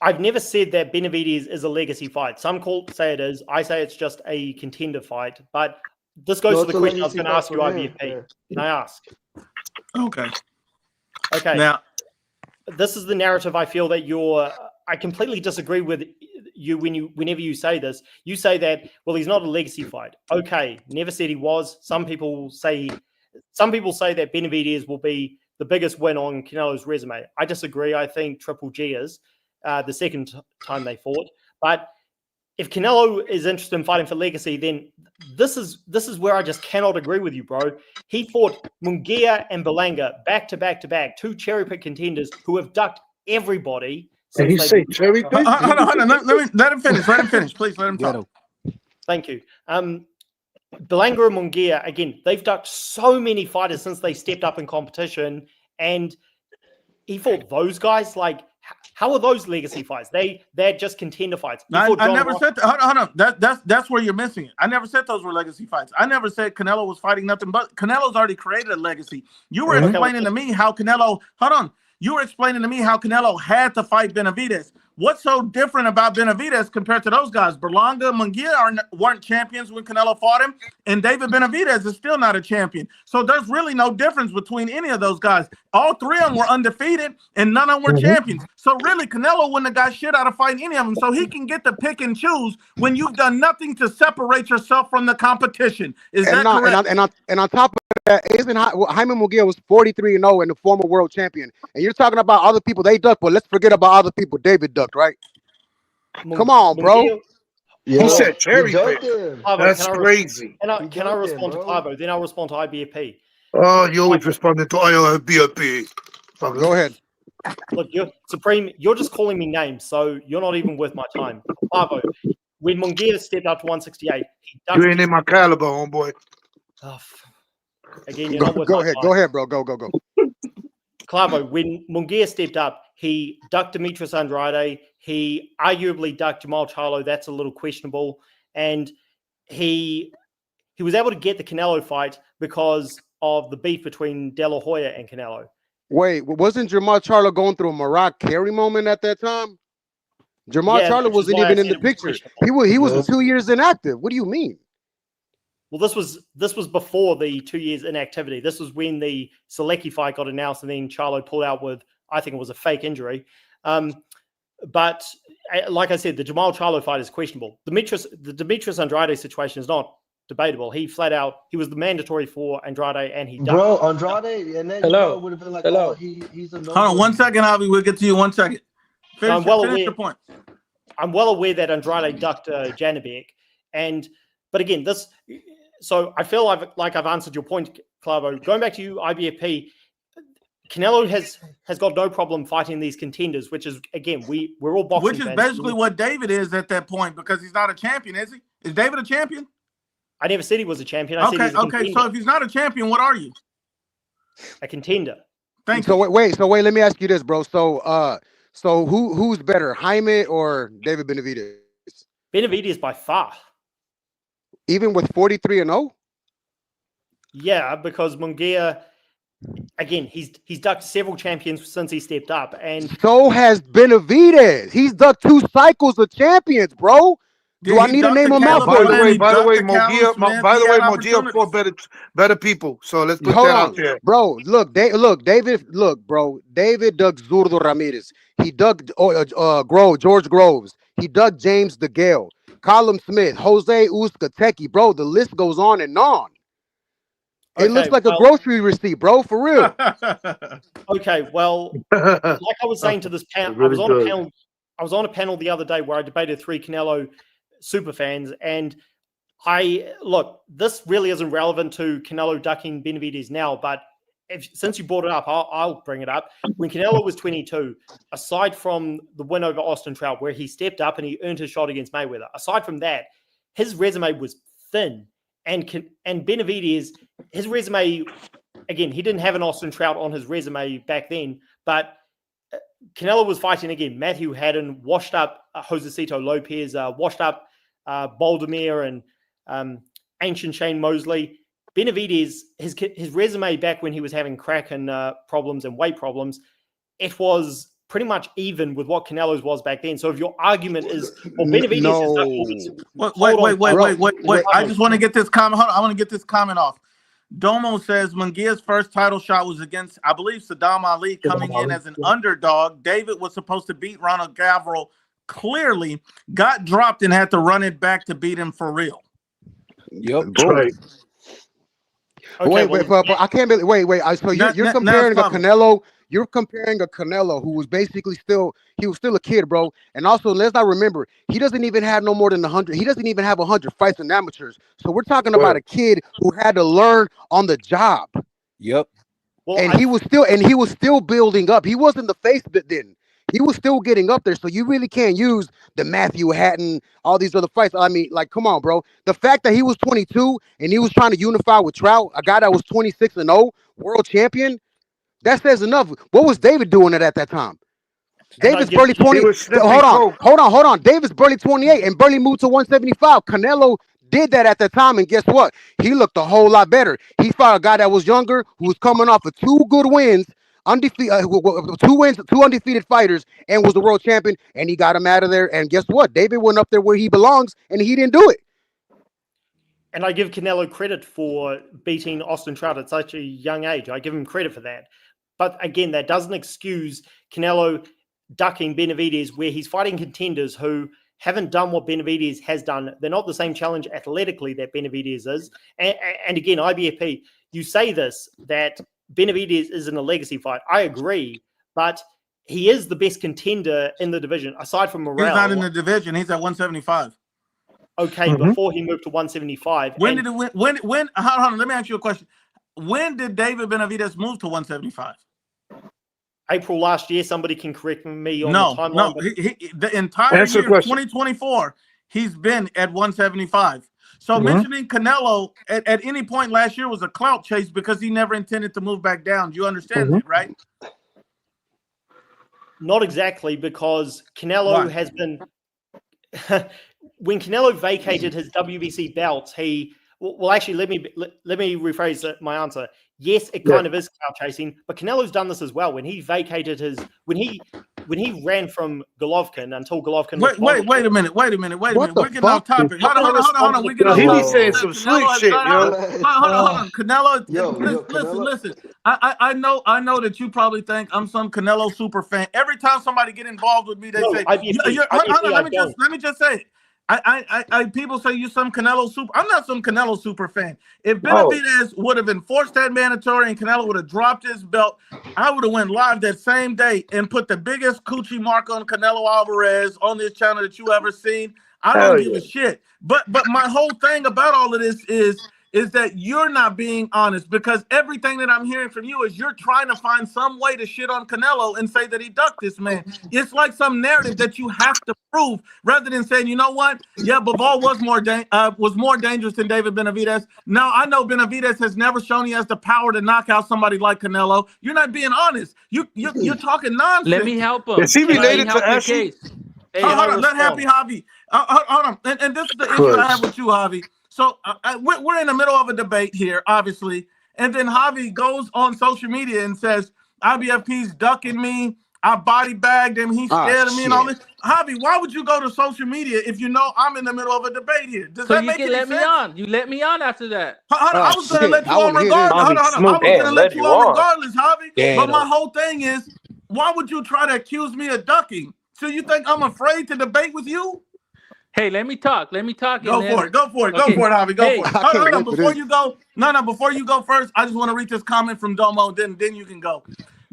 I've never said that Benavidez is a legacy fight. Some say it is. I say it's just a contender fight. But this goes to the question I was going to ask you, IBFP. Can I ask? Okay. Now, this is the narrative I feel that I completely disagree with you whenever you say this. You say that, well, he's not a legacy fight. Okay, never said he was. Some people say that Benavidez will be the biggest win on Canelo's resume. I disagree. I think Triple G is the second time they fought. But if Canelo is interested in fighting for legacy, then this is where I just cannot agree with you, bro. He fought Munguia and Berlanga back to back to back, 2 cherry pick contenders who have ducked everybody. Did he say cherry pick? Hold on. Let him finish. Please let him talk. Thank you. Belanga and Munguia, again, they've ducked so many fighters since they stepped up in competition, and he fought those guys. Like, how are those legacy fights? They're just contender fights. I never said that. Hold on. That's where you're missing it. I never said those were legacy fights. I never said Canelo was fighting nothing but Canelo's already created a legacy. You were explaining to me how Canelo. Hold on. You were explaining to me how Canelo had to fight Benavidez. What's so different about Benavidez compared to those guys? Berlanga, Munguia weren't champions when Canelo fought him, and David Benavidez is still not a champion. So there's really no difference between any of those guys. All three of them were undefeated, and none of them were champions. So really, Canelo wouldn't have got shit out of fighting any of them. So he can get to pick and choose when you've done nothing to separate yourself from the competition. Is that correct? And on top of that, isn't Jaime Munguia was 43-0 and the former world champion. And you're talking about other people they ducked, but let's forget about other people David ducked, right? Come on, bro. Yeah. He said cherry pick. That's crazy. Can I respond to Clavo? Then I'll respond to IBFP. Oh, you always responded to IBFP. Go ahead. Look, Supreme, you're just calling me names, so you're not even worth my time. Clavo, when Munguia stepped up to 168, you ain't in my caliber, homeboy. Again, you're not worth go ahead. Go ahead, bro. Go. Clavo, when Munguia stepped up, he ducked Demetrius Andrade. He arguably ducked Jamal Charlo. That's a little questionable. And he was able to get the Canelo fight because of the beef between De La Hoya and Canelo. Wait, wasn't Jamal Charlo going through a Mariah Carey moment at that time? Jamal Charlo wasn't even in the picture. He was 2 years inactive. What do you mean? Well, this was before the 2 years inactivity. This was when the Selecki fight got announced, and then Charlo pulled out with, I think it was a fake injury. But like I said, the Jamal Charlo fight is questionable. The Demetrius Andrade situation is not debatable. He was the mandatory for Andrade, and he ducked. Bro, Andrade, and then would have been like, oh, he's a no. Hold on 1 second, Javi. We'll get to you 1 second. Finish your point. I'm well aware that Andrade ducked Janibek, but again, so I feel like I've answered your point, Clavo. Going back to you, IBFP, Canelo has got no problem fighting these contenders, which is, again, we're all boxing fans. Which is basically what David is at that point, because he's not a champion, is he? Is David a champion? I never said he was a champion. I said he's a contender. So if he's not a champion, what are you? A contender. Thank you. Wait, let me ask you this, bro. So who's better, Jaime or David Benavidez? Benavidez by far. Even with 43-0? Yeah, because Munguia, again, he's ducked several champions since he stepped up, and so has Benavidez. He's ducked 2 cycles of champions, bro. Do I need to name them out? By the way, Munguia fought better people. So let's put that out there, bro. David dug Zurdo Ramirez. He dug George Groves. He dug James DeGale, Colin Smith, Jose Uzcatequi. Bro, the list goes on and on. It looks like a grocery receipt, bro, for real. Okay, well, like I was saying to this panel, really I was on a panel the other day where I debated 3 Canelo super fans, and this really isn't relevant to Canelo ducking Benavidez now, but since you brought it up, I'll bring it up. When Canelo was 22, aside from the win over Austin Trout, where he stepped up and he earned his shot against Mayweather, aside from that, his resume was thin. And Benavidez, his resume, again, he didn't have an Austin Trout on his resume back then, but Canelo was fighting, again, Matthew Haddon, washed up Josecito Lopez, washed up Boldemir and ancient Shane Mosley. Benavidez, his resume back when he was having crack and problems and weight problems, it was pretty much even with what Canelo's was back then. So if your argument is, well, Benavidez is... Wait. I just want to get this comment. Hold on, I want to get this comment off. Domo says Munguia's first title shot was against, I believe, Saddam Ali, coming in as an underdog. David was supposed to beat Ronald Gavril, clearly got dropped and had to run it back to beat him for real. Yep. Right. Okay, wait, I can't believe. Wait. So you're comparing a Canelo. You're comparing a Canelo who was basically still a kid, bro. And also, let's not remember, he doesn't even have no more than 100. He doesn't even have 100 fights in amateurs. So we're talking about a kid who had to learn on the job. Yep. Well, he was still building up. He wasn't the face then. he was still getting up there. So you really can't use the Matthew Hatton, all these other fights. I mean, like, come on, bro. The fact that he was 22 and he was trying to unify with Trout, a guy that was 26-0, world champion, that says enough. What was David doing at that time? And I David's give barely He 20. was sniffing Hold coke. on. David's barely 28 and barely moved to 175. Canelo did that at the time, and guess what? He looked a whole lot better. He fought a guy that was younger, who was coming off of 2 good wins, undefeated, 2 undefeated fighters, and was the world champion. And he got him out of there. And guess what? David went up there where he belongs, and he didn't do it. And I give Canelo credit for beating Austin Trout at such a young age. I give him credit for that. But again, that doesn't excuse Canelo ducking Benavidez, where he's fighting contenders who haven't done what Benavidez has done. They're not the same challenge athletically that Benavidez is. And again, IBFP, you say this, that Benavidez isn't a legacy fight. I agree, but he is the best contender in the division, aside from Morrell. He's not in the division. He's at 175. Okay, before he moved to 175. When did it win? When? Hold on, let me ask you a question. When did David Benavidez move to 175? April last year. Somebody can correct me on the timeline. No, the entire Answer year, question. 2024, he's been at 175. So mentioning Canelo at any point last year was a clout chase because he never intended to move back down. Do you understand that, right? Not exactly, because Canelo has been when Canelo vacated his WBC belts, well, actually, let me rephrase my answer. Yes, it kind of is clout chasing, but Canelo's done this as well. When he vacated when he ran from Golovkin until Golovkin. Wait a minute. We're getting off topic. Hold on. We're getting off He topic. be saying some slick shit, yo. Hold on. Canelo, Canelo. listen. I know that you probably think I'm some Canelo super fan. Every time somebody get involved with me, they say, let me just say it. People say you're some Canelo super. I'm not some Canelo super fan. If Benavidez would have enforced that mandatory and Canelo would have dropped his belt, I would have went live that same day and put the biggest coochie mark on Canelo Alvarez on this channel that you ever seen. I don't give a shit. But my whole thing about all of this is that you're not being honest, because everything that I'm hearing from you is you're trying to find some way to shit on Canelo and say that he ducked this man. It's like some narrative that you have to prove, rather than saying, you know what? Yeah, Bivol was more dangerous than David Benavidez. Now, I know Benavidez has never shown he has the power to knock out somebody like Canelo. You're not being honest. You're talking nonsense. Let me help him. Is he related to Ashley? Hey, hold on. Let Happy Javi. Hold on. And this is the issue I have with you, Javi. So we're in the middle of a debate here, obviously. And then Javi goes on social media and says, IBFP's ducking me. I body bagged him. He's scared of me and all this. Javi, why would you go to social media if you know I'm in the middle of a debate here? Does that make any sense? Me on. You let me on after that. I was going to let you on regardless. I was going to let you on regardless, Javi. But my whole thing is, why would you try to accuse me of ducking? So you think I'm afraid to debate with you? Hey, let me talk. Go for it, Javi. Go for it. Hold on, before you go. Before you go first, I just want to read this comment from Domo. Then you can go.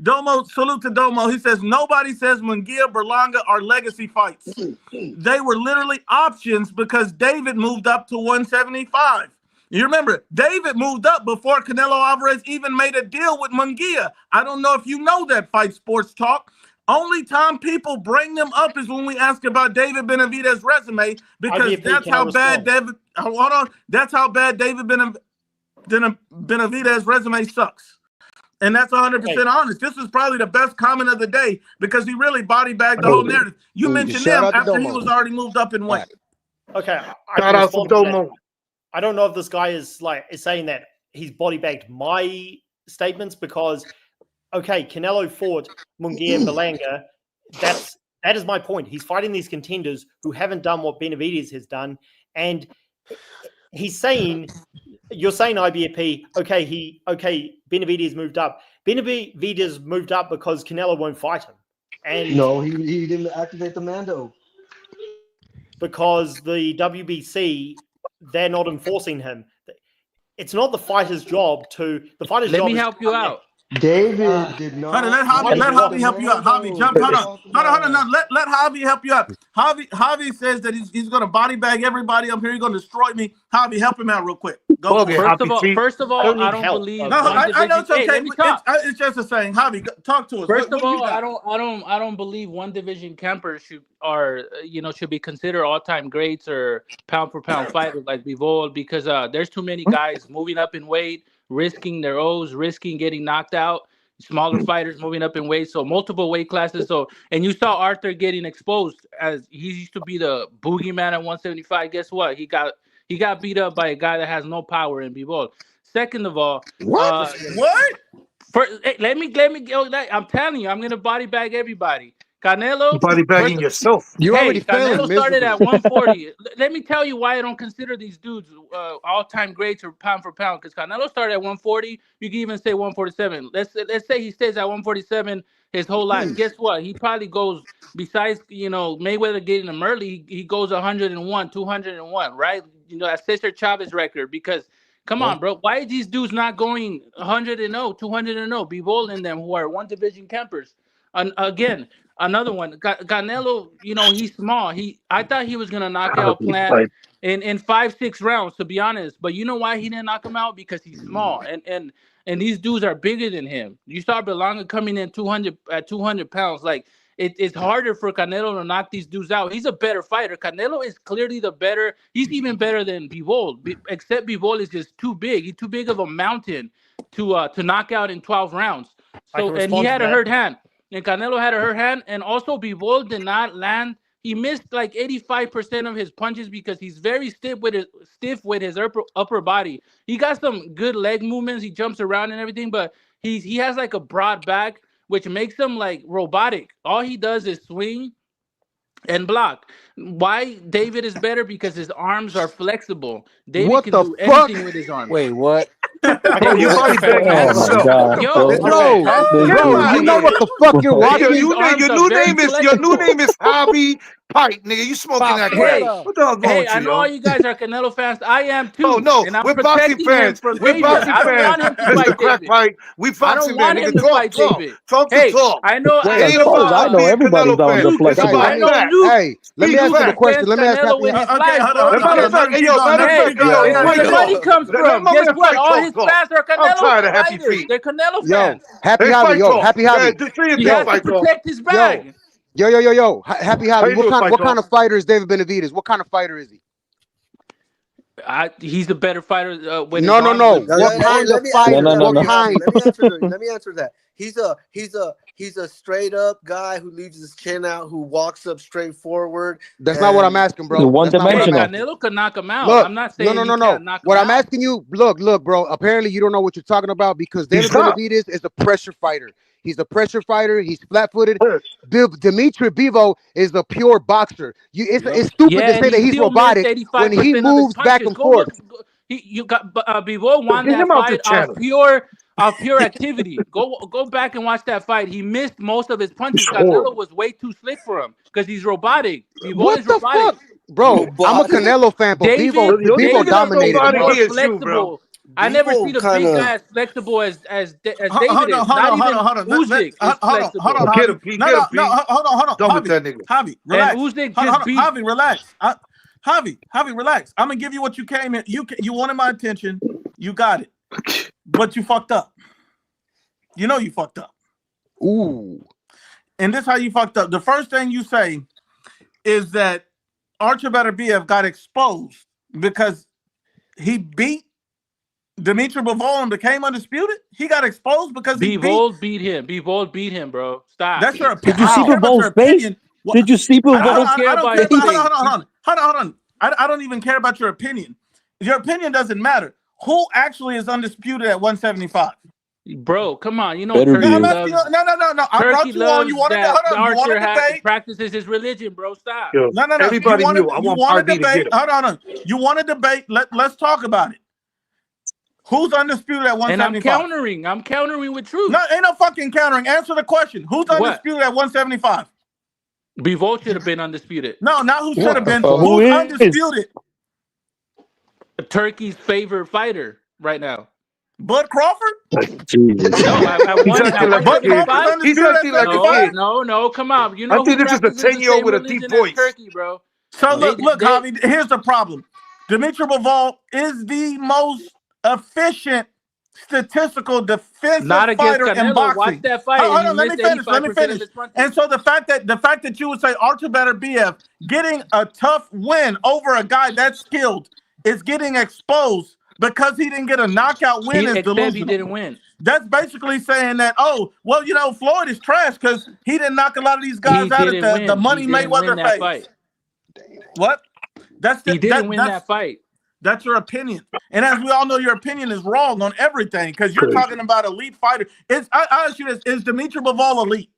Domo, salute to Domo. He says, nobody says Munguia, Berlanga are legacy fights. They were literally options because David moved up to 175. You remember, David moved up before Canelo Alvarez even made a deal with Munguia. I don't know if you know that, Fight Sports Talk. Only time people bring them up is when we ask about David Benavidez's resume, because that's how bad That's how bad David Benavidez's resume sucks. And that's 100% honest. This is probably the best comment of the day because he really body bagged the whole narrative. You mentioned him after he was already moved up in weight. Okay. Shout out to Domo. I don't know if this guy is saying that he's body bagged my statements because, okay, Canelo fought Munguia and Berlanga. That is my point. He's fighting these contenders who haven't done what Benavidez has done, and he's saying, you're saying IBFP, Benavidez moved up. Benavidez moved up because Canelo won't fight him. And no, he didn't activate the Mando. Because the WBC, they're not enforcing him. It's not the fighter's job to. The fighter's job. Let me help you out. David did Hold on, not let want Javi help you out. Javi, jump. Hold on. No, let Javi help you out. Javi says that he's gonna body bag everybody up here. He's gonna destroy me. Javi, help him out real quick. Go for it. First of all, don't I need don't help. believe No, one I know division. it's okay. Hey, let me talk. It's just a saying. Javi, talk to us. First What of you all, got? I don't believe one division campers should be considered all time greats or pound for pound fighters like Bivol because there's too many guys moving up in weight, risking their O's, risking getting knocked out. Smaller fighters moving up in weight, so multiple weight classes. So, and you saw Arthur getting exposed as he used to be the boogeyman at 175. Guess what? He got beat up by a guy that has no power in Bivol. Second of all, What? What? Hey, let me go. I'm telling you, I'm gonna body bag everybody. Canelo, Body bagging first, yourself. You're already hey, failing Canelo started miserably. at 140. Let me tell you why I don't consider these dudes all-time greats or pound for pound. Because Canelo started at 140. You can even say 147. Let's say he stays at 147 his whole life. Guess what? He probably goes. Besides, Mayweather getting him early, he goes 101, 201, right? That Cesar Chavez record. Because come on, bro, why are these dudes not going 100-0, 200-0? Be bold in them who are one division campers. And again, another one, Canelo, he's small. I thought he was gonna knock out Plant in 5-6 rounds, to be honest. But you know why he didn't knock him out? Because he's small, and these dudes are bigger than him. You saw Berlanga coming in 200 pounds. Like it's harder for Canelo to knock these dudes out. He's a better fighter. Canelo is clearly the better. He's even better than Bivol, except Bivol is just too big. He's too big of a mountain to knock out in 12 rounds. So and he had a hurt hand. And Canelo had a hurt hand, and also Bivol did not land. He missed like 85% of his punches because he's very stiff with his upper body. He got some good leg movements. He jumps around and everything, but he has like a broad back, which makes him like robotic. All he does is swing and block. Why David is better? Because his arms are flexible. David What can the do fuck? anything with his arms. Wait, what? You body bagging Oh my yourself. god, Bro, bro. This Get him bro, dude. out you of know here. what the fuck you're Hey, watching? David's arms your are new very name is flexible. Javi Pike, nigga. You smoking that crap? Hey, What the hell's wrong with I you, know all yo? you guys are Canelo fans. I am Oh too, no, and I'm we're boxing protecting him fans. from We're David. boxing I don't fans, want him to Mr. fight Crack David. Pike. We I boxing don't fans, want him nigga. to fight Talk. David. Talk the Hey, talk. I know. It I ain't As know. far as I about know, being everybody's Canelo arms fan. are Luke. It's Guys, flexible. about I know facts. Luke. let me Speak ask Luke you the facts. question. defends Let me ask Canelo Happy. with his Okay, life, hold bro. on, Let hold my on. man Because Let talk. him Hey, keep yo, going. let him Let him talk. keep Hey, yo, going. it's that's Yeah, my where the yeah, show. money yeah. comes Let from. my Guess man what? fight All talk. his fans are I'm Canelo tired of Happy fighters. Feet. They're Canelo Yo, fans. Happy Hey, Javi. fight Yo, talk. Happy Yeah, Javi. just say your He piece, has Yo, to fight talk. protect his yo, bag. Happy How Javi. you doing, fight What kind talk? of fighter is David Benavidez? What kind of fighter is he? He's a better fighter with his No, no, arms no. than Now, What kind No, of let me answer fighter? no, that, no, What no. Javi. kind? Let me answer that. He's a straight up guy who leaves his chin out, who walks up straight forward, That's not what I'm and asking, He's bro. one That's not what Hey, I'm dimensional. asking. Canelo could knock him out. Look, I'm not no, saying no, he no, no. can't knock him What I'm out. asking you, look, bro. Apparently, you don't know what you're talking about because He's David not. Benavidez is a pressure fighter. He's a pressure fighter. He's flat-footed. Yes. Dimitri Bivol is a pure boxer. Yep. It's stupid Yeah, to and say he that he's still missed robotic when he 85% of his moves back punches. and Go forth. look. You got Bivol won Get that him out the fight channel. of pure activity. Go back and watch that fight. He missed most of his He's punches. Canelo horrible. was way too slick for him because he's robotic. Bivol What is the robotic. fuck, bro? I'm a robotic. Canelo fan, but David The only Bivol nigga that's David is dominated him, robotic bro. more is you, bro. flexible. I never see Bevo the kind big of. guy as flexible as Hold David on, is. hold Not on, hold even on, hold on. Usyk is Hold on, flexible. Get him, Javi. P. No, Get him, no, no. P. Hold on, Done with Javi. that nigga. Javi, And relax. Usyk Hold just on, beat. Javi, relax. Javi, relax. I'm gonna give you what you came in. You wanted my attention. You got it, but you fucked up. You know you fucked up. Ooh, And this how you fucked up. The first thing you say is that Archer Beterbiev got exposed because he beat Dimitri Bivol and became undisputed. He got exposed because he beat. Bivol beat him. Bivol beat him, bro. Stop. That's your Did opinion. you I see don't care about your Bivol's face? opinion. Did you see I don't Bivol? care I don't about care his about. face. Hold on. I don't even care about your opinion. Your opinion doesn't matter. Who actually is undisputed at 175? Bro, come on. You know Better No, be. I'm Turkey asking loves you. No. I Turkey brought you on. You loves wanted to that hold on. You Archer want to debate? practices his religion, bro. Stop. Yo, No. You everybody wanted. knew. I You want want to RB to get debate? him. Hold on. You want to debate? Let's talk about it. Who's undisputed at And 175? I'm countering with truth. No, ain't no fucking countering. Answer the question. Who's What? undisputed at 175? Bivol should have been undisputed. No, not who should what have the been. fuck? Who Who's is? undisputed? Turkey's favorite fighter right now. Bud Crawford? Jesus. No, I He's won acting at like Bud a kid. Crawford's 175. He's undisputed at acting like a No, 75? kid. no, come on. You I know think who this is a practices the 10-year-old same with a deep religion as voice. Turkey, bro? So They look, they Javi, here's the problem. Dimitri Bivol is the most efficient statistical defensive not against fighter in Canelo. Watch boxing. that fight, and Hold he on, let me missed finish. Let me 85% of finish. his punches. And so the fact that you would say Artur Beterbiev getting a tough win over a guy that skilled is getting exposed because he didn't get a knockout win is Except he delusional. didn't win. That's basically saying that, oh, well, you know, Floyd is trash because he didn't knock a lot of these guys He out at didn't win. the He Money didn't win Mayweather that phase. fight. What? He didn't win that fight. That's your opinion. And as we all know, your opinion is wrong on everything because you're talking about elite fighter. I ask you this, is Dimitri Bivol elite?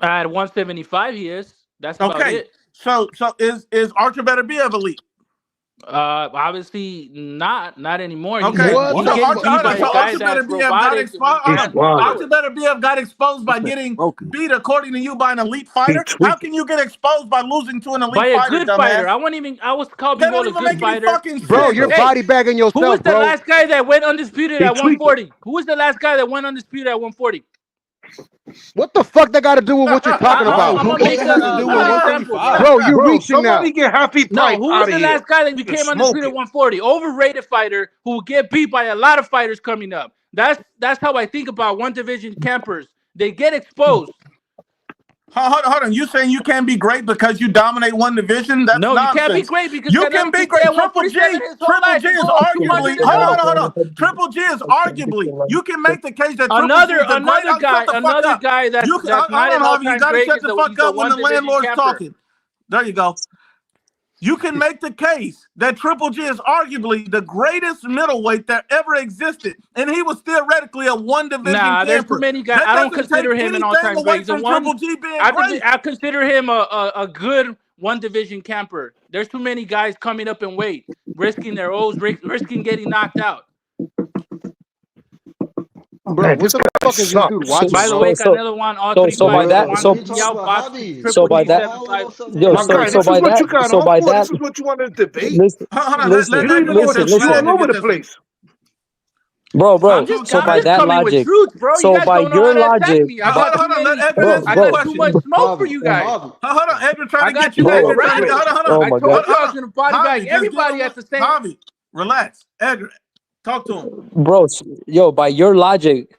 At 175, he is. That's about Okay. it. So is Artur Beterbiev elite? Obviously not anymore. He Okay. gets So beat Artur by a guy that's Beterbiev got robotic. exposed. Artur Beterbiev got exposed by getting beat, according to you, by an elite fighter. How can you get exposed by losing to an elite By a fighter, good dumbass? fighter. I was called That Bivol don't a even good make fighter. any fucking sense. Bro, you're body bagging yourself, Who was the bro. last guy that went undisputed He at tweaking. 140? Who was the last guy that went undisputed at 140? What the fuck that got to do with what you're talking about? I'm gonna make has to do with an example, 175? bro. Bro, you're Bro, reaching now. somebody get Happy No, Pipe who was out the of here. last guy that You're became undisputed at 140? Overrated fighter who will get beat by a lot of fighters coming up. That's how I think about one division campers. They get exposed. Hold on. You saying you can't be great because you dominate one division? That's No, nonsense. you can't be great because you can Canelo be can great. stay at Triple G 147 his whole life is and go up arguably. 200 Hold on. Triple G is arguably. You can make the case that Another Triple G is the great. guy, Shut the fuck another up. guy that's You can, not hold an on, Harvey. You all-time got to great. shut the fuck He's a up when the one-division landlord's camper. talking. There you go. You can make the case that Triple G is arguably the greatest middleweight that ever existed, and he was theoretically a one-division camper. There's too many guys. That I don't doesn't consider take him an anything all-time away great. from Triple G being great. I consider him a good one-division camper. There's too many guys coming up in weight, risking their O's, risking getting knocked out. Bro, Man, what this the guy fuck is this sucks. dude watching, By the bro? way, Canelo won all three so by fights. that, Won so Pacquiao, boxed so Triple by G that, 7-5. yo, My guy, so this by is what that, you got so on by for. that, This is what you want to debate. Hold on. listen, You don't even know what to do. listen, You're all over the this one. place. bro. I'm just So by that coming with logic, truth, bro. so you guys by don't know your how to attack logic, me. I got Hold on. Let Edgar bro, answer I the got question. too much smoke for you guys. Hold on. Edgar trying I to got get you. too much Edgar trying to rap. hold on. oh I my told god, you I was gonna body bag Javi, just everybody give him at the same. Javi, relax. Edgar, talk to him. bro, yo, by your logic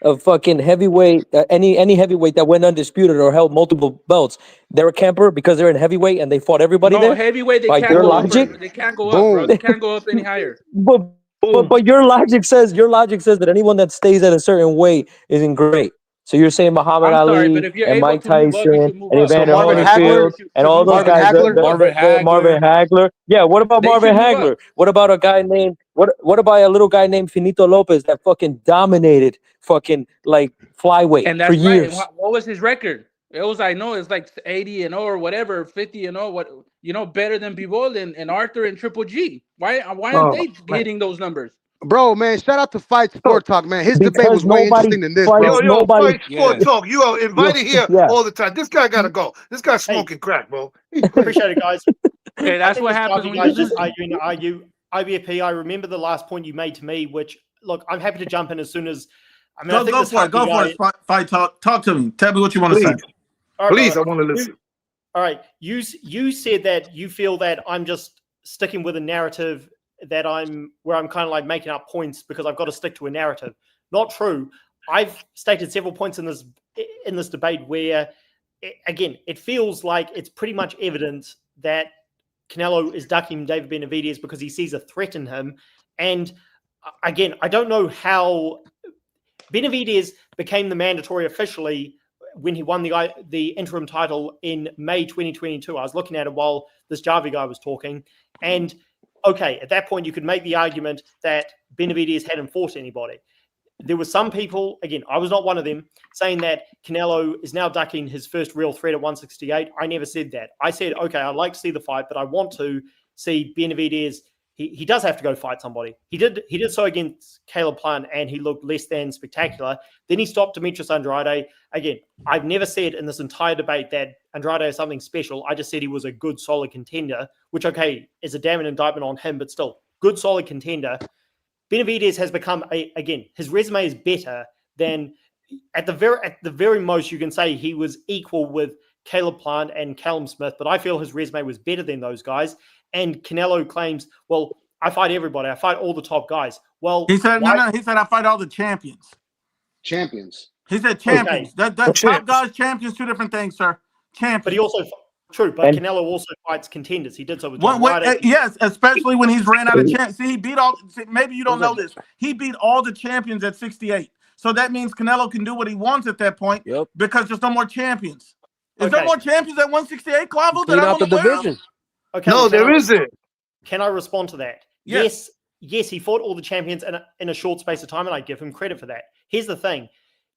of fucking heavyweight, any heavyweight that went undisputed or held multiple belts, they're a camper because they're in heavyweight and they fought everybody No, there. heavyweight they By can't your go logic, up. They can't go up, bro. They can't go up any higher. but your logic says that anyone that stays at a certain weight isn't great. So you're saying Muhammad I'm sorry, but Ali if you're and able Mike to move up, you Tyson should move and up. So Evander Marvin Hagler? Holyfield and all those Marvin guys, Hagler? Marvin Hagler. Yeah, what about They Marvin should move Hagler? up. What about a guy named what about a little guy named Finito Lopez that fucking dominated fucking like flyweight And for that's right. And years? what was his record? It was it's like 80-0 or whatever, 50-0. What better than Bivol and Arthur and Triple G? Why aren't they hitting those numbers? Bro, man, shout out to Fight Sport Talk, man. His debate was Because way nobody interesting than this, fights, bro. Yo, nobody. Fight Sport Talk. You are invited here Yeah. all the time. This guy gotta go. This guy's smoking crack, bro. Appreciate it, guys. Okay, that's what happens You when guys you just argue. IBFP, I remember the last point you made to me, which, look, I'm happy to jump in as soon as. I mean, I think Go this for it. Go for it. Fight talk. Talk to me. Tell me what you want to say. All right, Please, bro. I want to listen. All right, you said that you feel that I'm just sticking with a narrative that I'm kind of like making up points because I've got to stick to a narrative. Not true. I've stated several points in this debate where, again, it feels like it's pretty much evident that Canelo is ducking David Benavidez because he sees a threat in him. And again, I don't know how Benavidez became the mandatory officially when he won the interim title in May 2022. I was looking at it while this Javi guy was talking. And okay, at that point, you could make the argument that Benavidez hadn't fought anybody. There were some people, again, I was not one of them, saying that Canelo is now ducking his first real threat at 168. I never said that. I said, okay, I'd like to see the fight, but I want to see Benavidez. He does have to go fight somebody. He did so against Caleb Plant, and he looked less than spectacular. Then he stopped Demetrius Andrade. Again, I've never said in this entire debate that Andrade is something special. I just said he was a good, solid contender, which, okay, is a damning indictment on him, but still, good, solid contender. Benavidez has become again, his resume is better than at the very most you can say he was equal with Caleb Plant and Callum Smith, but I feel his resume was better than those guys. And Canelo claims, well, I fight everybody. I fight all the top guys. Well, he said no. He said I fight all the champions. Champions. He said champions. Okay. That's top guys, champions, two different things, sir. Champions. But he also but Canelo also fights contenders. He did so with John Ryder. Yes, especially when he's ran out of champs. See, he beat all. Maybe you don't know this. He beat all the champions at 68. So that means Canelo can do what he wants at that point. Yep. Because there's no more champions. Is there more champions at 168, Clavo? Clean out the division. Okay. No, there isn't. Can I respond to that? Yes, he fought all the champions in a short space of time, and I give him credit for that. Here's the thing: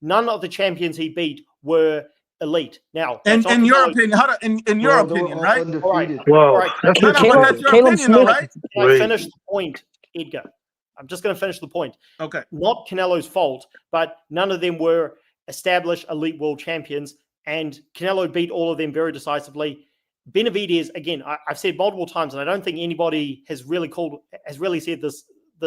none of the champions he beat were elite. Now, in your opinion, in your opinion, right? All right. Well, All right. that's No, but that's your opinion, though, right? Can I finish the point, Edgar? I'm just going to finish the point. Okay. Not Canelo's fault, but none of them were established elite world champions, and Canelo beat all of them very decisively. Benavidez, again, I've said multiple times, and I don't think anybody has really said this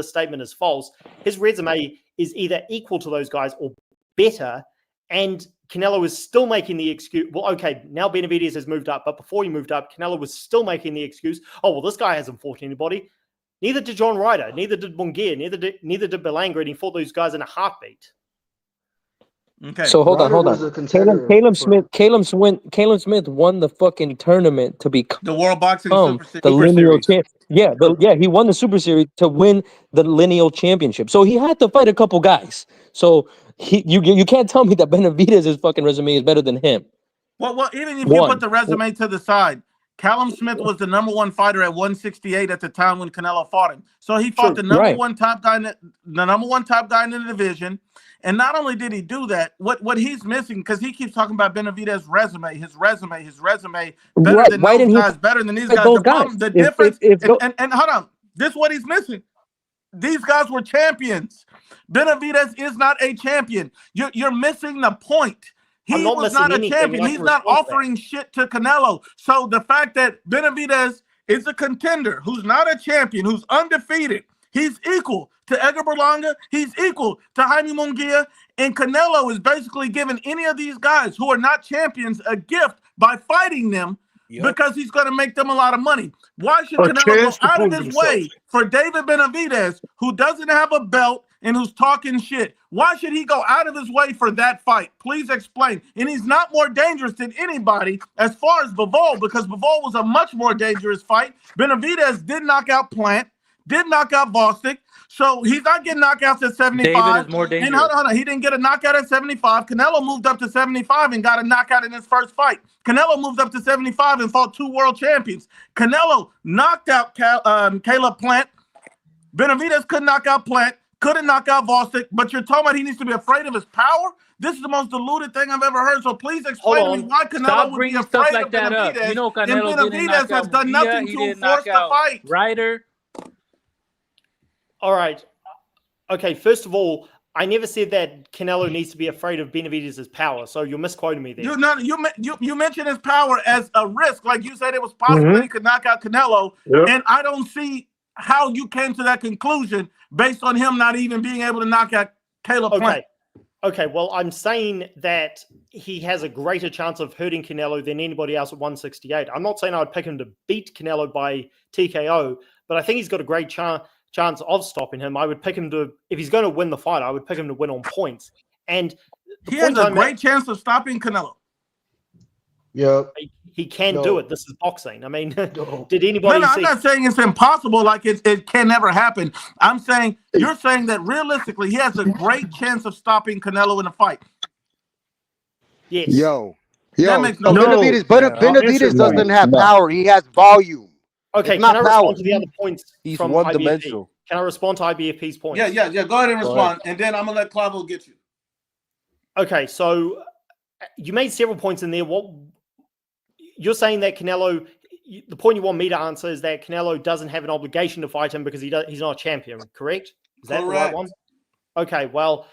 statement is false. His resume is either equal to those guys or better, and Canelo is still making the excuse. Well, okay, now Benavidez has moved up, but before he moved up, Canelo was still making the excuse. Oh, well, this guy hasn't fought anybody. Neither did John Ryder. Neither did Munguia. Neither did Berlanga, and he fought those guys in a heartbeat. Okay. So hold on. Caleb Smith won the fucking tournament to become the World Boxing Super the lineal Series. champ. Yeah, he won the Super Series to win the lineal championship. So he had to fight a couple guys. So you can't tell me that Benavidez's fucking resume is better than him. Well, even if you put the resume to the side, Callum Smith was the #1 fighter at 168 at the time when Canelo fought him. So he fought the number one top guy, the #1 top guy in the division. And not only did he do that, what he's missing, because he keeps talking about Benavidez's resume, his resume, better than those guys, better than these guys. The problem, the difference, and hold on, this is what he's missing. These guys were champions. Benavidez is not a champion. You're missing the point. He was not a champion. He's not offering shit to Canelo. So the fact that Benavidez is a contender, who's not a champion, who's undefeated, he's equal to Edgar Berlanga. He's equal to Jaime Munguia. And Canelo is basically giving any of these guys who are not champions a gift by fighting them because he's going to make them a lot of money. Why should Canelo go out of his way for David Benavidez, who doesn't have a belt and who's talking shit? Why should he go out of his way for that fight? Please explain. And he's not more dangerous than anybody as far as Bivol, because Bivol was a much more dangerous fight. Benavidez did knock out Plant, did knock out Bostic. So he's not getting knockouts at 75. David is more dangerous. And hold on, he didn't get a knockout at 75. Canelo moved up to 75 and got a knockout in his first fight. Canelo moved up to 75 and fought 2 world champions. Canelo knocked out Caleb Plant. Benavidez couldn't knock out Plant, couldn't knock out Bostic, but you're talking about he needs to be afraid of his power? This is the most deluded thing I've ever heard. So please explain to me why Canelo would be afraid of Benavidez. You know, Canelo and Benavidez has done nothing to force the fight. Ryder. All right. Okay, first of all, I never said that Canelo needs to be afraid of Benavidez's power, so you're misquoting me there. You mentioned his power as a risk, like you said it was possible that he could knock out Canelo, and I don't see how you came to that conclusion based on him not even being able to knock out Caleb Plant. Okay, well, I'm saying that he has a greater chance of hurting Canelo than anybody else at 168. I'm not saying I would pick him to beat Canelo by TKO, but I think he's got a great chance of stopping him. I would pick him to, if he's going to win the fight, I would pick him to win on points. And he has a great chance of stopping Canelo. Yeah, he can do it. This is boxing. I mean, did anybody? No, I'm not saying it's impossible. Like it can never happen. I'm saying you're saying that realistically, he has a great chance of stopping Canelo in a fight. Yes. That makes no Benavidez, Benavidez doesn't have power. He has volume. Okay, it's can not I power. respond to the other points? He's from one-dimensional. IBFP? Can I respond to IBFP's points? Yeah. Go ahead and respond, and then I'm gonna let Clavo get you. Okay, so you made several points in there. What you're saying that Canelo, the point you want me to answer is that Canelo doesn't have an obligation to fight him because he's not a champion, correct? Is that the right one? Okay, well,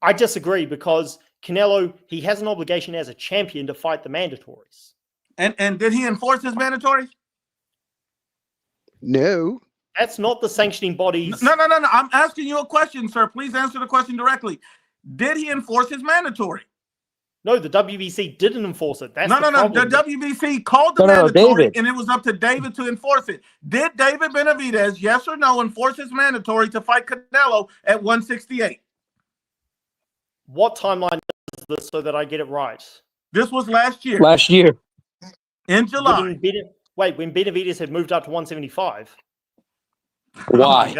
I disagree because Canelo, he has an obligation as a champion to fight the mandatories. And did he enforce his mandatories? No. That's not the sanctioning bodies. No. I'm asking you a question, sir. Please answer the question directly. Did he enforce his mandatory? No, the WBC didn't enforce it. That's No. The problem. WBC called the mandatory, and it was up to David to enforce it. Did David Benavidez, yes or no, enforce his mandatory to fight Canelo at 168? What timeline is this so that I get it right? This was last year. Last year. In July. When Benavidez had moved up to 175. Why?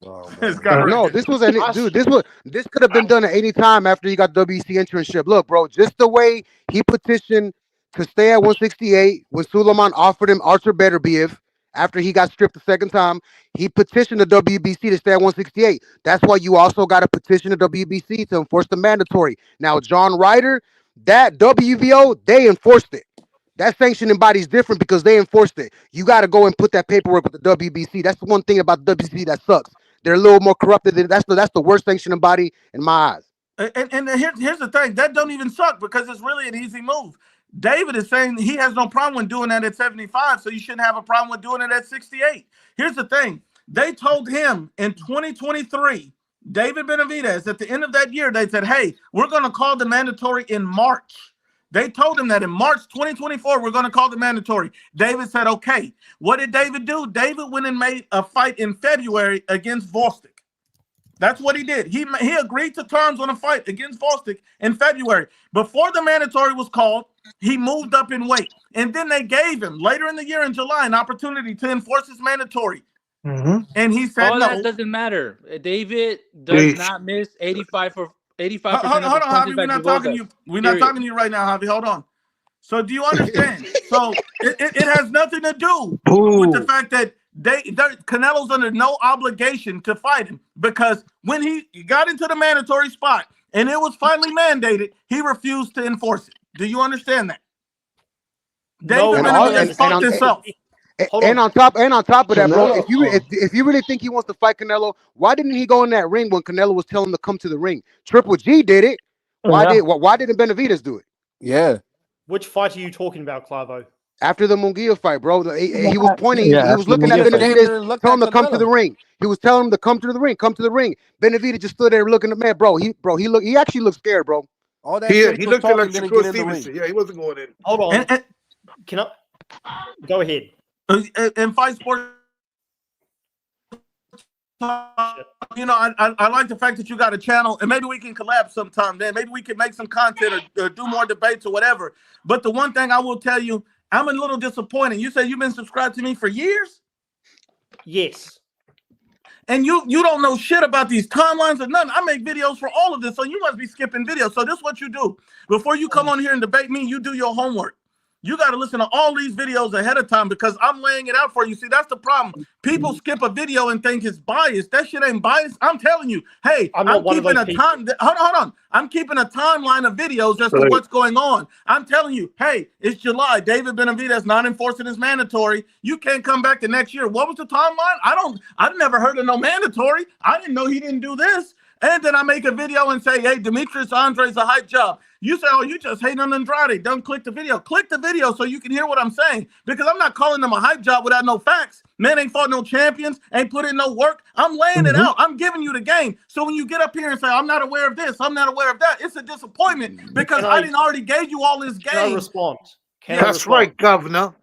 Oh, God. Oh, No, this was this could have been done at any time after he got WBC internship. Look, bro, just the way he petitioned to stay at 168 when Suleiman offered him Archer Beterbiev after he got stripped the second time, he petitioned the WBC to stay at 168. That's why you also got to petition the WBC to enforce the mandatory. Now, John Ryder, that WBO, they enforced it. That sanctioning body is different because they enforced it. You got to go and put that paperwork with the WBC. That's the one thing about the WBC that sucks. They're a little more corrupted. That's the worst sanctioning body in my eyes. And here's the thing. That don't even suck because it's really an easy move. David is saying he has no problem with doing that at 75, so you shouldn't have a problem with doing it at 68. Here's the thing. They told him in 2023, David Benavidez, at the end of that year, they said, hey, we're going to call the mandatory in March. They told him that in March 2024, we're going to call the mandatory. David said, okay. What did David do? David went and made a fight in February against Vostok. That's what he did. He agreed to terms on a fight against Vostok in February. Before the mandatory was called, he moved up in weight. And then they gave him, later in the year in July, an opportunity to enforce his mandatory. And he said all no. that doesn't matter. David does not miss 85%. Hold on, Javi. We're not talking to you. We're not talking to you right now, Javi. Hold on. So do you understand? So it has nothing to do with the fact that Canelo's under no obligation to fight him, because when he got into the mandatory spot and it was finally mandated, he refused to enforce it. Do you understand that? David Benavidez fucked himself. And on top of that, bro, if you really think he wants to fight Canelo, why didn't he go in that ring when Canelo was telling him to come to the ring? Triple G did it. Why didn't Benavidez do it? Yeah. Which fight are you talking about, Clavo? After the Munguia fight, bro, he was pointing. He was looking at Benavidez, telling him to come to the ring. He was telling him to come to the ring. Come to the ring. Benavidez just stood there looking at man, bro. He actually looked scared, bro. All that he he looked like Shakur Stevenson. Yeah, he wasn't going in. Hold on. Can I go ahead? In Fight Sports, you know, I like the fact that you got a channel, and maybe we can collab sometime. Then maybe we can make some content or do more debates or whatever. But the one thing I will tell you, I'm a little disappointed. You said you've been subscribed to me for years. Yes. And you don't know shit about these timelines or nothing. I make videos for all of this, so you must be skipping videos. So this is what you do. Before you come on here and debate me, you do your homework. You got to listen to all these videos ahead of time because I'm laying it out for you. See, that's the problem. People skip a video and think it's biased. That shit ain't biased. I'm telling you. Hey, I'm keeping a time. Hold on. I'm keeping a timeline of videos as to what's going on. I'm telling you. Hey, it's July. David Benavidez not enforcing his mandatory. You can't come back the next year. What was the timeline? I've never heard of no mandatory. I didn't know he didn't do this. And then I make a video and say, hey, Demetrius Andre's a hype job. You say, oh, you just hate on Andrade. Don't click the video. Click the video so you can hear what I'm saying. Because I'm not calling them a hype job without no facts. Man ain't fought no champions, ain't put in no work. I'm laying it out. I'm giving you the game. So when you get up here and say, I'm not aware of this, I'm not aware of that, it's a disappointment because I didn't already gave you all this game. Can I respond? That's right, Governor.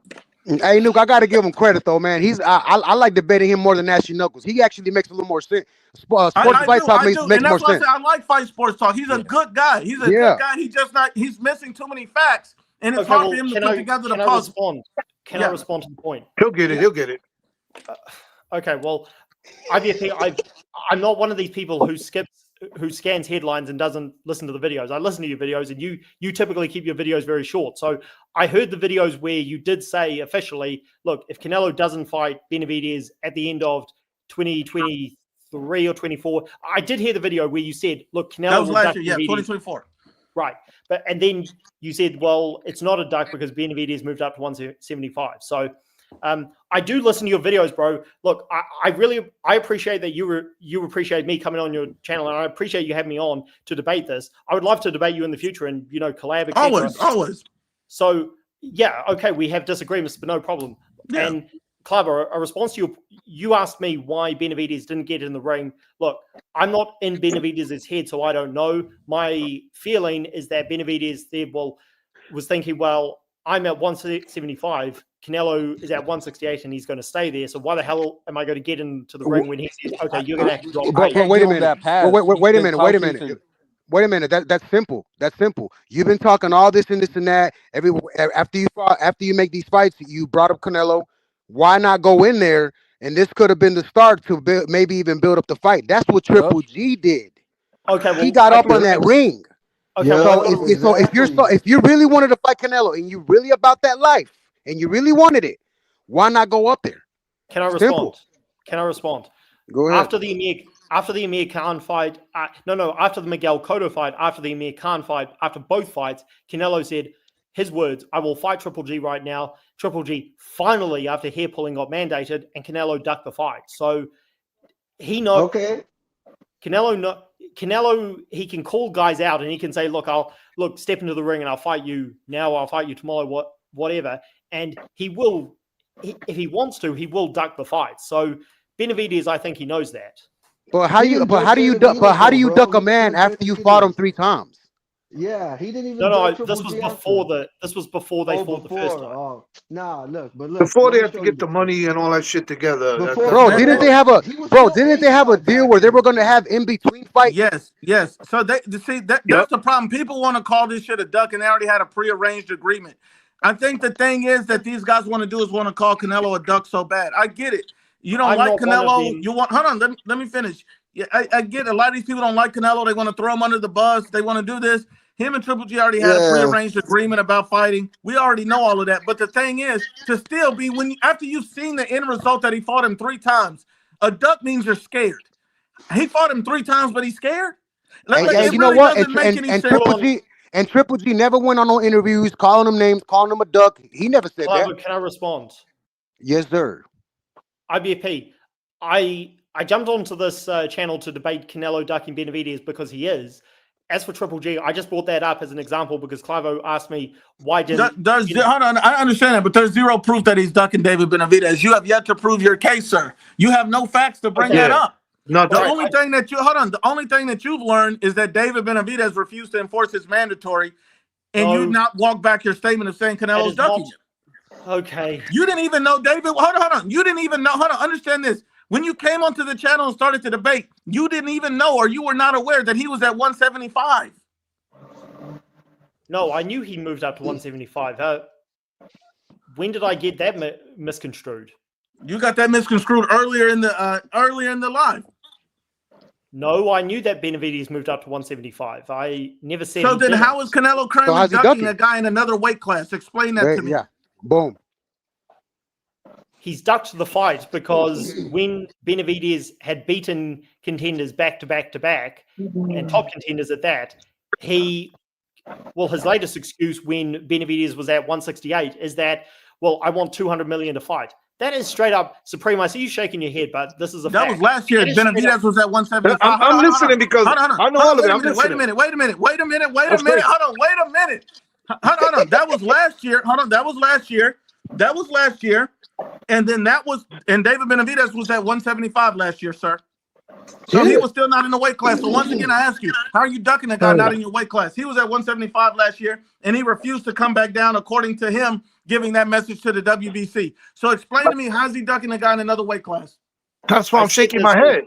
Hey, Nuke, I got to give him credit, though, man. I like debating him more than Nasty Knuckles. He actually makes a little more sense. Sports Fight Talk makes more sense. And that's why I say I like Fight Sports Talk. He's a good guy. He's a good guy. He's missing too many facts. And it's hard for him to put together the puzzle. Can I respond to the point? He'll get it. Okay, well, IVP, I'm not one of these people who scans headlines and doesn't listen to the videos. I listen to your videos, and you typically keep your videos very short. So I heard the videos where you did say officially, look, if Canelo doesn't fight Benavidez at the end of 2023 or 24, I did hear the video where you said, look, Canelo that was last year, yeah, 2024. Right. And then you said, well, it's not a duck because Benavidez moved up to 175. So I do listen to your videos, bro. Look, I appreciate that you appreciate me coming on your channel, and I appreciate you having me on to debate this. I would love to debate you in the future and, collab. Always. So, yeah, okay, we have disagreements, but no problem. Yeah. And Clive, a response to you asked me why Benavidez didn't get in the ring. Look, I'm not in Benavidez's head, so I don't know. My feeling is that Benavidez was thinking, well, I'm at 175. Canelo is at 168 and he's going to stay there. So why the hell am I going to get into the ring when he says, okay, you're going to have to drop weight? But wait a minute. Wait a minute. That's simple. That's simple. You've been talking all this and this and that. After you make these fights, you brought up Canelo. Why not go in there? And this could have been the start to maybe even build up the fight. That's what Triple G did. Okay, well, he got up on that ring. Okay, so if you really wanted to fight Canelo and you really about that life and you really wanted it, why not go up there? Can I respond? Can I respond? Go ahead. After the Amir Khan fight, after the Miguel Cotto fight, after the Amir Khan fight, after both fights, Canelo said his words, "I will fight Triple G right now." Triple G finally, after hair pulling, got mandated, and Canelo ducked the fight. So he knows. Okay. Canelo, he can call guys out and he can say, "Look, step into the ring and I'll fight you now. I'll fight you tomorrow. Whatever." And he will, if he wants to, he will duck the fight. So Benavidez, I think he knows that. But how do you duck a man after you fought him 3 times? Yeah, he didn't even. No. This was before they fought the first time. Oh, nah, look. Before they have to get the money and all that shit together. Didn't they have a deal where they were going to have in between fights? Yes. So that's the problem. People want to call this shit a duck, and they already had a prearranged agreement. I think the thing is that these guys want to call Canelo a duck so bad. I get it. You don't like Canelo. You want. Hold on. Let me finish. Yeah, I get it. A lot of these people don't like Canelo. They want to throw him under the bus. They want to do this. Him and Triple G already had a prearranged agreement about fighting. We already know all of that. But the thing is, to still be after you've seen the end result that he fought him 3 times, a duck means you're scared. He fought him 3 times, but he's scared. You know what? And Triple G never went on no interviews calling him names, calling him a duck. He never said that. Can I respond? Yes, sir. IBP, I jumped onto this channel to debate Canelo ducking Benavidez because he is. As for Triple G, I just brought that up as an example because Clivo asked me why didn't. Hold on, I understand that, but there's zero proof that he's ducking David Benavidez. You have yet to prove your case, sir. You have no facts to bring that up. No, the only thing that you've learned is that David Benavidez refused to enforce his mandatory, and you not walk back your statement of saying Canelo's ducking him. Okay. You didn't even know David. Hold on. You didn't even know. Hold on. Understand this. When you came onto the channel and started to debate, you didn't even know, or you were not aware that he was at 175. No, I knew he moved up to 175. When did I get that misconstrued? You got that misconstrued earlier in the live. No, I knew that Benavidez moved up to 175. I never said. So then, how is Canelo currently ducking a guy in another weight class? Explain that to me. Yeah, boom. He's ducked the fight because when Benavidez had beaten contenders back to back to back, and top contenders at that, his latest excuse when Benavidez was at 168 is that, I want 200 million to fight. That is straight up Supreme. I see you shaking your head, but this is a fact. That was last year. Benavidez was at 175. I'm listening because I know all of it. Wait a minute. Hold on. That was last year. That was last year. And then David Benavidez was at 175 last year, sir. So he was still not in the weight class. So once again, I ask you, how are you ducking a guy not in your weight class? He was at 175 last year, and he refused to come back down, according to him, giving that message to the WBC. So explain to me, how's he ducking a guy in another weight class? That's why I'm shaking my head.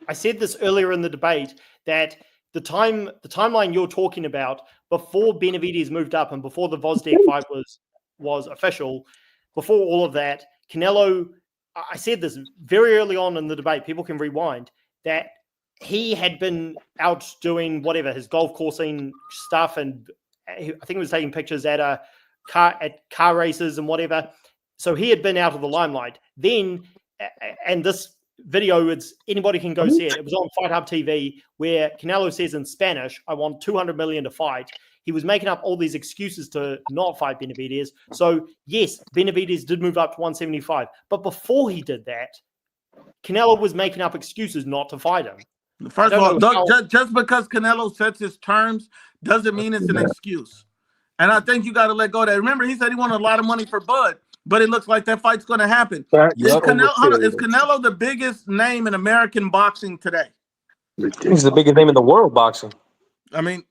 I said this earlier in the debate that the timeline you're talking about, before Benavidez moved up and before the Vozdek fight was official, before all of that, Canelo, I said this very early on in the debate, people can rewind, that he had been out doing whatever, his golf coursing stuff, and I think he was taking pictures at car races and whatever. So he had been out of the limelight. Then, and this video, anybody can go see it. It was on Fight Hub TV where Canelo says in Spanish, "I want 200 million to fight." He was making up all these excuses to not fight Benavidez. So, yes, Benavidez did move up to 175. But before he did that, Canelo was making up excuses not to fight him. First of all, just because Canelo sets his terms doesn't mean it's an excuse. And I think you got to let go of that. Remember, he said he wanted a lot of money for Bud. but it looks like that fight's going to happen. Is Canelo the biggest name in American boxing today? He's the biggest name in the world boxing. I mean,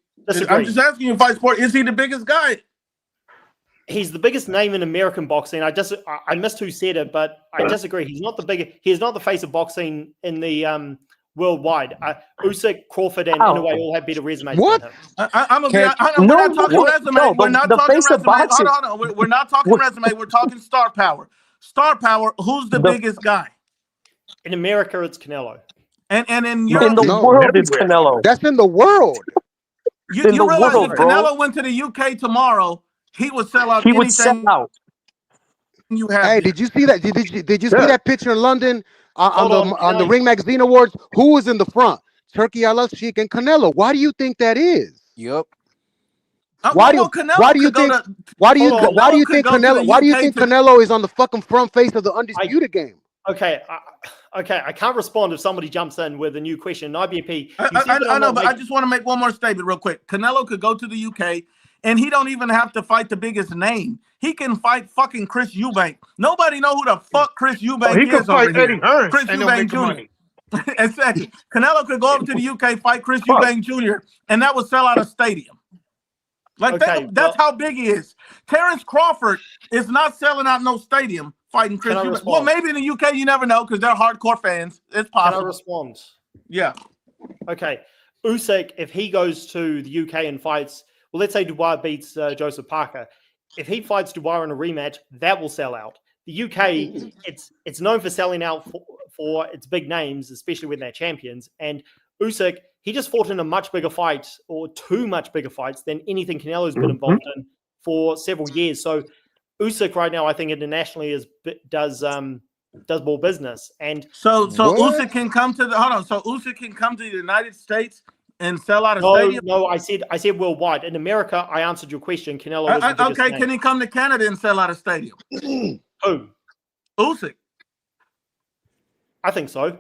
I'm just asking you, Fight Sport, is he the biggest guy? He's the biggest name in American boxing. I missed who said it, but I disagree. He's not the biggest. He is not the face of boxing in the worldwide. Usyk, Crawford, and Inoue all have better resumes. What? Than him. We're not talking resume. We're not talking resume. Hold on. We're not talking resume. We're talking star power. Star power. Who's the biggest guy? In America, it's Canelo. And in Europe, in the world, it's Canelo. That's in the world. You realize if Canelo went to the UK tomorrow, he would sell out. He would sell out. You have. Hey, did you see that? Did you see that picture in London on the Ring Magazine Awards? Who was in the front? Turkey Al Sheikh and Canelo. Why do you think that is? Yep. Why do you think Canelo is on the fucking front face of the Undisputed game? Okay, I can't respond if somebody jumps in with a new question. IBP. I know, but I just want to make one more statement real quick. Canelo could go to the UK, and he don't even have to fight the biggest name. He can fight fucking Chris Eubank. Nobody know who the fuck Chris Eubank is. He can fight Eddie Hearn. Chris Eubank Jr. Exactly. Canelo could go over to the UK, fight Chris Eubank Jr., and that would sell out a stadium. Like that's how big he is. Terrence Crawford is not selling out no stadium fighting Chris Eubank. Well, maybe in the UK, you never know because they're hardcore fans. It's possible. Can I respond? Yeah. Okay. Usyk, if he goes to the UK and fights, well, let's say Dubois beats Joseph Parker. If he fights Dubois in a rematch, that will sell out. The UK, it's known for selling out for its big names, especially when they're champions. And Usyk, he just fought in a much bigger fight, or two much bigger fights than anything Canelo's been involved in for several years. So Usyk right now, I think internationally does more business. And so Usyk can come to Usyk can come to the United States and sell out a stadium. No, I said worldwide. In America, I answered your question. Canelo was the biggest name. Can he come to Canada and sell out a stadium? Who? Usyk. I think so.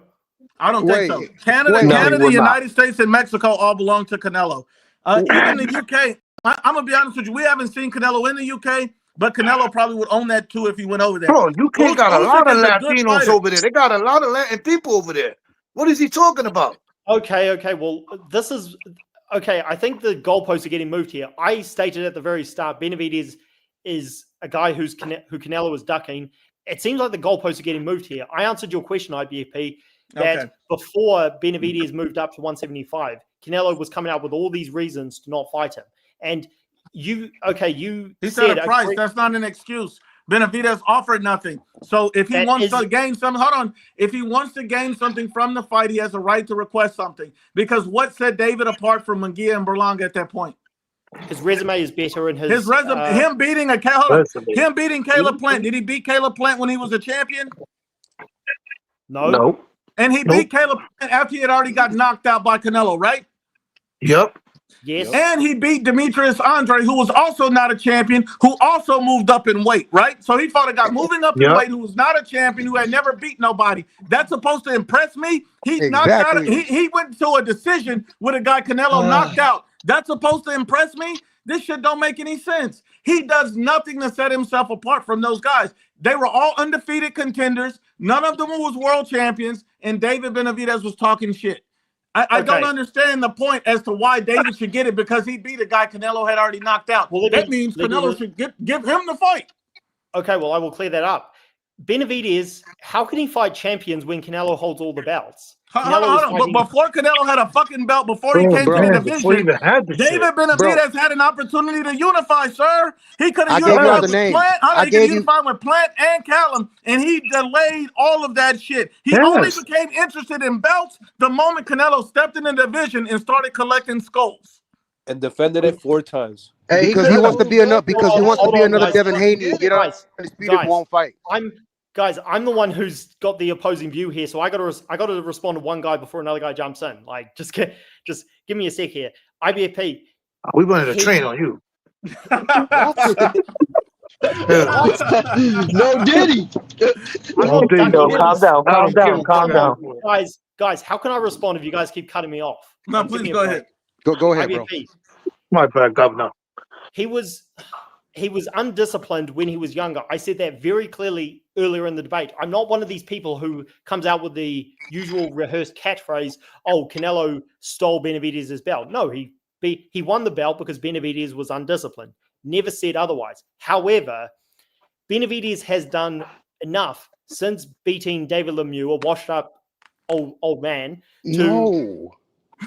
I don't think so. Canada, United States, and Mexico all belong to Canelo. Even the UK, I'm gonna be honest with you, we haven't seen Canelo in the UK, but Canelo probably would own that too if he went over there. Bro, UK got a lot of Latinos over there. They got a lot of Latin people over there. What is he talking about? Okay. Well, this is okay. I think the goalposts are getting moved here. I stated at the very start, Benavidez is a guy who Canelo is ducking. It seems like the goalposts are getting moved here. I answered your question, IBFP, that before Benavidez moved up to 175, Canelo was coming out with all these reasons to not fight him. And he said a price. That's not an excuse. Benavidez offered nothing. So if he wants to gain something, if he wants to gain something from the fight, he has a right to request something. Because what set David apart from Munguia and Berlanga at that point? His resume is better, and his resume. Him beating Caleb Plant. Did he beat Caleb Plant when he was a champion? No. And he beat Caleb Plant after he had already got knocked out by Canelo, right? Yep. Yes. And he beat Demetrius Andre, who was also not a champion, who also moved up in weight, right? So he fought a guy moving up in weight who was not a champion, who had never beat nobody. That's supposed to impress me? He knocked out. He went to a decision with a guy Canelo knocked out. That's supposed to impress me? This shit don't make any sense. He does nothing to set himself apart from those guys. They were all undefeated contenders. None of them was world champions, and David Benavidez was talking shit. I don't understand the point as to why David should get it because he beat a guy Canelo had already knocked out. Well, that means Canelo should give him the fight. Okay, well, I will clear that up. Benavidez, how can he fight champions when Canelo holds all the belts? Hold on. But before Canelo had a fucking belt, before he came to the division, David Benavidez had an opportunity to unify, sir. He could have unified with Plant. He could unify with Plant and Callum, and he delayed all of that shit. He only became interested in belts the moment Canelo stepped in the division and started collecting skulls. And defended it 4 times. Hey, because he wants to be another Devin Haney and get on undisputed won't fight. I'm the one who's got the opposing view here, so I got to respond to one guy before another guy jumps in. Like, just give me a sec here. IBFP. We wanted to train on you. No, Diddy. Calm down. Guys, how can I respond if you guys keep cutting me off? No, please go ahead. Go ahead, bro. My bad, Governor. He was he was undisciplined when he was younger. I said that very clearly earlier in the debate. I'm not one of these people who comes out with the usual rehearsed catchphrase, "Oh, Canelo stole Benavidez's belt." No, he won the belt because Benavidez was undisciplined. Never said otherwise. However, Benavidez has done enough since beating David Lemieux, a washed-up old man, to...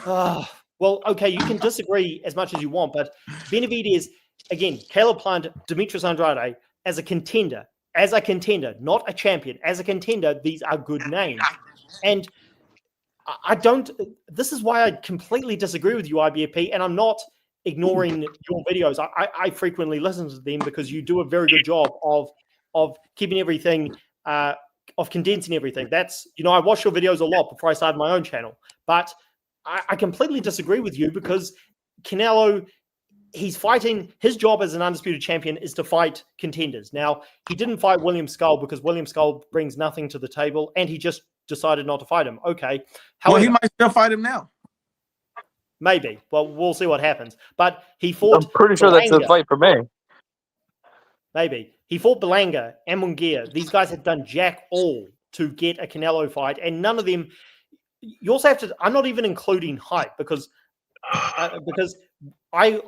No. Well, okay, you can disagree as much as you want, but Benavidez, again, Caleb Plant, Demetrius Andrade, as a contender, not a champion, as a contender, these are good names. And I don't, this is why I completely disagree with you, IBFP, and I'm not ignoring your videos. I frequently listen to them because you do a very good job of keeping everything, of condensing everything. That's, I watch your videos a lot before I started my own channel, but I completely disagree with you because Canelo, he's fighting, his job as an undisputed champion is to fight contenders. Now, he didn't fight William Skull because William Skull brings nothing to the table and he just decided not to fight him. Okay. However, he might still fight him now. Maybe. Well, we'll see what happens. But he fought... I'm pretty sure that's a fight for me. Maybe. He fought Belanga and Munguia. These guys had done jack all to get a Canelo fight, and none of them... You also have to... I'm not even including hype because I...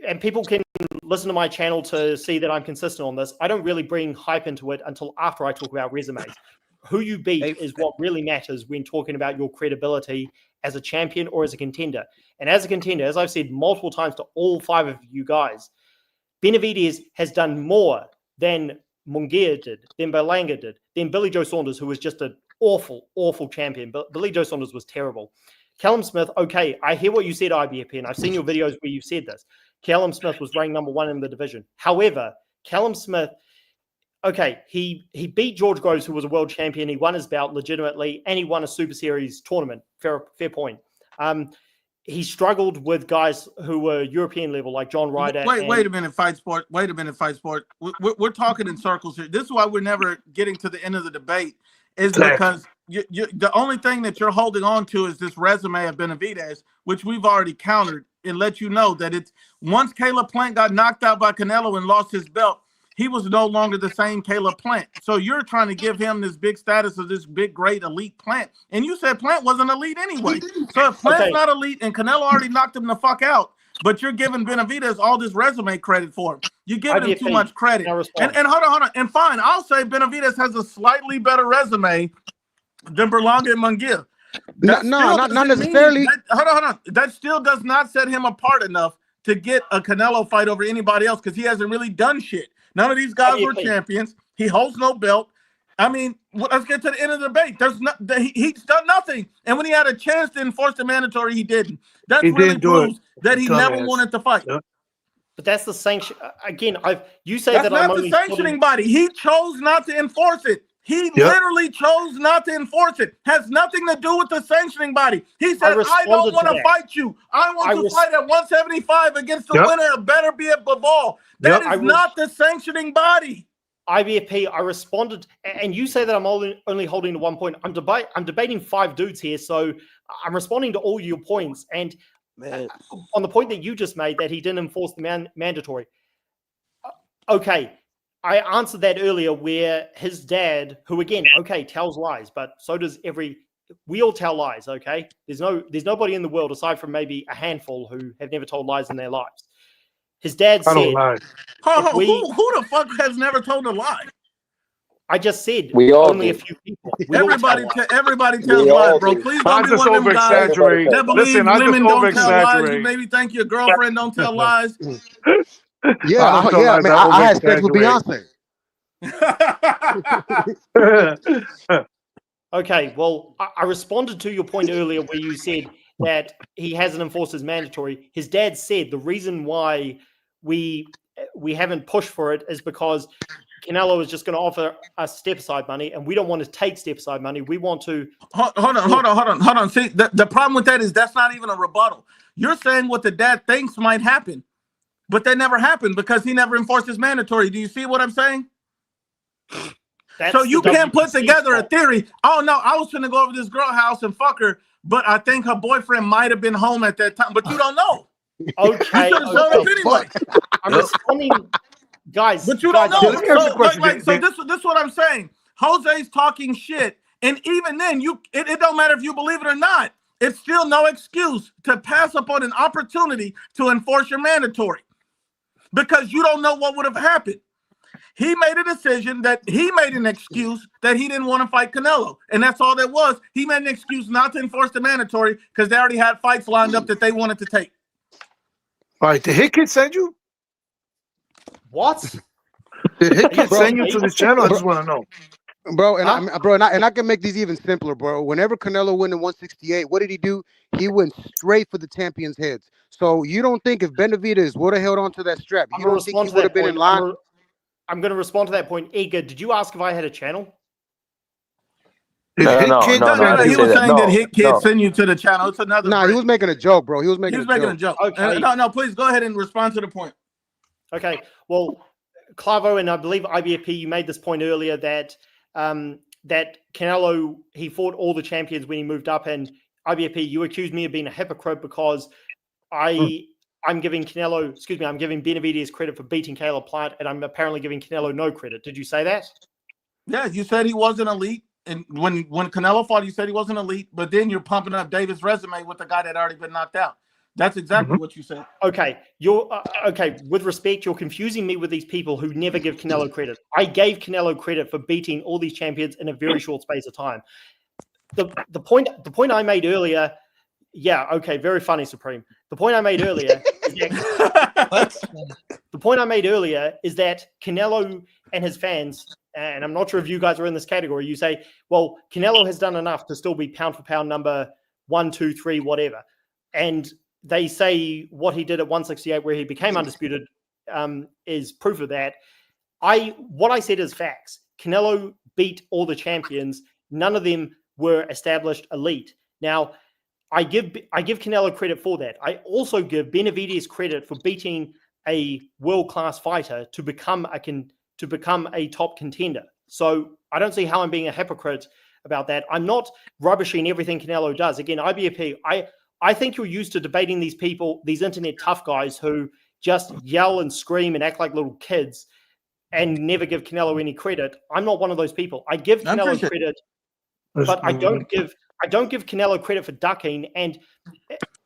And people can listen to my channel to see that I'm consistent on this. I don't really bring hype into it until after I talk about resumes. Who you beat is what really matters when talking about your credibility as a champion or as a contender. And as a contender, as I've said multiple times to all 5 of you guys, Benavidez has done more than Munguia did, than Belanga did, than Billy Joe Saunders, who was just an awful, awful champion. But Billy Joe Saunders was terrible. Callum Smith, okay, I hear what you said, IBFP, and I've seen your videos where you've said this. Callum Smith was ranked number 1 in the division. However, Callum Smith, okay, he beat George Groves, who was a world champion. He won his bout legitimately, and he won a Super Series tournament. Fair point. He struggled with guys who were European level, like John Ryder. Wait a minute, Fight Sport. Wait a minute, Fight Sport. We're talking in circles here. This is why we're never getting to the end of the debate, is because the only thing that you're holding on to is this resume of Benavidez, which we've already countered and let you know that it's once Caleb Plant got knocked out by Canelo and lost his belt, he was no longer the same Caleb Plant. So you're trying to give him this big status of this big, great elite Plant. And you said Plant wasn't elite anyway. So if Plant's not elite and Canelo already knocked him the fuck out, but you're giving Benavidez all this resume credit for him. You're giving him too much credit. And hold on. And fine, I'll say Benavidez has a slightly better resume than Berlanga and Munguia. Not necessarily. Hold on. That still does not set him apart enough to get a Canelo fight over anybody else because he hasn't really done shit. None of these guys were champions. He holds no belt. I mean, let's get to the end of the debate. He's done nothing. And when he had a chance to enforce the mandatory, he didn't. That really proves that he never wanted to fight. But that's the sanction. Again, you say that's that not I'm the sanctioning body. He chose not to enforce it. He literally chose not to enforce it. Has nothing to do with the sanctioning body. He said, I don't want to fight you. I want to fight at 175 against the winner of Better Be at Babal. That is not the sanctioning body. IBFP, I responded, and you say that I'm only holding to 1 point. I'm debating 5 dudes here, so I'm responding to all your points. And on the point that you just made, that he didn't enforce the mandatory. Okay, I answered that earlier where his dad, who again, tells lies, but so does we all tell lies, okay? There's nobody in the world aside from maybe a handful who have never told lies in their lives. His dad said, who the fuck has never told a lie? I just said only a few people. Everybody tells lies, bro. Please don't be one of them guys that believe women don't tell lies. You maybe think your girlfriend don't tell lies. I had sex with Beyonce. Okay, well, I responded to your point earlier where you said that he hasn't enforced his mandatory. His dad said the reason why we haven't pushed for it is because Canelo is just going to offer us step-aside money, and we don't want to take step-aside money. We want to... Hold on. See, the problem with that is that's not even a rebuttal. You're saying what the dad thinks might happen, but that never happened because he never enforced his mandatory. Do you see what I'm saying? So you can't put together a theory. Oh, no, I was going to go over to this girl house and fuck her, but I think her boyfriend might have been home at that time, but you don't know. Okay. You should have showed up anyway. I'm responding. guys. But you guys, don't know. let me ask you a So, question. this is what I'm saying. Jose's talking shit, and even then, it don't matter if you believe it or not. It's still no excuse to pass up on an opportunity to enforce your mandatory because you don't know what would have happened. He made a decision that he made an excuse that he didn't want to fight Canelo, and that's all that was. He made an excuse not to enforce the mandatory because they already had fights lined up that they wanted to take. All right, did Hit Kid send you? what? Did Hit Kid Bro, send you to this channel? I just want to know. Bro, and I can make these even simpler, bro. Whenever Canelo went in 168, what did he do? He went straight for the champions' heads. So you don't think if Benavidez would have held on to that strap, you don't think he would have been in line? I'm going to respond to that point. Edgar, did you ask if I had a channel? He was saying that Hit Kid send you to the channel. It's another. Nah, he was making a joke, bro. He was making a joke. Okay. No, please go ahead and respond to the point. Okay. Well, Clavo, and I believe IBFP, you made this point earlier that that Canelo, he fought all the champions when he moved up, and IBFP, you accused me of being a hypocrite because I'm giving Benavidez credit for beating Caleb Plant, and I'm apparently giving Canelo no credit. Did you say that? Yeah, you said he wasn't elite. And when Canelo fought, you said he wasn't elite, but then you're pumping up David's resume with the guy that already been knocked out. That's exactly what you said. Okay, you're okay. With respect, you're confusing me with these people who never give Canelo credit. I gave Canelo credit for beating all these champions in a very short space of time. The point I made earlier. Yeah, okay, very funny, Supreme. The point I made earlier is that Canelo and his fans, and I'm not sure if you guys are in this category, you say, well, Canelo has done enough to still be pound for pound number 1, 2, 3, whatever. And they say what he did at 168 where he became undisputed is proof of that. What I said is facts. Canelo beat all the champions. None of them were established elite. Now, I give Canelo credit for that. I also give Benavidez credit for beating a world-class fighter to become a top contender. So I don't see how I'm being a hypocrite about that. I'm not rubbishing everything Canelo does. Again, IBFP, I think you're used to debating these people, these internet tough guys who just yell and scream and act like little kids and never give Canelo any credit. I'm not one of those people. I give Canelo credit, but I don't give Canelo credit for ducking. And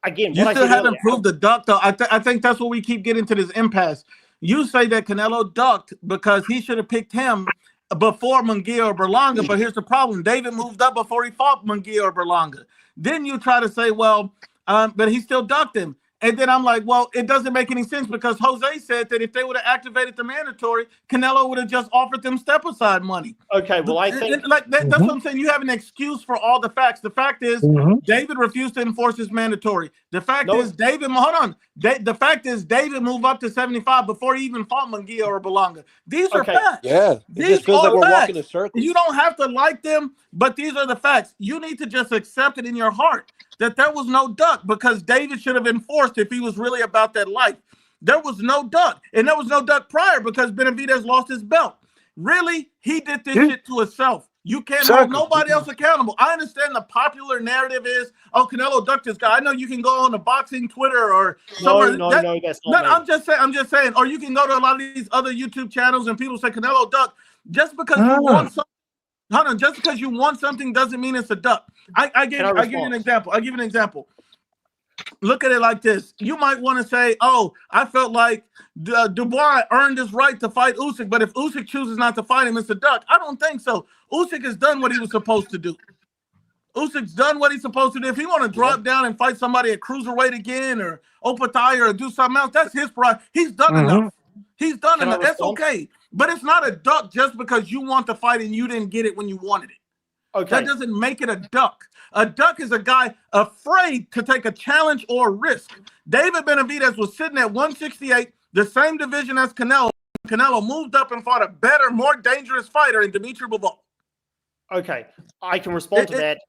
again, you still haven't proved the duck, though. I think that's what we keep getting to this impasse. You say that Canelo ducked because he should have picked him before Munguia or Berlanga, but here's the problem. David moved up before he fought Munguia or Berlanga. Then you try to say, well, but he still ducked him. And then I'm like, well, it doesn't make any sense because Jose said that if they would have activated the mandatory, Canelo would have just offered them step-aside money. Okay, well, I think... that's what I'm saying. You have an excuse for all the facts. The fact is David refused to enforce his mandatory. The fact is David... Hold on. The fact is David moved up to 75 before he even fought Munguia or Berlanga. These are facts. Yeah. These just feels are like we're facts. walking in circles. You don't have to like them, but these are the facts. You need to just accept it in your heart that there was no duck because David should have enforced if he was really about that life. There was no duck. And there was no duck prior because Benavidez lost his belt. Really, he did this shit to himself. You can't hold nobody else accountable. I understand the popular narrative is, oh, Canelo ducked this guy. I know you can go on the boxing Twitter or somewhere. No, that's not me. I'm just saying, or you can go to a lot of these other YouTube channels and people say Canelo ducked. Just because you want something. Hold on, just because you want something doesn't mean it's a duck. I give you an example. I'll give you an example. Look at it like this. You might want to say, oh, I felt like Dubois earned his right to fight Usyk, but if Usyk chooses not to fight him, it's a duck. I don't think so. Usyk has done what he was supposed to do. Usyk's done what he's supposed to do. If he want to drop down and fight somebody at cruiserweight again or Opatai or do something else, that's his pride. He's done enough. He's done enough. That's okay. But it's not a duck just because you want to fight and you didn't get it when you wanted it. Okay. That doesn't make it a duck. A duck is a guy afraid to take a challenge or a risk. David Benavidez was sitting at 168, the same division as Canelo. Canelo moved up and fought a better, more dangerous fighter in Dimitri Bivol. Okay, I can respond to that.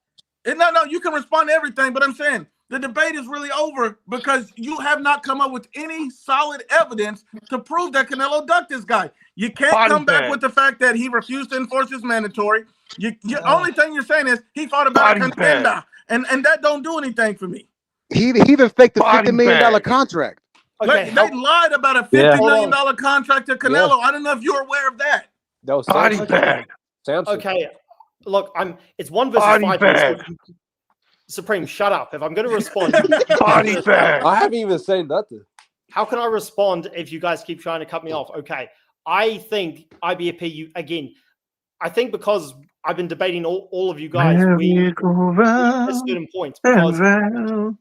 No, you can respond to everything, but I'm saying the debate is really over because you have not come up with any solid evidence to prove that Canelo ducked this guy. You can't come back with the fact that he refused to enforce his mandatory. The only thing you're saying is he fought a better contender, and that don't do anything for me. He even faked the $50 million contract. Okay, They lied about a Yeah. $50 million contract to Canelo. I don't know if you're aware of that. That was Body Samson. bag. Samson. Okay, look, it's 1 versus Body 5 here. So bag. Supreme, shut up. If I'm going to respond, you Body have to- bag. I haven't even said nothing. how can I respond if you guys keep trying to cut me off? Okay, I think IBFP, you again, I think because I've been debating all of you guys, we go at round certain points and because round.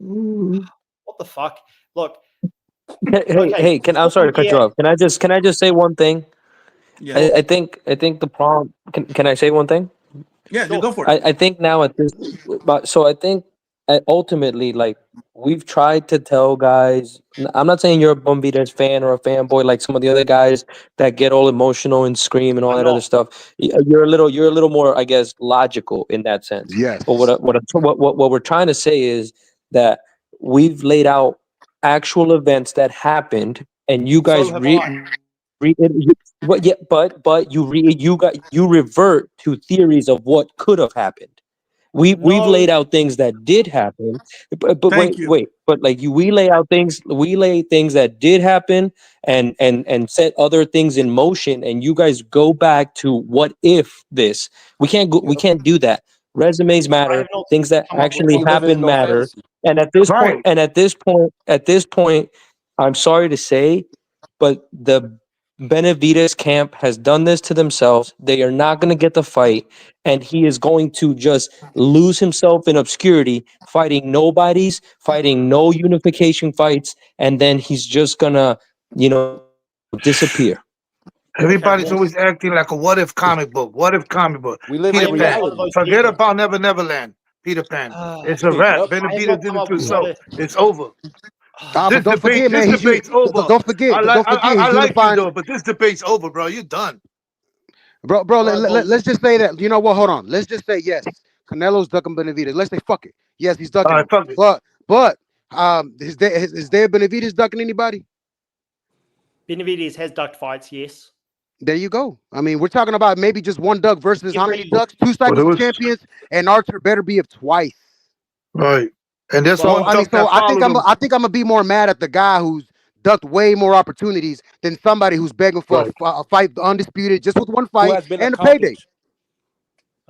Ooh. what the fuck? Look, Hey, okay, I'm sorry to cut you yeah, off. Can I just say one thing? Yeah. I think the problem. Can I say one thing? Yeah, you sure. go for it. I think now at this, but so I think ultimately, like we've tried to tell guys. I'm not saying you're a Benavidez fan or a fanboy like some of the other guys that get all emotional and scream and all I'm that not. other stuff. You're a little more, I guess, logical in that sense. Yes. But what we're trying to say is that we've laid out actual events that happened, and you guys So have I. what? Yeah, but you revert to theories of what could have happened. We've No, laid out things that did happen, but Thank you. but like we lay things that did happen, and set other things in motion, and you guys go back to what if this. We can't do that. Resumes I matter. have not Things that come up with actually We one. living in happen no matter. fantasy. And Right. at this point, I'm sorry to say, but the Benavidez camp has done this to themselves. They are not going to get the fight, and he is going to just lose himself in obscurity, fighting nobodies, fighting no unification fights, and then he's just gonna, disappear. Okay, Everybody's well, always acting like a what if comic book. What if comic book? We live I Peter in am not Pan. one of reality. those Forget people. about Neverland. Peter Pan. It's a wrap. Nope, I have Benavidez not did come it up to with what himself. if. It's over. But don't forget, man. This debate's over. Don't forget. Don't forget. I He's like you unifying. though, but this debate's over, bro. You're done. Bro, All right, well, let's just say that. You know what? Hold on. Let's just say yes. Canelo's ducking Benavidez. Let's say fuck it. Yes, he's All ducking right, him. fuck it. But is there Benavidez ducking anybody? Benavidez has ducked fights, yes. There you go. I mean, we're talking about maybe just one duck versus how many Every ducks? 2 But it cycles of was champions, and Archer better be of twice. right. And there's well, So one I mean, duck that I think followed him. I'm gonna be more mad at the guy who's ducked way more opportunities than somebody who's begging for Right. a fight undisputed just with one Who fight has been and a payday.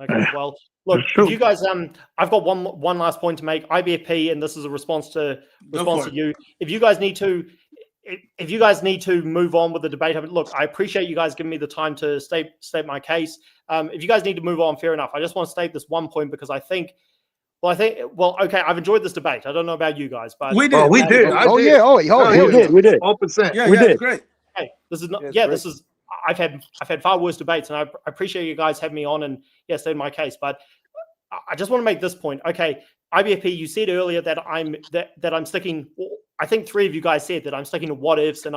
accomplished. okay, well, look, That's if true. you guys, I've got one last point to make. IBFP, and this is a response to you. If you guys need to move on with the debate, look, I appreciate you guys giving me the time to state my case. If you guys need to move on, fair enough. I just want to state this one point because okay, I've enjoyed this debate. I don't know about you guys, but We Oh, did. we did. I Oh did. yeah, No, hell yeah. We did. 100%. Yeah, We yeah, it's did. great. hey, this is not. Yeah, it's Yeah, great. this is. I've had far worse debates, and I appreciate you guys having me on and state my case. But I just want to make this point. Okay, IBFP, you said earlier that I'm sticking. I think 3 of you guys said that I'm sticking to what ifs, and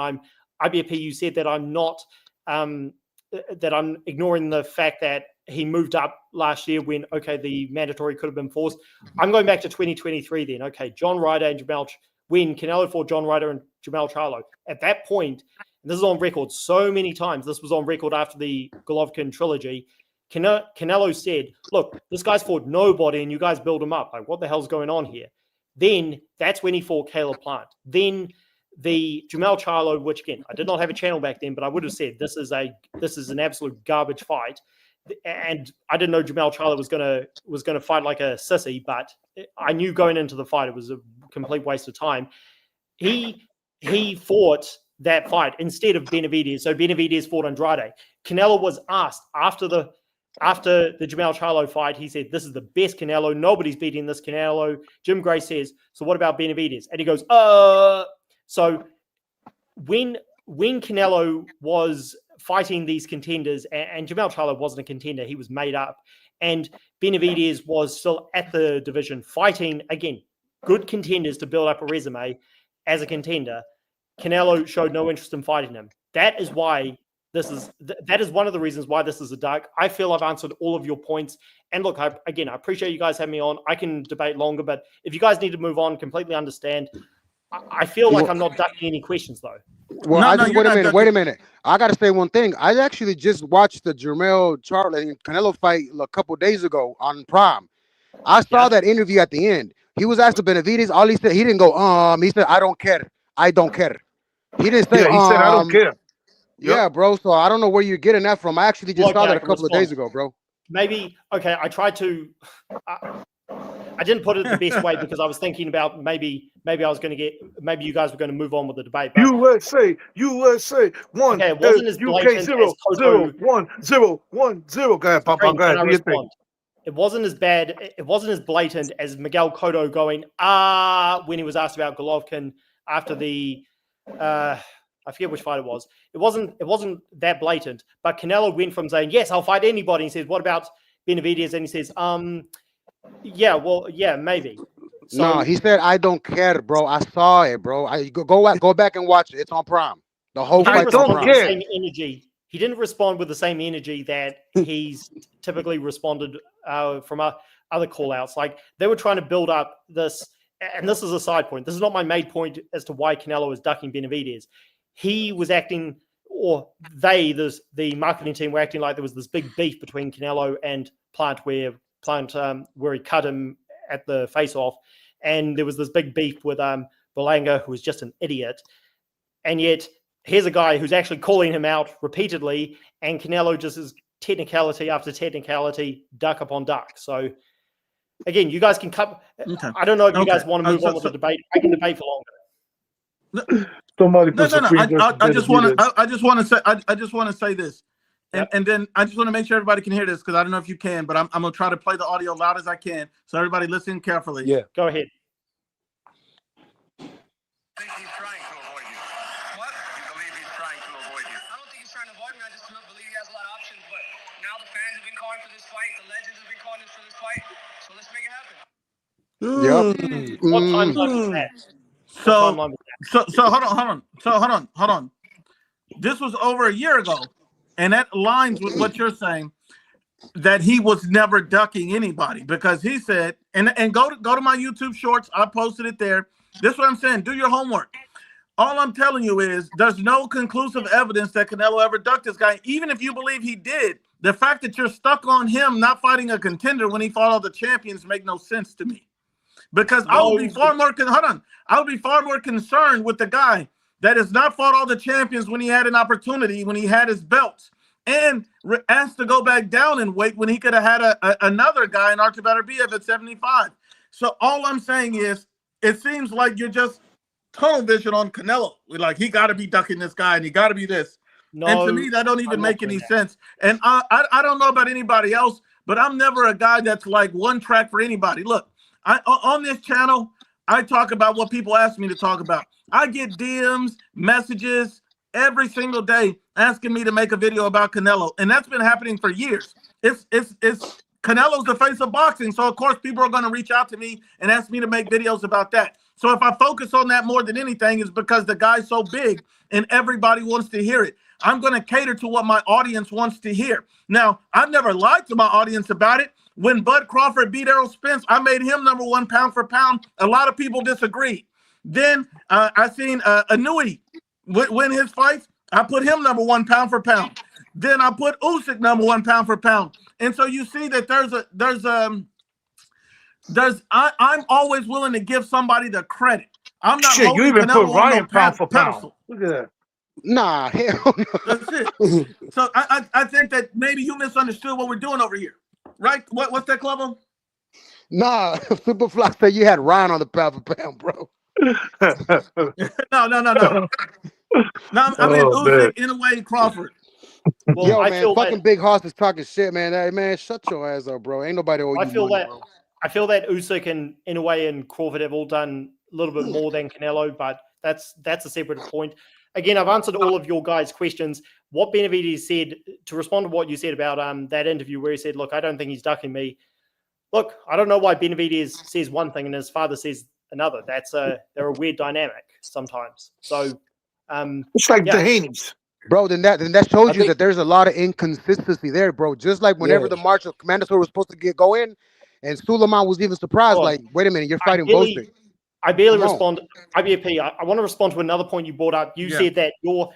IBFP. You said that I'm not. That I'm ignoring the fact that he moved up last year when the mandatory could have been forced. I'm going back to 2023 then. Okay, John Ryder and when Canelo fought John Ryder and Jamal Charlo. At that point, and this is on record so many times. This was on record after the Golovkin trilogy. Canelo said, look, this guy's fought nobody and you guys build him up. Like, what the hell's going on here? Then that's when he fought Caleb Plant. Then the Jamal Charlo, which again, I did not have a channel back then, but I would have said this is an absolute garbage fight. And I didn't know Jamal Charlo was gonna fight like a sissy, but I knew going into the fight it was a complete waste of time. He fought that fight instead of Benavidez. So Benavidez fought Andrade. Canelo was asked after the Jamal Charlo fight, he said, this is the best Canelo. Nobody's beating this Canelo. Jim Gray says, so what about Benavidez? And he goes, So when Canelo was fighting these contenders, and Jamal Charlo wasn't a contender, he was made up, and Benavidez was still at the division fighting, again, good contenders to build up a resume as a contender, Canelo showed no interest in fighting him. That is why that is one of the reasons why this is a dark. I feel I've answered all of your points. And look, I appreciate you guys having me on. I can debate longer, but if you guys need to move on, completely understand. I feel like I'm not ducking any questions, though. Well, wait a minute. I got to say one thing. I actually just watched the Jermell Charlo and Canelo fight a couple days ago on Prime. I saw that interview at the end. He was asked to Benavidez. All he said, he didn't go, he said, I don't care. I don't care. He didn't say, Yeah, he said, I don't care. Yeah, bro. So I don't know where you're getting that from. I actually just saw Okay, that I a can couple of respond. days ago, bro. Maybe, okay, I tried to, I didn't put it the best way because I was thinking about maybe I was going to get, maybe you guys were going to move on with the debate. But USA, 1, okay, it wasn't as UK blatant 0, as 0, Koto. 1, 0, 1, 0. Go ahead, Papa. Go Can ahead. I Do your thing. respond? It wasn't as bad. It wasn't as blatant as Miguel Cotto going when he was asked about Golovkin after the I forget which fight it was. It wasn't that blatant. But Canelo went from saying yes, I'll fight anybody. And he says, what about Benavidez? And he says, yeah, maybe. So, No, he said, I don't care, bro. I saw it, bro. I go back and watch it. It's on Prime. The whole fight's on Prime. Same energy. He didn't respond with the same energy that he's typically responded from other call-outs. Like they were trying to build up this, and this is a side point. This is not my main point as to why Canelo is ducking Benavidez. He was acting, or the marketing team were acting like there was this big beef between Canelo and Plant where he cut him at the face-off, and there was this big beef with Berlanga, who was just an idiot, and yet here's a guy who's actually calling him out repeatedly, and Canelo just is technicality after technicality, duck upon duck. So again, you guys can cut. Okay. I don't know if you guys want to move on with the debate. I can debate for longer. Somebody no. I just want to say this, and then I just want to make sure everybody can hear this because I don't know if you can, but I'm gonna try to play the audio loud as I can, so everybody listen carefully. Yeah, go ahead. Yep. What timeline was that? So hold on. This was over a year ago, and that aligns with what you're saying, that he was never ducking anybody because he said, and go to my YouTube shorts. I posted it there. This is what I'm saying. Do your homework. All I'm telling you is there's no conclusive evidence that Canelo ever ducked this guy. Even if you believe he did, the fact that you're stuck on him not fighting a contender when he fought all the champions make no sense to me. Because I would be far more concerned with the guy that has not fought all the champions when he had an opportunity, when he had his belts, and asked to go back down in weight when he could have had another guy in Artur Beterbiev at 75. So all I'm saying is, it seems like you're just tunnel vision on Canelo. Like he got to be ducking this guy, and he got to be this. No, and to me, that don't even make any sense. And I don't know about anybody else, but I'm never a guy that's like one track for anybody. Look. On this channel, I talk about what people ask me to talk about. I get DMs, messages every single day asking me to make a video about Canelo, and that's been happening for years. It's Canelo's the face of boxing, so of course people are going to reach out to me and ask me to make videos about that. So if I focus on that more than anything, is because the guy's so big and everybody wants to hear it. I'm going to cater to what my audience wants to hear. Now, I've never lied to my audience about it. When Bud Crawford beat Errol Spence, I made him #1 pound for pound. A lot of people disagreed. Then I seen Anui win his fights. I put him #1 pound for pound. Then I put Usyk #1 pound for pound. And so you see that I'm always willing to give somebody the credit. I'm not. Shit, you even Canelo put Ryan no pound for pedestal. pound. Look at that. Nah, hell no. That's it. So I think that maybe you misunderstood what we're doing over here. Right? What's that, Clubbo? Nah, Superfly said you had Ryan on the pound for pound, bro. No. No, I mean Usyk, in a way, Crawford. Well, yo, man, fucking Big Hoss is talking shit, man. Hey, man, shut your ass up, bro. Ain't nobody owe you money, bro. I feel that Usyk and Inoue and Crawford have all done a little bit more than Canelo, but that's a separate point. Again, I've answered all of your guys' questions. What Benavidez said, to respond to what you said about that interview where he said, look, I don't think he's ducking me. Look, I don't know why Benavidez says one thing and his father says another. They're a weird dynamic sometimes. So it's like the Haney's. Bro, then that shows you that there's a lot of inconsistency there, bro. Just like whenever the March of Mandatory was supposed to go in, and Suleiman was even surprised, like, wait a minute, you're fighting Bostic. I barely respond. IBFP, I want to respond to another point you brought up. You said that you're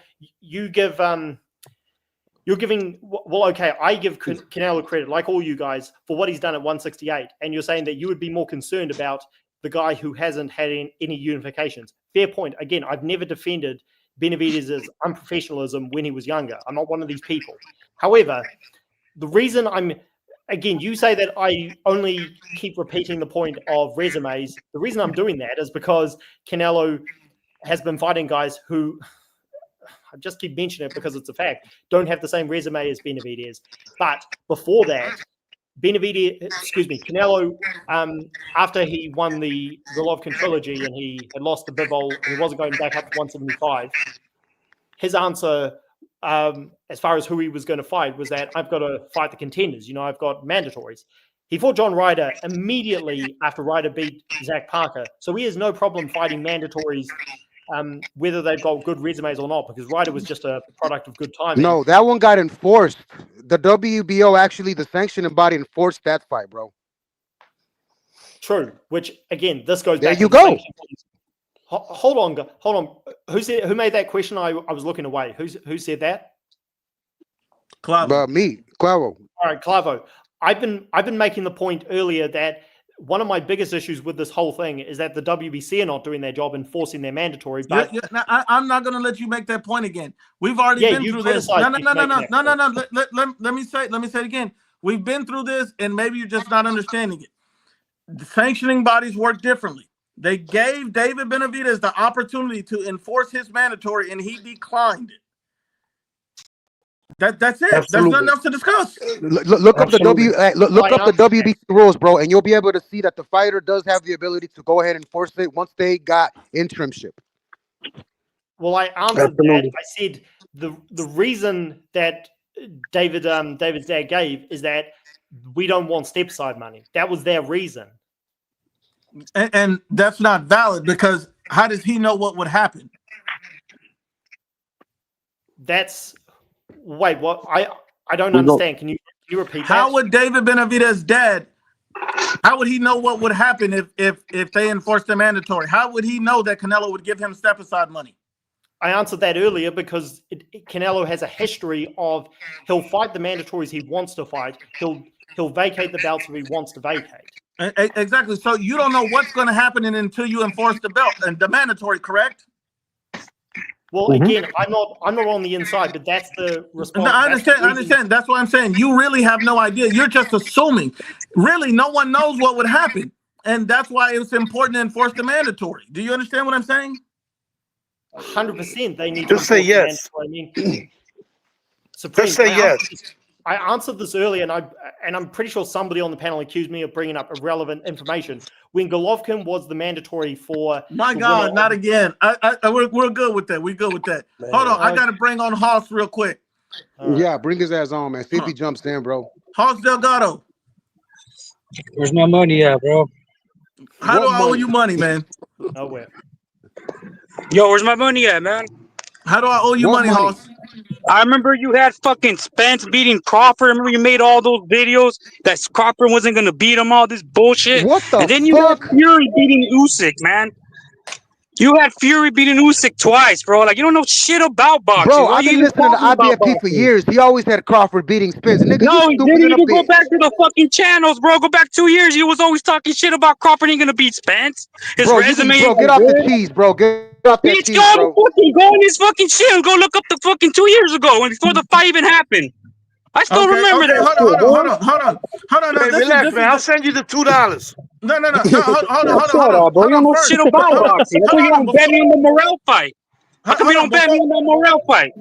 giving, well, okay, I give Canelo credit, like all you guys, for what he's done at 168. And you're saying that you would be more concerned about the guy who hasn't had any unifications. Fair point. Again, I've never defended Benavidez's unprofessionalism when he was younger. I'm not one of these people. However, the reason again, you say that I only keep repeating the point of resumes. The reason I'm doing that is because Canelo has been fighting guys who, I just keep mentioning it because it's a fact, don't have the same resume as Benavidez. But before that, Canelo, after he won the Golovkin trilogy and he had lost the Bivol and he wasn't going back up to 175, his answer, as far as who he was going to fight, was that I've got to fight the contenders. You know, I've got mandatories. He fought John Ryder immediately after Ryder beat Zach Parker. So he has no problem fighting mandatories, whether they've got good resumes or not, because Ryder was just a product of good timing. No, that one got enforced. The WBO, actually, the sanctioning body enforced that fight, bro. True. Which, again, this goes there back you to the go. Hold on. Who made that question? I was looking away. Who said that? Clavo. Me, Clavo. All right, Clavo. I've been making the point earlier that one of my biggest issues with this whole thing is that the WBC are not doing their job enforcing their mandatory. But now, I'm not going to let you make that point again. We've already been through this. No. Let me say it again. We've been through this, and maybe you're just not understanding it. The sanctioning bodies work differently. They gave David Benavidez the opportunity to enforce his mandatory, and he declined it. That's it. Absolutely. There's nothing else to discuss. Look up the WBC rules, bro, and you'll be able to see that the fighter does have the ability to go ahead and enforce it once they got interimship. Well, I answered that. I said the reason that David's dad gave is that we don't want step-side money. That was their reason. And that's not valid, because how does he know what would happen? Wait, what? I don't understand. Can you repeat that? How would David Benavidez's dad, how would he know what would happen if they enforced the mandatory? How would he know that Canelo would give him step-aside money? I answered that earlier because Canelo has a history of he'll fight the mandatories he wants to fight. He'll vacate the belts if he wants to vacate. Exactly. So you don't know what's going to happen until you enforce the belt and the mandatory, correct? Well, again, I'm not on the inside, but that's the response. No, I understand. That's what I'm saying. You really have no idea. You're just assuming. Really, no one knows what would happen. And that's why it's important to enforce the mandatory. Do you understand what I'm saying? 100%. They need to say yes. Supreme, just say yes. I answered this earlier, and I'm pretty sure somebody on the panel accused me of bringing up irrelevant information. When Golovkin was the mandatory for... My God, not again. We're good with that. We're good with that. Man, hold on. I got to bring on Hoss real quick. Yeah, bring his ass on, man. See if he jumps in, bro. Hoss Delgado. Where's my money at, bro? How do I owe you money, man? Nowhere. Yo, where's my money at, man? How do I owe you money, Hoss? I remember you had fucking Spence beating Crawford. I remember you made all those videos that Crawford wasn't gonna beat him, all this bullshit. What the And then fuck? you had Fury beating Usyk, man. You had Fury beating Usyk twice, bro. Like, you don't know shit about boxing. Bro, I've been listening to IBFP for years. He always had Crawford beating Spence. Nigga, no, he didn't. You go back to the fucking channels, bro. Go back 2 years. He was always talking shit about Crawford ain't gonna beat Spence. His resume. Bro, get off the cheese, bro. Get off that cheese, bro. Go on his fucking shit and go look up the fucking 2 years ago, before the fight even happened. I still remember that. Hold on. Hey, relax, man. I'll send you the $2. No. Hold on, bro. You don't know shit about boxing. How come you don't bet me on the Morrell fight? How come you don't bet me on the Morrell fight?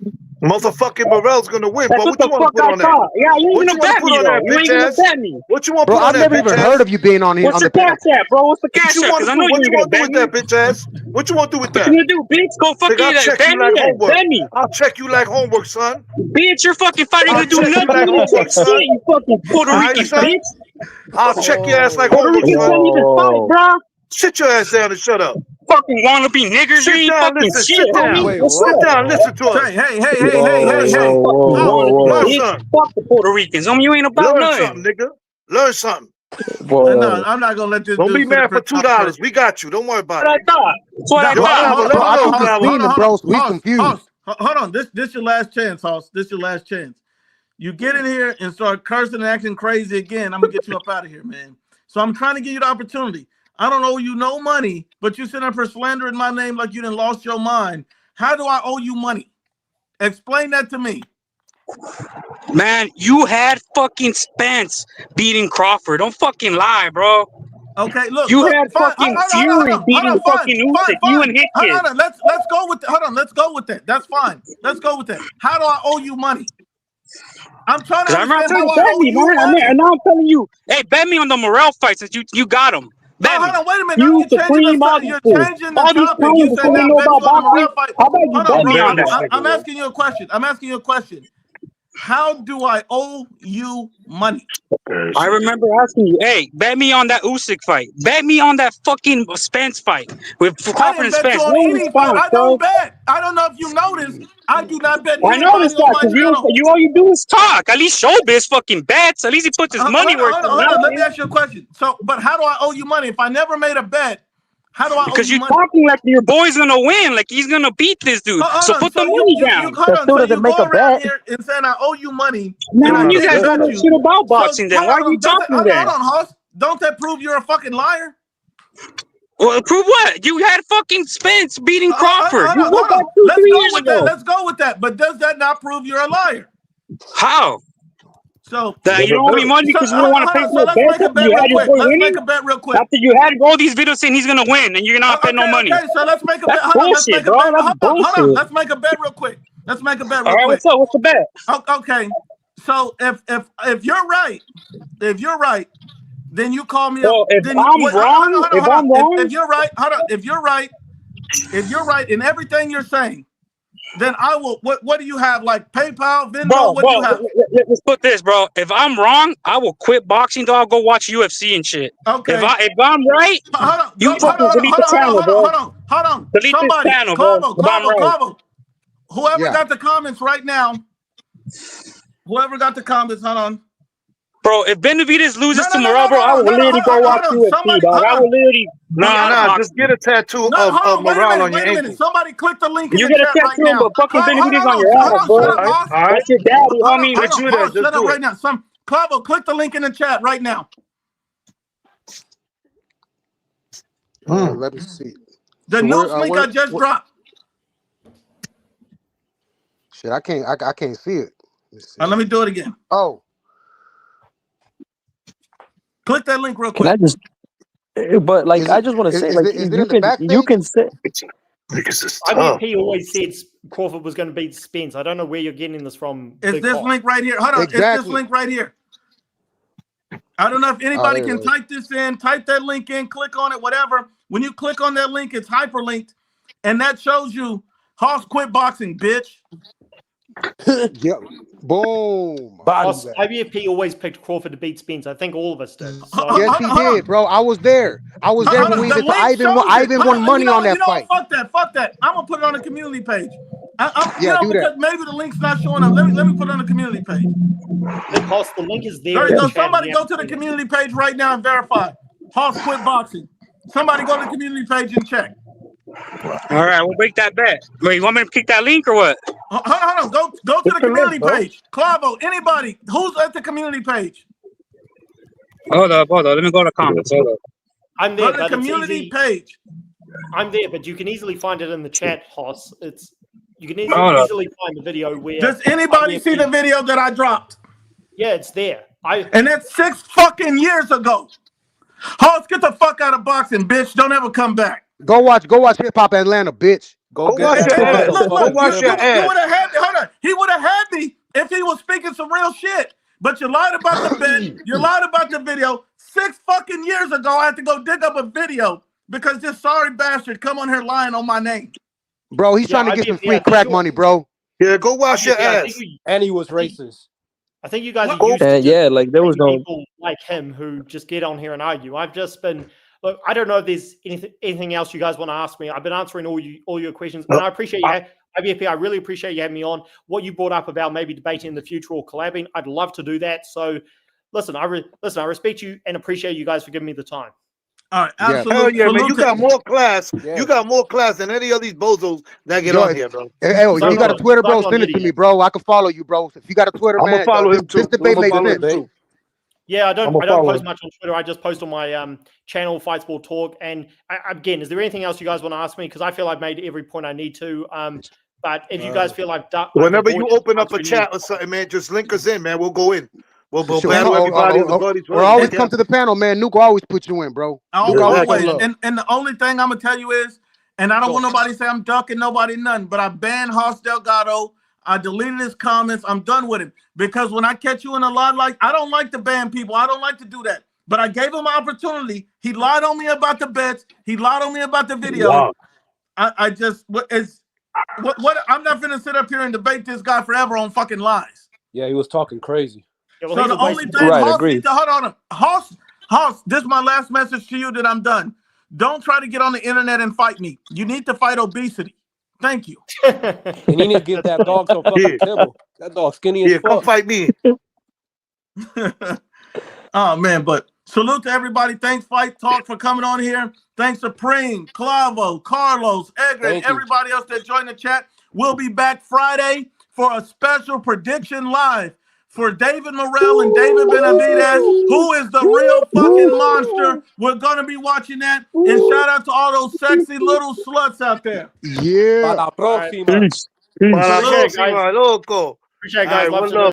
Motherfucking Morrell's gonna win, That's bro. What you want to put on that? Yeah, you ain't gonna bet me, though. You ain't gonna bet me. What you want to Bro, put on I've that, never even heard of you being on What's the the cash app, bro? What's the cash app? Because I know you ain't gonna bet me. What you want to do with that, bitch ass? What you want to do with that? What you gonna do, bitch? Go fucking bet me. I'll check you like homework, son. Bitch, you're fucking fighting to do nothing. You fucking Puerto Rican bitch. I'll check your ass like Puerto homework, Ricans son. don't even fight, bro. Sit your ass down and shut up. Fucking wannabe niggers, you ain't fucking shit, homie. Sit down, listen to us. Hey. Fuck the Puerto Ricans, homie. You ain't about Learn nothing. something, nigga. Learn something. No, I'm not gonna let this. Don't be mad for $2. We got you. Don't worry about it. That's what I thought. Hold on. This your last chance, Hoss. This your last chance. You get in here and start cursing and acting crazy again, I'm gonna get you up out of here, man. So I'm trying to give you the opportunity. I don't owe you no money, but you sitting up for slandering my name like you done lost your mind. How do I owe you money? Explain that to me. Man, you had fucking Spence beating Crawford. Don't fucking lie, bro. Okay, look, You look, had fine. fucking Hold Fury on, beating fine, fucking Usyk. You and Hickey. Hold on, let's go with that. Hold on, let's go with that. That's fine. Let's go with that. How do I owe you money? I'm trying to I'm not understand telling how I you, bet owe me, you man. money. And now I'm telling you, hey, bet me on the Morrell fight since you got him. Bet hold me. on, wait a minute. Now You, you're changing Supreme, all these you're fools. changing the All these topic. You clowns said, that now don't know bet about you on the boxing. Morrell fight. How about you Hold bet on, me bro. on that? I'm asking you a question. I'm asking you a question. How do I owe you money? I remember asking you, hey, bet me on that Usyk fight. Bet me on that fucking Spence fight with I Crawford didn't and bet Spence. you on No any fight. response, I bro. don't bet. I don't know if you noticed. I do not bet I anybody noticed on that my because channel. all you do is talk. At least Showbiz fucking bets. At least he puts his money where it's Hold on. Let me at. ask you a question. So, but how do I owe you money? If I never made a bet, how do I owe Because you you're money? talking like your boy's gonna win, like he's gonna beat this dude. So Hold on. put the So money down. hold on. So you go around here and saying I owe you money, and I Man, you did guys bet don't know you. shit about So boxing then. Why are you talking hold then? on, Hoss. Don't that prove you're a fucking liar? Well, prove what? You had fucking Spence beating Crawford. You Hold looked on. at 2-3 Let's go years with ago. that. Let's go with that. But does that not prove you're a liar? How? So That you don't owe me money because you don't want to pay for a let's bet make a after bet you real had your quick. boy Let's winning? make a bet real quick. After you had all these videos saying he's gonna win and you're not paying no money. Okay. So let's make a bet. That's Hold on. Let's bullshit, make a bro. bet. That's Hold on. bullshit. Let's make a bet real quick. Let's make a bet All real right, quick. what's up? What's the bet? Okay. So if you're right, then you call me up. Well, if Then I'm wait, wrong, hold on. wrong, If you're right, hold on. If you're right in everything you're saying, then I will. What do you have? Like PayPal, Venmo? What do you have? let's put this, bro. If I'm wrong, I will quit boxing. Though I'll go watch UFC and shit. Okay. If I'm right, Hold on. you fucking delete the channel, bro. Hold on. Delete this Somebody, channel, bro. If I'm right. Clavo. Whoever Yeah. got the comments right now. Whoever got the comments, hold on. Bro, if Benavidez loses to Morrell, bro, I will literally go watch UFC, dog. I will literally Nah, just get a tattoo of Morrell on your ankle. Somebody click the link in You the get a chat right tattoo, now. but fucking Benavidez on your ass, bro. Shut up, Hoss. That's your daddy, homie. Let's do that. Shut up right now. Clavo, click the link in the chat right now. Let me see. The So news link I just dropped. Shit, I can't see it. Let me do it again. Oh, click that link real quick. Can I just? But like, I just want to say, like, you can say. IBP always said Crawford was going to beat Spence. I don't know where you're getting this from. It's this link right here. Hold on. It's this link right here. I don't know if anybody can type this in, type that link in, click on it, whatever. When you click on that link, it's hyperlinked, and that shows you Hoss quit boxing, bitch. Yep. Boom. IBFP always picked Crawford to beat Spence. I think all of us did. So. Yes, he did, bro. I was there. I was there when we did. I even won money on that fight. Fuck that. I'm gonna put it on the community page. Do that. Maybe the link's not showing up. Let me put it on the community page. Hoss, the link is there. There you go. Somebody go to the community page right now and verify. Hoss quit boxing. Somebody go to the community page and check. All right, we'll make that bet. Wait, you want me to kick that link or what? Hold on. Go to the community page. Clavo, anybody who's at the community page. Hold up. Let me go to comments. Hold up. I'm there. Go to the community page. I'm there, but you can easily find it in the chat, Hoss. You can easily find the video where. Does anybody see the video that I dropped? Yeah, it's there. And that's 6 fucking years ago. Hoss, get the fuck out of boxing, bitch. Don't ever come back. Go watch Hip Hop Atlanta, bitch. Go wash your ass. Go wash your ass. Would have had me. Hold on. He would have had me if he was speaking some real shit. But you lied about the bet. You lied about the video. 6 fucking years ago, I had to go dig up a video because this sorry bastard come on here lying on my name. Bro, he's trying to get some free crack money, bro. Yeah, go wash your ass. And he was racist. I think you guys are used to like there was no people like him who just get on here and argue. I've just been look. I don't know if there's anything else you guys want to ask me. I've been answering all your questions, and I appreciate you. IBFP, I really appreciate you having me on. What you brought up about maybe debating in the future or collabing, I'd love to do that. So, listen, I respect you and appreciate you guys for giving me the time. All right, absolutely. Hell yeah, man. You got more class. Yeah. You got more class than any of these bozos that get on here, bro. Hey, if you got a Twitter, bro, send it to me, bro. I can follow you, bro. If you got a Twitter, I'm gonna follow him too. This debate makes sense too. Yeah, I don't follow post him. much on Twitter. I just post on my channel, Fight Sport Talk. And again, is there anything else you guys want to ask me? Because I feel I've made every point I need to. But if you guys feel whenever you open up a chat or something, man, just link us in, man. We'll go in. We'll Sure. battle everybody. The buddies Or always come to the panel, man. Nuke will always put you in, bro. Always. And the only thing I'm gonna tell you is, and I don't want nobody to say I'm ducking nobody nothing, but I banned Hoss Delgado. I deleted his comments. I'm done with him. Because when I catch you in a lot, like, I don't like to ban people. I don't like to do that. But I gave him an opportunity. He lied on me about the bets. He lied on me about the video. Wow. I just I'm not gonna sit up here and debate this guy forever on fucking lies. Yeah, he was talking crazy. Yeah, well, So the only thing, right, Hoss, agreed. hold on. Hoss, this is my last message to you that I'm done. Don't try to get on the internet and fight me. You need to fight obesity. Thank you. And you need to give that dog some fucking kibble. That dog skinny as fuck. Come fight me. Oh, man, but salute to everybody. Thanks, Fight Talk, for coming on here. Thanks, Supreme, Clavo, Carlos, Edgar, and everybody else that joined the chat. We'll be back Friday for a special prediction live for David Morrell and David Benavidez, who is the real fucking monster. We're going to be watching that. And shout out to all those sexy little sluts out there. Yeah. Para la próxima. Para la próxima, loco. Appreciate it, guys. All right, Love one to love.